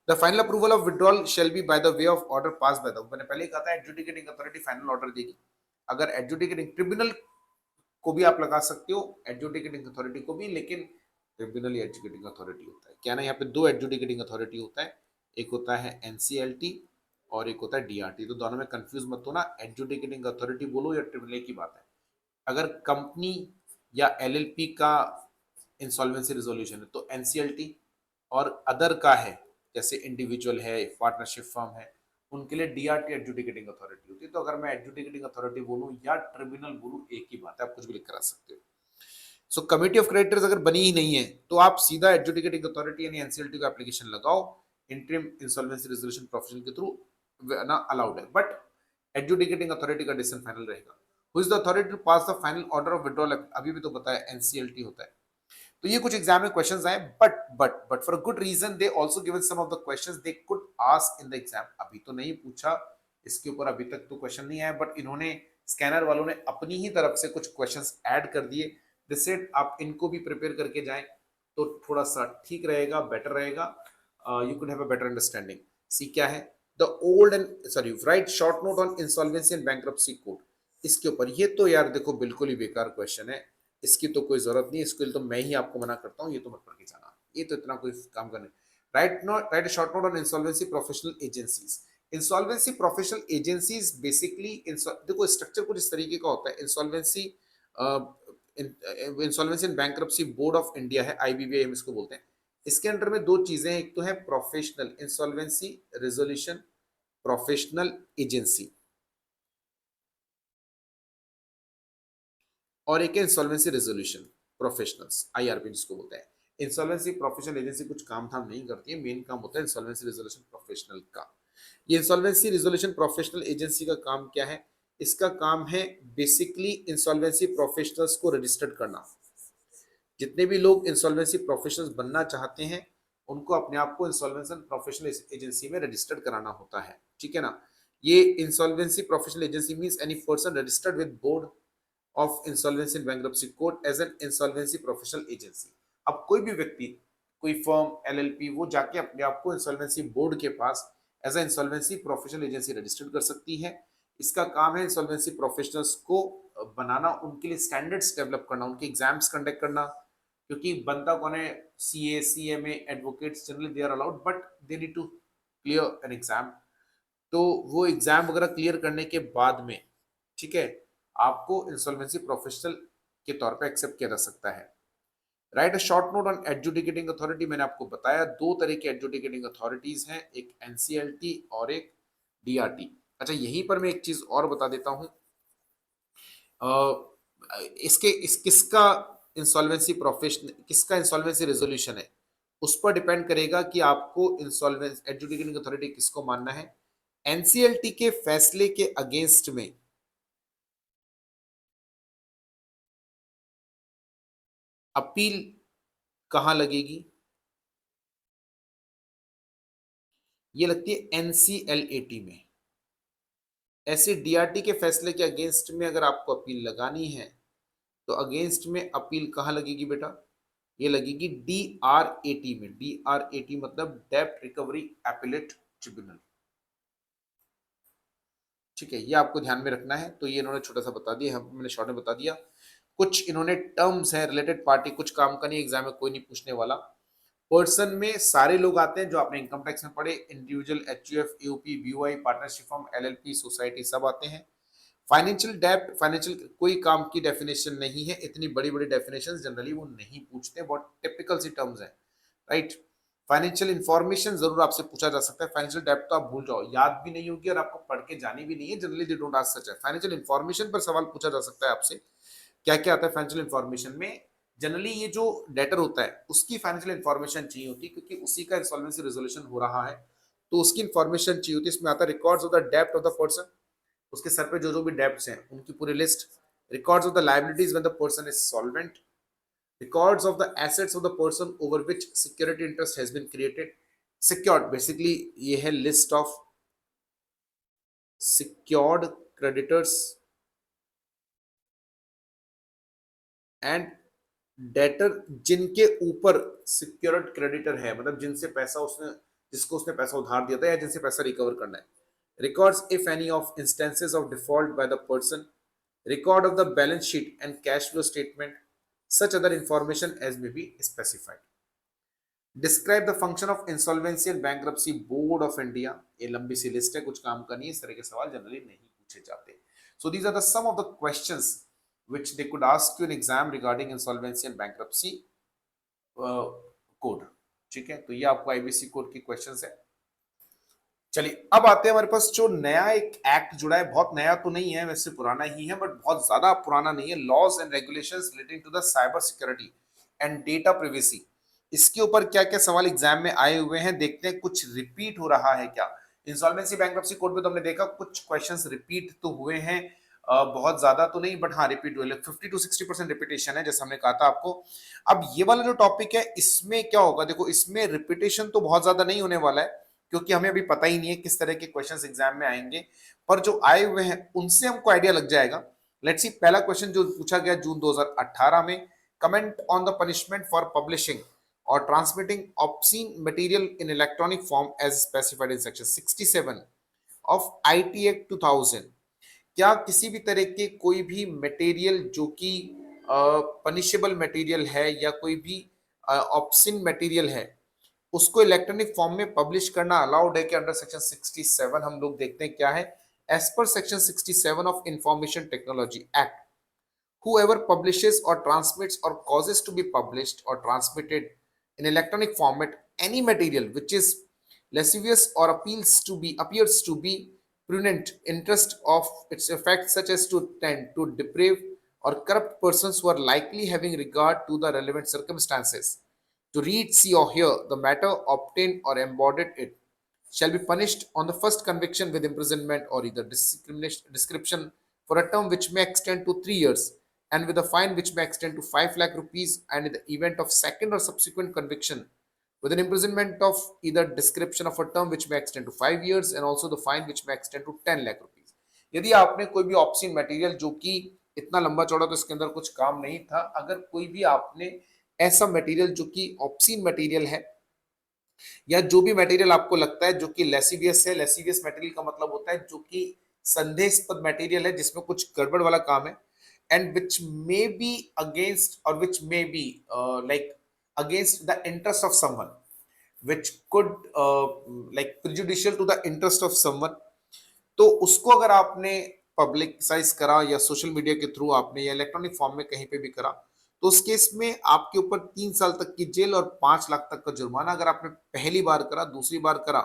The final approval of withdrawal shall be by the way of order pass by the, मैंने पहले कहा था एडजुडिकेटिंग अथॉरिटी फाइनल ऑर्डर देगी। अगर एडजुडिकेटिंग ट्रिब्यूनल को भी आप लगा सकते हो, एडजुडिकेटिंग अथॉरिटी को भी, लेकिन ट्रिब्यूनल एडजुडिकेटिंग अथॉरिटी होता है क्या ना, यहाँ पे दो एडजुडिकेटिंग अथॉरिटी होता है, एक होता है एनसीएलटी और एक होता है डीआरटी। तो दोनों में कंफ्यूज मत होना, एडजुडिकेटिंग अथॉरिटी बोलो या ट्रिब्यूनल की बात है। अगर कंपनी या एलएलपी का इंसॉल्वेंसी रिजोल्यूशन है तो एनसीएलटी, और अदर का है जैसे इंडिविजुअल है, पार्टनरशिप फर्म है, उनके लिए डीआरटी एडजुडिकेटिंग अथॉरिटी होती है। तो अगर मैं एडजुडिकेटिंग अथॉरिटी बोलूं या ट्रिब्यूनल बोलूं एक ही बात है, आप कुछ भी लिख करा सकते हो। सो कमिटी ऑफ क्रेडिटर्स अगर बनी ही नहीं है तो आप सीधा एडजुडिकेटिंग अथॉरिटी यानी एनसीएलटी को एप्लीकेशन लगाओ, इंटरिम इंसॉल्वेंसी रेजोल्यूशन प्रोफेशनल के थ्रू ना अलाउड है, बट एडजुडिकेटिंग अथॉरिटी का डिसीजन फाइनल रहेगा। Who is the authority to pass the final order of withdrawal? अभी भी तो बताया एनसीएलटी होता है। तो ये कुछ एग्जाम में क्वेश्चंस आए, but for good reason they also given some of the questions they could ask in the exam. अभी तो नहीं पूछा इसके ऊपर, अभी तक तो क्वेश्चन नहीं आया, बट इन्होंने स्कैनर वालों ने अपनी ही तरफ से कुछ क्वेश्चंस ऐड कर दिए। दिस सेड आप इनको भी प्रिपेयर करके जाएं तो थोड़ा सा ठीक रहेगा, बेटर रहेगा, you could have a better understanding. See क्या है? The old and sorry right short note on insolvency and bankruptcy code. इसके ऊपर ये तो यार देखो बिल्कुल ही बेकार क्वेश्चन है, इसकी तो कोई जरूरत नहीं, इसके लिए तो मैं ही आपको मना करता हूँ, ये तो मत पढ़ के जाना, ये तो इतना कोई काम करने। Right short note on insolvency professional agencies. Insolvency professional agencies basically देखो स्ट्रक्चर कुछ इस तरीके का होता है। Insolvency and bankruptcy board of India है, आईबीबीआई हम इसको बोलते हैं। इसके अंडर में दो चीजें हैं, एक तो है professional insolvency resolution professional agency, और एक है इंसॉल्वेंसी रेजोल्यूशन प्रोफेशनल्स, आईआरपी जिसको बोलते हैं। इंसॉल्वेंसी प्रोफेशनल एजेंसी कुछ काम धाम नहीं करती है, मेन काम होता है इंसॉल्वेंसी रेजोल्यूशन प्रोफेशनल का। ये इंसॉल्वेंसी रेजोल्यूशन प्रोफेशनल एजेंसी का काम क्या है? इसका काम है बेसिकली इंसॉल्वेंसी प्रोफेशनल्स को रजिस्टर्ड करना। जितने भी लोग इंसॉल्वेंसी प्रोफेशनल्स बनना चाहते हैं उनको अपने आप को इंसॉल्वेंसी प्रोफेशनल एजेंसी में रजिस्टर्ड कराना होता है, ठीक है ना। ये insolvency professional agency means any person registered with board of insolvency and bankruptcy code as an insolvency professional agency. अब कोई भी व्यक्ति, कोई फर्म, एलएलपी, वो जाके अपने आप को इंसॉल्वेंसी बोर्ड के पास as a insolvency professional agency registered कर सकती है। इसका काम है इंसॉल्वेंसी प्रोफेशनल्स को बनाना, उनके लिए स्टैंडर्ड्स डेवलप करना, उनके एग्जाम्स कंडक्ट करना, क्योंकि बनता कौन है? CA, CMA, advocates generally they are allowed but they need to clear an exam. तो वो एग्जाम वगैरह क्लियर करने के बाद में, ठीक है, आपको इंसॉल्वेंसी प्रोफेशनल के तौर पे एक्सेप्ट किया जा सकता है। Right a short note on adjudicating authority. मैंने आपको बताया दो तरह की एडजुडिकेटिंग अथॉरिटीज हैं, एक एनसीएलटी और एक डीआरटी। अच्छा यहीं पर मैं एक चीज और बता देता हूं, इसके इस किसका इंसॉल्वेंसी प्रोफेशन किसका इंसॉल्वेंसी रेजोल्यूशन है, उस पर डिपेंड करेगा कि आपको इंसॉल्वेंस एडजुडिकेटिंग अथॉरिटी किसको मानना है। एनसीएलटी के फैसले के अगेंस्ट में अपील कहां लगेगी, ये लगती है एनसीएलएटी में। ऐसे डीआरटी के फैसले के अगेंस्ट में अगर आपको अपील लगानी है तो अगेंस्ट में अपील कहां लगेगी बेटा, ये लगेगी डीआरएटी में। डीआरएटी मतलब डेब्ट रिकवरी एपेलेट ट्रिब्यूनल। ठीक है, ये आपको ध्यान में रखना है। तो ये इन्होंने छोटा सा बता दिया, मैंने शॉर्ट में बता दिया। कुछ इन्होंने टर्म्स हैं रिलेटेड पार्टी, कुछ काम का नहीं, एग्जाम में कोई नहीं पूछने वाला। पर्सन में सारे लोग आते हैं जो आपने इनकम टैक्स में पढ़े, individual, HUF, UP, BOI, partnership firm, LLP, society, सब आते हैं। फाइनेंशियल डेप्ट, फाइनेंशियल कोई काम की डेफिनेशन नहीं है, इतनी बड़ी बड़ी डेफिनेशन जनरली वो नहीं पूछते, बहुत टिपिकल सी टर्म्स हैं, राइट। फाइनेंशियल इंफॉर्मेशन जरूर आपसे पूछा जा सकता है। फाइनेंशियल डेप्ट तो आप भूल जाओ, याद भी नहीं होगी और आपको पढ़ के जानी भी नहीं है, generally they don't ask such है। फाइनेंशियल इंफॉर्मेशन पर सवाल पूछा जा सकता है आपसे, क्या क्या आता है फाइनेंशियल इंफॉर्मेशन में। जनरली ये जो डेटर होता है उसकी फाइनेंशियल इंफॉर्मेशन चाहिए होती है, क्योंकि उसी का इंसॉल्वेंसी रेजोल्यूशन हो रहा है, तो उसकी इंफॉर्मेशन चाहिए होती है। इसमें आता है रिकॉर्ड्स ऑफ द डेप्ट ऑफ द पर्सन, उसके सर पे जो जो भी डेब्ट्स हैं उनकी पूरी list. Records of the liabilities when the person is solvent. Records of the assets of the person over which security interest has been created. Secured basically ये है list of secured creditors and debtor जिनके ऊपर secured creditor है, मतलब जिनसे पैसा उसने, जिसको उसने पैसा उधार दिया था या जिनसे पैसा रिकवर करना है। Records, if any, of instances of default by the person, record of the balance sheet and cash flow statement, such other information as may be specified. Describe the function of Insolvency and Bankruptcy Board of India. ये लंबी सी list है, कुछ काम का नहीं, इस तरह के सवाल जनरली नहीं पूछे जाते। So these are the some of the questions which they could ask you in exam regarding Insolvency and Bankruptcy code. ठीक है, तो ये आपको आईबीसी कोड की क्वेश्चंस है। चलिए अब आते हैं हमारे पास जो नया एक एक्ट जुड़ा है, बहुत नया तो नहीं है, वैसे पुराना ही है बट बहुत ज्यादा पुराना नहीं है। Laws and regulations relating to the cyber security and data privacy. इसके ऊपर क्या क्या सवाल एग्जाम में आए हुए हैं, देखते हैं कुछ रिपीट हो रहा है क्या। इंसॉल्वेंसी बैंक्रप्सी कोड में तो हमने देखा कुछ क्वेश्चंस रिपीट तो हुए हैं, बहुत ज्यादा तो नहीं बट हाँ रिपीट हुए, 50 to 60% रिपीटेशन है जैसे हमने कहा था आपको। अब ये वाला जो टॉपिक है इसमें क्या होगा, देखो इसमें रिपीटेशन तो बहुत ज्यादा नहीं होने वाला है, क्योंकि हमें अभी पता ही नहीं है किस तरह के क्वेश्चंस एग्जाम में आएंगे, पर जो आए हुए हैं उनसे हमको आइडिया लग जाएगा। लेट्स सी, पहला क्वेश्चन जो पूछा गया जून 2018 में, comment on the punishment for publishing और transmitting obscene material in electronic form as specified in section 67 of IT act 2000। क्या किसी भी तरह के कोई भी मटेरियल जो कि पनिशेबल मटेरियल है या कोई भी ऑब्सीन मटेरियल है उसको इलेक्ट्रॉनिक फॉर्म में पब्लिश करना अलाउड है कि अंडर सेक्शन 67। हम लोग देखते हैं क्या है। As per section 67 of information technology act, whoever publishes or transmits or causes to be published or transmitted in electronic format any material which is lascivious or appears to be prudent interest of its effects such as to tend to deprave or corrupt persons who are likely having regard to the relevant circumstances to read, see, or hear the matter, obtained or embodied it, shall be punished on the first conviction with imprisonment or either description for a term which may extend to 3 years, and with a fine which may extend to 5 lakh rupees, and in the event of second or subsequent conviction, with an imprisonment of either description of a term which may extend to 5 years, and also the fine which may extend to 10 lakh rupees. यदि आपने कोई भी option material जो कि इतना लंबा चौड़ा तो इसके अंदर कुछ काम नहीं था, अगर कोई भी आपने ऐसा मटेरियल जो कि ऑब्सीन मटेरियल है या जो भी मटेरियल आपको लगता है जो कि लेसिवियस है, लेसिवियस मटेरियल का मतलब होता है जो कि संदेहास्पद मटेरियल है जिसमें कुछ गड़बड़ वाला काम है, and which may be against और which may be like against the interest of someone, which could like prejudicial to the interest of someone, तो उसको अगर आपने पब्लिसाइज करा या सोशल मीडिया के थ्रू आपने या इलेक्ट्रॉनिक फॉर्म में कहीं पे भी करा, तो उस केस में आपके ऊपर 3 साल तक की जेल और 5 लाख तक का जुर्माना। अगर आपने पहली बार करा, दूसरी बार करा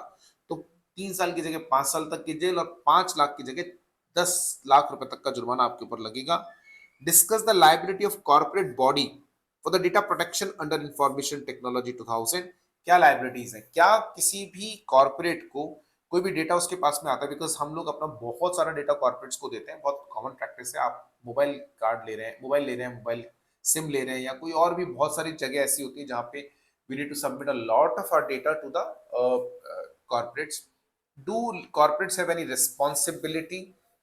तो 3 साल की जगह 5 साल तक की जेल और 5 लाख की जगह 10 लाख रुपए तक का जुर्माना आपके ऊपर लगेगा। Discuss the liability of corporate body for the data protection under information technology 2000 क्या लाइबिलिटीज है, क्या किसी भी कॉर्पोरेट को कोई भी डेटा उसके पास में आता है, बिकॉज हम लोग अपना बहुत सारा डेटा कॉर्पोरेट्स को देते हैं, बहुत कॉमन प्रैक्टिस है। आप मोबाइल कार्ड ले रहे हैं, मोबाइल सिम ले रहे हैं, या कोई और भी बहुत सारी जगह ऐसी होती है जहाँ पे we need to submit a lot of our data to the corporates. Do corporates have any responsibility,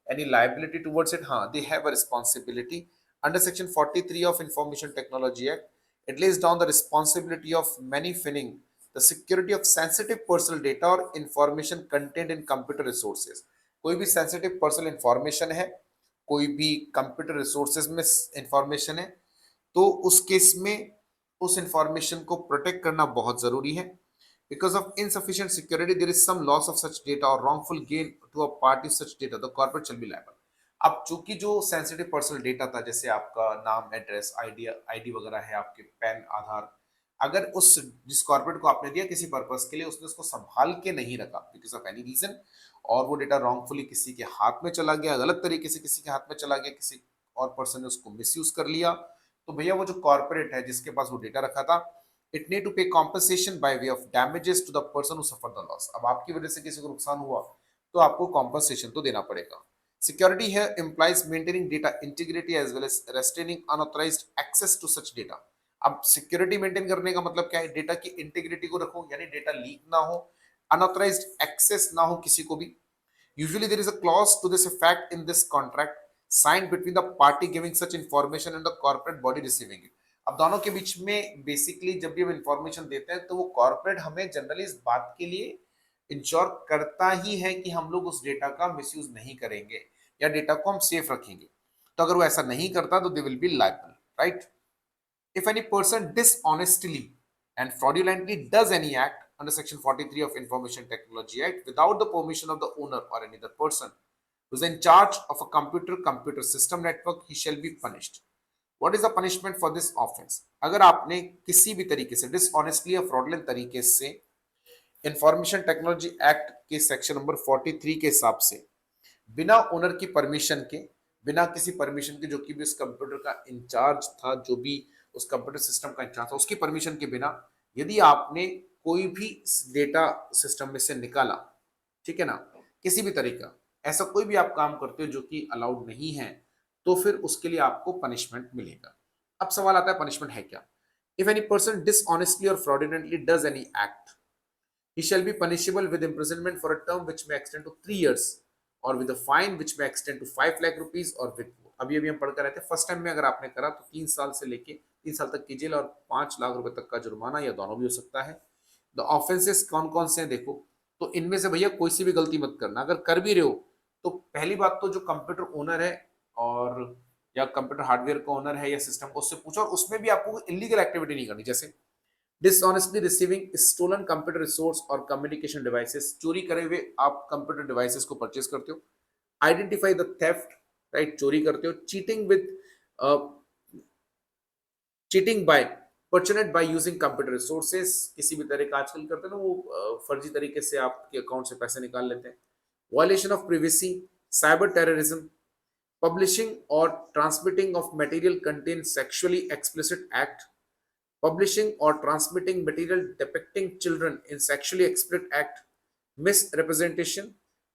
any liability towards it? हाँ, they have a responsibility. Under Section 43 of Information Technology Act, it lays down the responsibility of manufacturing the security of sensitive personal data or information contained in computer resources. कोई भी sensitive personal information है, कोई भी computer resources में information है, तो उस case में उस information को protect करना बहुत जरूरी है. Because of insufficient security, there is some loss of such data or wrongful gain to a party such data, the corporate shall be liable. अब चूंकि जो सेंसिटिव पर्सनल डेटा था, जैसे आपका नाम, एड्रेस, आईडी वगैरह है, आपके पैन, आधार, अगर उस जिस कॉर्पोरेट को आपने दिया किसी पर्पस के लिए, उसने उसको संभाल के नहीं रखा बिकॉज ऑफ एनी रीजन, और वो डेटा रॉन्गफुली किसी के हाथ में चला गया, गलत तरीके से किसी के हाथ में चला गया, किसी और पर्सन ने उसको मिसयूज कर लिया, तो भैया वो जो कॉर्पोरेट है जिसके पास वो डेटा रखा था, it need to pay compensation by way of damages to the person who suffer the loss. अब आपकी वजह से किसी को नुकसान हुआ तो आपको कॉम्पनसेशन तो देना पड़ेगा. Security here implies maintaining data integrity as well as restraining unauthorized access to such data. अब सिक्योरिटी मेंटेन करने का मतलब क्या है? डेटा की इंटीग्रिटी को रखो, यानी डेटा लीक ना हो, अनऑथराइज्ड एक्सेस ना हो किसी को भी. Usually there is a clause to this effect in this contract signed between the party giving such information and the corporate body receiving it. अब दोनों के बीच में बेसिकली जब भी हम इंफॉर्मेशन देते हैं तो वो कॉर्पोरेट हमें जनरली इस बात के लिए इंश्योर करता ही है कि हम लोग उस डेटा का मिसयूज नहीं करेंगे या डेटा को हम सेफ रखेंगे. तो अगर वो ऐसा नहीं करता तो they will be liable, right? If any person dishonestly and fraudulently does any act under Section 43 of Information Technology Act without the permission of the owner or any other person who is in charge of a computer system network, he shall be punished. What is the punishment for this offense? अगर आपने किसी भी तरीके से dishonestly या fraudulent तरीके से information technology act के सेक्शन नंबर 43 के हिसाब से बिना ओनर की परमिशन के, बिना किसी परमिशन के, जो कि भी उस कंप्यूटर का इंचार्ज था, जो भी उस कंप्यूटर सिस्टम का इंचार्ज था, उसकी परमिशन के बिना यदि आपने कोई भी डेटा सिस्टम में से निकाला, ठीक है ना, किसी भी तरीका, ऐसा कोई भी आप काम करते हो जो कि अलाउड नहीं है, तो फिर उसके लिए आपको पनिशमेंट मिलेगा. अब सवाल आता है पनिशमेंट है क्या? इफ एनी पर्सन डिसऑनेस्टली और fraudulently does any act, he shall be punishable with imprisonment for a term which may extend to 3 years or with a fine which may extend to 5 lakh rupees or with. अभी अभी हम पढ़ कर रहे थे, first time में अगर आपने करा तो 3 साल से लेके 3 साल तक की जेल और 5 लाख रुपए तक का जुर्माना, या दोनों भी हो सकता है. द ऑफेंसेस कौन कौन से हैं देखो, तो इनमें से भैया कोई सी भी गलती मत करना. अगर कर भी रहे हो तो पहली बात तो जो कंप्यूटर ओनर है और या कंप्यूटर हार्डवेयर का ओनर है या सिस्टम को, उससे पूछो, और उसमें भी आपको इलीगल एक्टिविटी नहीं करनी. जैसे dishonestly receiving stolen computer resource और कम्युनिकेशन डिवाइसेस, चोरी करे हुए आप कंप्यूटर डिवाइसेस को परचेज करते हो. आइडेंटिफाई द थेफ्ट, राइट, चोरी करते हो. Cheating with cheating by personate by using computer resources, किसी भी तरह का आजकल करते हैं ना वो फर्जी तरीके से आपके अकाउंट से पैसे निकाल लेते हैं. Violation of privacy, cyber terrorism, publishing और transmitting of material contain sexually explicit act, publishing or transmitting material depicting children in sexually explicit act, misrepresentation,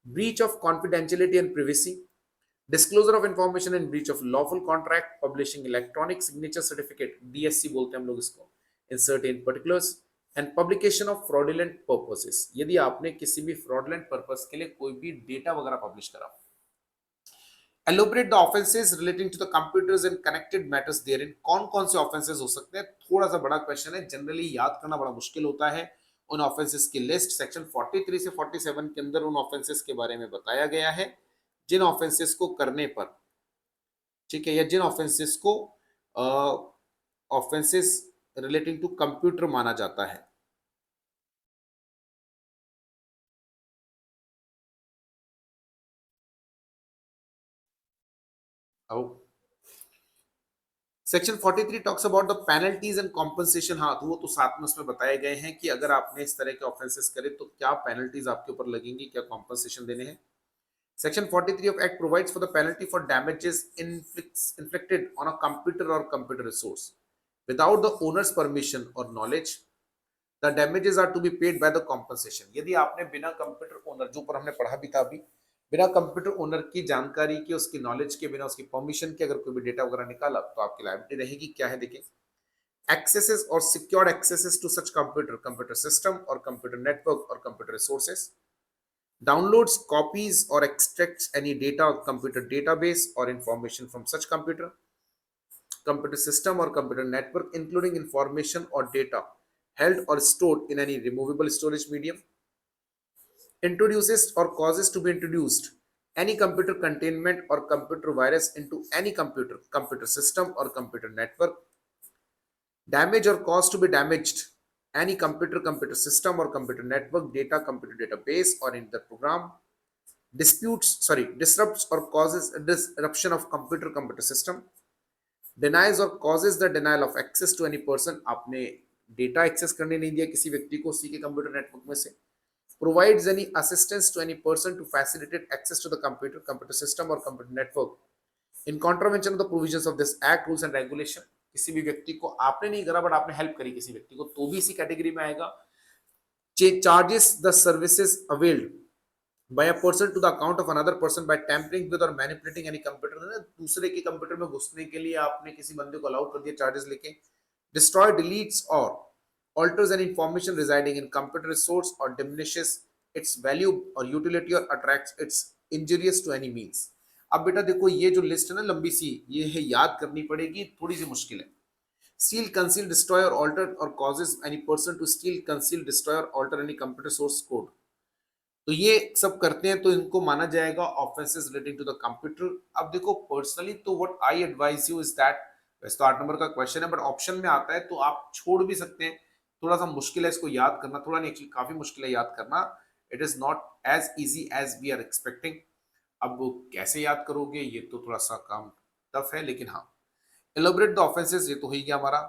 breach of confidentiality and privacy, disclosure of information in breach of lawful contract, publishing electronic signature certificate, DSC बोलते हैं हम लोग इसको, in certain particulars, and publication of fraudulent purposes. यदि आपने किसी भी fraudulent purpose के लिए कोई भी डेटा वगैरह पब्लिश करा. Elaborate the offenses relating to the computers and connected matters therein. कौन-कौन से offenses हो सकते हैं? थोड़ा सा बड़ा क्वेश्चन है, जनरली याद करना बड़ा मुश्किल होता है. उन offenses की लिस्ट सेक्शन 43 से 47 के अंदर उन offenses के बारे में बताया गया है जिन offenses को करने पर, ठीक है, या जिन offenses को offenses relating to computer माना जाता है. अब section 43 talks about the penalties and compensation. हाँ, तो वो तो साथ में उसमें बताए गए हैं कि अगर आपने इस तरह के ऑफेंसेस करे तो क्या पेनल्टीज आपके ऊपर लगेंगी, क्या कॉम्पनसेशन देने हैं. Section 43 of act provides for the penalty for damages inflicted on a computer or computer resource Without the owner's permission or knowledge, the damages are to be paid by the compensation. यदि आपने बिना computer owner, जो ऊपर हमने पढ़ा भी था अभी, बिना कंप्यूटर ओनर की जानकारी के, उसकी नॉलेज के, बिना उसकी परमिशन के अगर कोई भी डेटा वगैरह निकाला तो आपकी लायबिलिटी रहेगी। क्या है देखिए, accesses or secured accesses to such computer system or computer network or computer resources, downloads, copies or extracts any data or computer database or information from such computer system or computer network, including information or data held or stored in any removable storage medium, introduces or causes to be introduced any computer containment or computer virus into any computer system or computer network, damage or cause to be damaged any computer system or computer network data, computer database or in the program, disrupts or causes a disruption of computer system, denies or causes the denial of access to any person, आपने data access करने नहीं दिया किसी व्यक्ति को उसी के computer network में से, provides any assistance to any person to facilitate access to the computer system or computer network in contravention of the provisions of this act, rules and regulation. किसी भी व्यक्ति को आपने नहीं करा बट आपने हेल्प करी किसी व्यक्ति को, तो भी इसी कैटेगरी में आएगा। charges the services availed by a person to the account of another person by tampering with or manipulating any computer, दूसरे के कंप्यूटर में घुसने के लिए आपने किसी बंदे को अलाउ कर दिया चार्जेस लेके, destroy, deletes or alters any information residing in computer resource or diminishes its value or utility or attracts its injurious to any means। अब बेटा देखो ये जो लिस्ट है ना लंबी सी, ये है याद करनी पड़ेगी, थोड़ी सी मुश्किल है। steal, conceal, destroy or alter or causes any person to steal, conceal, destroy or alter any computer source code, तो ये सब करते हैं तो इनको माना जाएगा offences relating to the computer. अब देखो पर्सनली तो what I advise you is that, वैसे तो 8 नंबर का क्वेश्चन है बट ऑप्शन में आता है तो आप छोड़ भी सकते हैं, थोड़ा सा मुश्किल है इसको याद करना, थोड़ा नहीं एक्चुअली काफी मुश्किल है याद करना, it is not as easy as we are expecting. अब वो कैसे याद करोगे ये तो थोड़ा सा काम टफ है, लेकिन हाँ एलोबरेट द ऑफेंसेस, ये तो हो ही गया हमारा।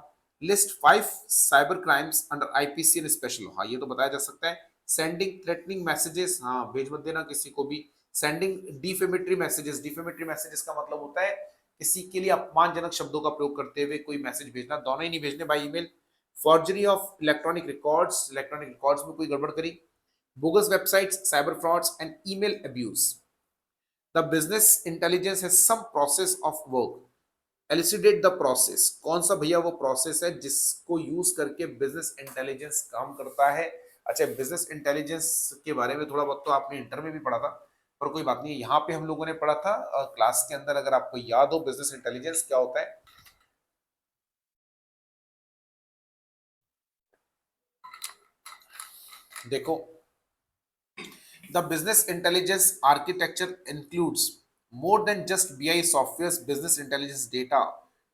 List 5 cyber crimes under IPC and special, हाँ ये तो बताया जा सकता है। सेंडिंग थ्रेटनिंग मैसेजेस, हाँ भेज मत देना किसी को भी। Sending defamatory messages, defamatory messages का मतलब होता है किसी के लिए अपमानजनक शब्दों का प्रयोग करते हुए कोई मैसेज भेजना, दोनों ही नहीं भेजने by email. Forgery of electronic records, electronic records में कोई गड़बड़ करी। Bogus websites, cyber frauds and email abuse. The business intelligence has some process of work, elucidate the process, कौन सा भैया वो प्रोसेस है जिसको यूज करके बिजनेस इंटेलिजेंस काम करता है। अच्छा बिजनेस इंटेलिजेंस के बारे में थोड़ा बहुत तो आपने इंटर में भी पढ़ा था, पर कोई बात नहीं, यहाँ पे हम लोगों ने पढ़ा था क्लास के अंदर, अगर आपको याद हो बिजनेस इंटेलिजेंस क्या होता है। देखो the business intelligence architecture includes more than just BI software's business intelligence data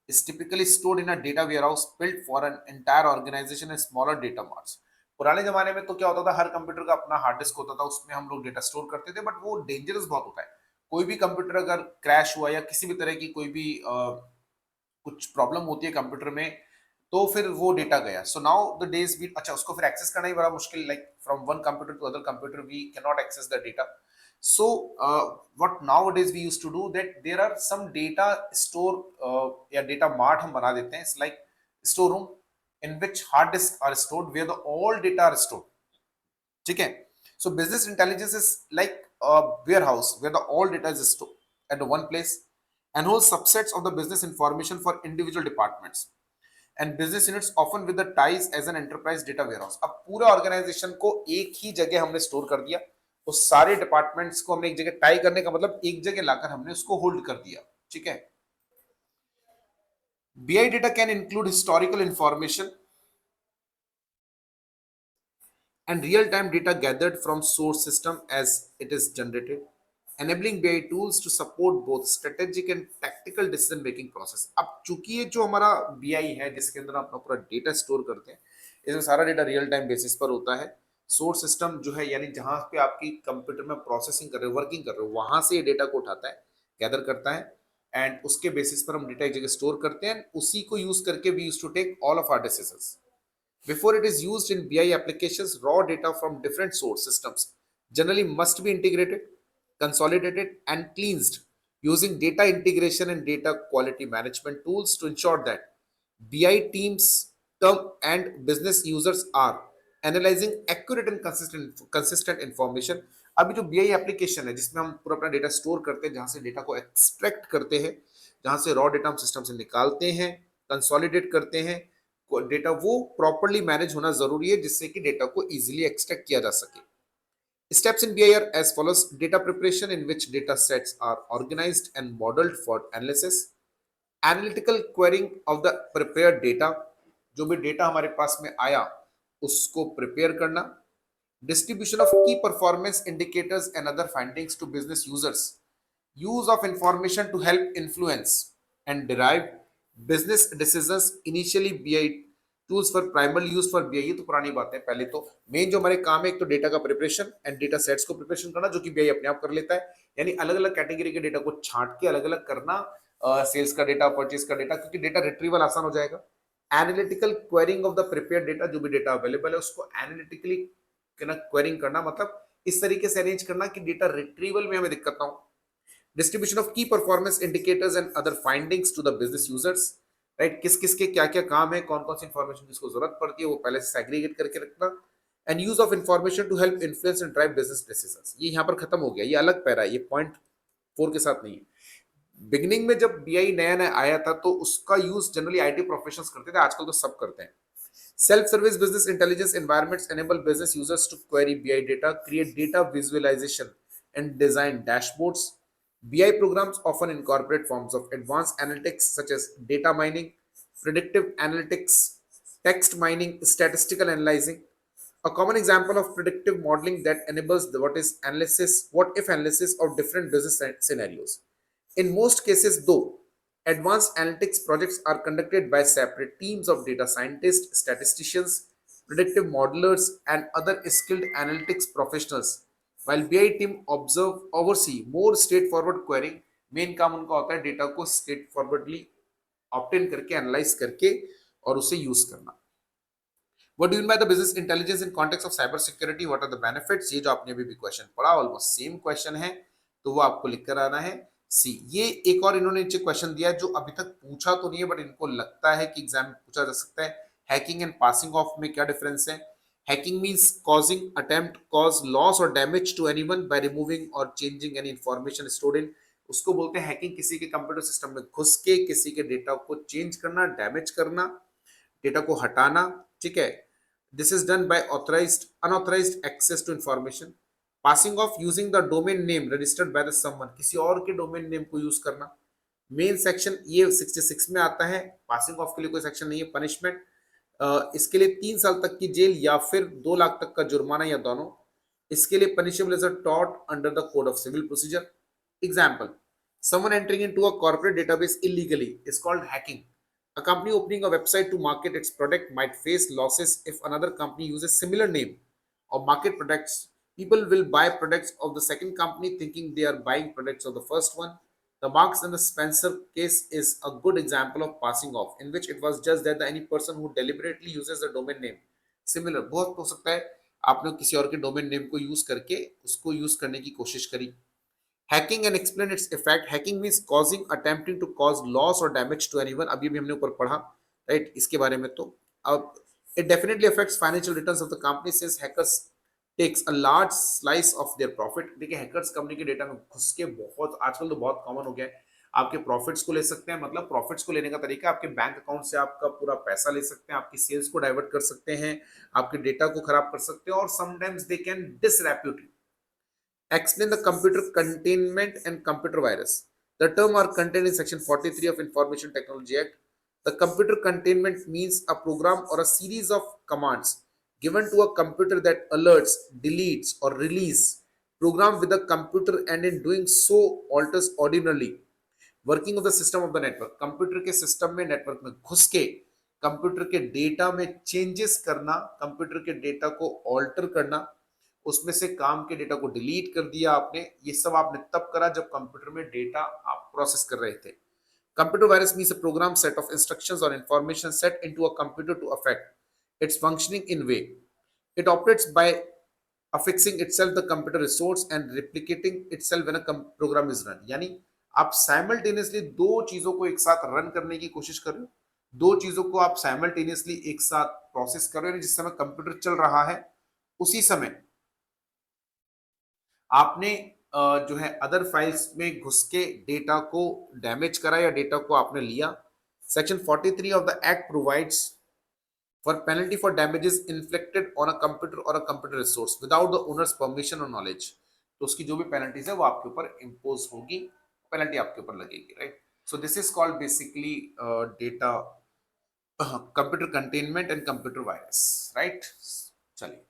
is typically stored in a data warehouse built for an entire organization and smaller data marts। पुराने जमाने में तो क्या होता था, हर कंप्यूटर का अपना हार्ड डिस्क होता था, उसमें हम लोग डेटा स्टोर करते थे, बट वो डेंजरस बहुत होता है। कोई भी कंप्यूटर अगर क्रैश हुआ या किसी भी तरह की कोई भी कुछ प्रॉब्लम होती है कंप्यूटर में, तो फिर वो डेटा गया। So now the days we, अच्छा उसको फिर एक्सेस करना ही बड़ा मुश्किल, like from one computer to other computer we can not access the data. So what nowadays we used to do that there are some data store या data mart हम बना देते हैं, it's like storeroom in which hard disks are stored where the all data are stored, ठीक है। So business intelligence is like a warehouse where the all data is stored at one place and whole subsets of the business information for individual departments and business units often with the ties as an enterprise data warehouse। अब पूरा organisation को एक ही जगह हमने store कर दिया, तो सारे डिपार्टमेंट्स को हमने एक जगह टाई करने का मतलब एक जगह लाकर हमने उसको होल्ड कर दिया, ठीक है। BI data can include historical information and real-time data gathered from source system as it is generated, enabling BI tools to support both strategic and tactical decision making process। अब चूंकि ये जो हमारा BI है जिसके अंदर अपना पूरा डेटा स्टोर करते हैं, इसमें सारा डेटा रियल टाइम बेसिस पर होता है। सोर्स सिस्टम जो है यानी जहां पे आपकी कंप्यूटर में प्रोसेसिंग कर रहे हो, वर्किंग कर रहे हो, वहां से ये डेटा को उठाता है, गैदर करता है एंड उसके बेसिस पर हम डेटा एक जगह स्टोर करते हैं, उसी को यूज करके we use to take all of our decisions. Before it is used in BI applications, raw data from different source systems generally must be integrated, consolidated, and cleansed using data integration and data quality management tools to ensure that BI teams, term and business users are analyzing accurate and consistent information. अभी जो BI application है जिसमें हम पूरा अपना data store करते हैं, जहां से डेटा को एक्सट्रैक्ट करते हैं, जहां से रॉ डेटा हम सिस्टम से निकालते हैं, कंसोलिडेट करते हैं, डेटा वो प्रॉपरली मैनेज होना जरूरी है जिससे कि डेटा को इजीली एक्सट्रैक्ट किया जा सके. Steps in BI are as follows: data preparation, in which data sets are organized and modeled for analysis. Analytical querying of the prepared data, जो भी डेटा हमारे पास में आया उसको प्रिपेयर करना. Distribution of key performance indicators and other findings to business users. Use of information to help influence and derive business decisions. Initially BI tools for primarily use for BI, ये तो पुरानी बात है. पहले तो मेन जो हमारे काम है एक तो डेटा का प्रिपरेशन एंड डेटा सेट्स को प्रिपरेशन करना, जो कि BI अपने आप कर लेता है. यानी अलग अलग कैटेगरी के डेटा को छांट के अलग अलग करना, सेल्स का डेटा, परचेज का डेटा, क्योंकि डेटा रिट्रीवल आसान हो जाएगा. Analytical quarrying of the prepared data, जो भी डेटा अवेलेबल है उसको एनालिटिकली क्वेरिंग करना, मतलब इस तरीके से अरेंज करना कि डेटा रिट्रीवल में हमें दिक्कत ना हो. Distribution of key performance indicators and other findings to the business users. Right, किस किस के क्या क्या काम है, कौन कौन सी इंफॉर्मेशन जिसको जरूरत पड़ती है वो पहले से सेग्रीगेट करके रखना. And use of information to help influence and drive business decisions. ये यहाँ पर खत्म हो गया, ये अलग पैरा है, ये पॉइंट 4 के साथ नहीं है. बिगिनिंग में जब बीआई नया नया आया था तो उसका यूज जनरली आईटी प्रोफेशनल्स करते थे, आजकल तो सब करते हैं. Self service business intelligence environments enable business users to query BI data, create data visualization and design dashboards. BI programs often incorporate forms of advanced analytics such as data mining, predictive analytics, text mining, statistical analyzing. A common example of predictive modeling that enables the what if analysis of different business scenarios. In most cases, though, advanced analytics projects are conducted by separate teams of data scientists, statisticians, predictive modelers, and other skilled analytics professionals. While BI team oversee more straightforward querying, main काम उनका होता है data को straight forwardly obtain करके, analyse करके और उसे use करना. What do you mean by the business intelligence in context of cyber security? What are the benefits? ये जो आपने अभी भी क्वेश्चन पढ़ा, ऑलमोस्ट सेम क्वेश्चन है, तो वो आपको लिख कर आना है. सी, ये एक और इन्होंने नीचे क्वेश्चन दिया है जो अभी तक पूछा तो नहीं है बट इनको लगता है कि एग्जाम में पूछा जा सकता है. हैकिंग एंड पासिंग ऑफ में क्या डिफरेंस है? Hacking means causing attempt cause loss और damage to anyone by removing और changing any information stored in. उसको बोलते हैं हैकिंग, किसी के कंप्यूटर सिस्टम में घुस के किसी के डेटा को चेंज करना, डैमेज करना, डेटा को हटाना. ठीक है. This is done by unauthorized access to information. Passing off using the domain name registered by the someone, किसी और के domain name को use करना. मेन सेक्शन ये 66 में आता है. पासिंग ऑफ के लिए कोई सेक्शन नहीं है. पनिशमेंट, इसके लिए 3 साल तक की जेल या फिर 2 लाख तक का जुर्माना या दोनों. इसके लिए punishable as a tort under the code of civil procedure. Example, someone entering into a corporate database illegally is called hacking. A company opening a website to market its product might face losses if another company uses similar name or market products. People will buy products of the second company thinking they are buying products of the first one. The Marks and the Spencer case is a good example of passing off, in which it was judged that any person who deliberately uses the domain name similar, बहुत हो सकता है आपने किसी और के domain name को use करके उसको यूज करने की कोशिश करी. Hacking and explain its effect. Hacking means causing attempting to cause loss और डैमेज टू एनीवन. अभी भी हमने ऊपर पढ़ा, राइट, इसके बारे में. तो अब it definitely affects financial returns of the company since hackers takes a large slice of their profit. देखिए, हैकर्स कंपनी के डेटा में घुस के बहुत, आजकल तो बहुत कॉमन हो गया है, आपके प्रॉफिट्स को ले सकते हैं. मतलब प्रॉफिट्स को लेने का तरीका, आपके बैंक अकाउंट से आपका पूरा पैसा ले सकते हैं, आपकी सेल्स को डाइवर्ट कर सकते हैं, आपके डेटा को खराब कर सकते हैं, और sometimes they can disrepute. Explain the computer containment and computer virus. The term are contained in section 43 of Information Technology Act. The computer containment means a program or a series of commands given to a computer that alerts, deletes or release program with the computer and in doing so alters ordinarily working of the system of the network. Computer के system में, network में घुस के computer के data में changes करना, computer के data को ऑल्टर करना, उसमें से काम के डेटा को डिलीट कर दिया आपने. ये सब आपने तब करा जब कंप्यूटर में डेटा आप प्रोसेस कर रहे थे. Computer virus means a program set of instructions और information set into a computer to affect its functioning in way. It operates by affixing itself the computer resource and replicating itself when a program is run. यानी आप simultaneously दो चीजों को एक साथ run करने की कोशिश कर रहे हो. दो चीजों को आप साइमल्टेनियसली एक साथ प्रोसेस कर रहे हो, जिस समय कंप्यूटर चल रहा है उसी समय आपने जो है अदर फाइल्स में घुस के डेटा को डैमेज करा या डेटा को आपने लिया। Section 43 of the act provides for penalty for damages inflicted on a computer और a computer resource without the owner's permission और नॉलेज। तो उसकी जो भी पेनल्टीज है वो आपके ऊपर इम्पोज होगी, पेनल्टी आपके ऊपर लगेगी, right. So this is called basically data computer containment and computer virus, right. चलिए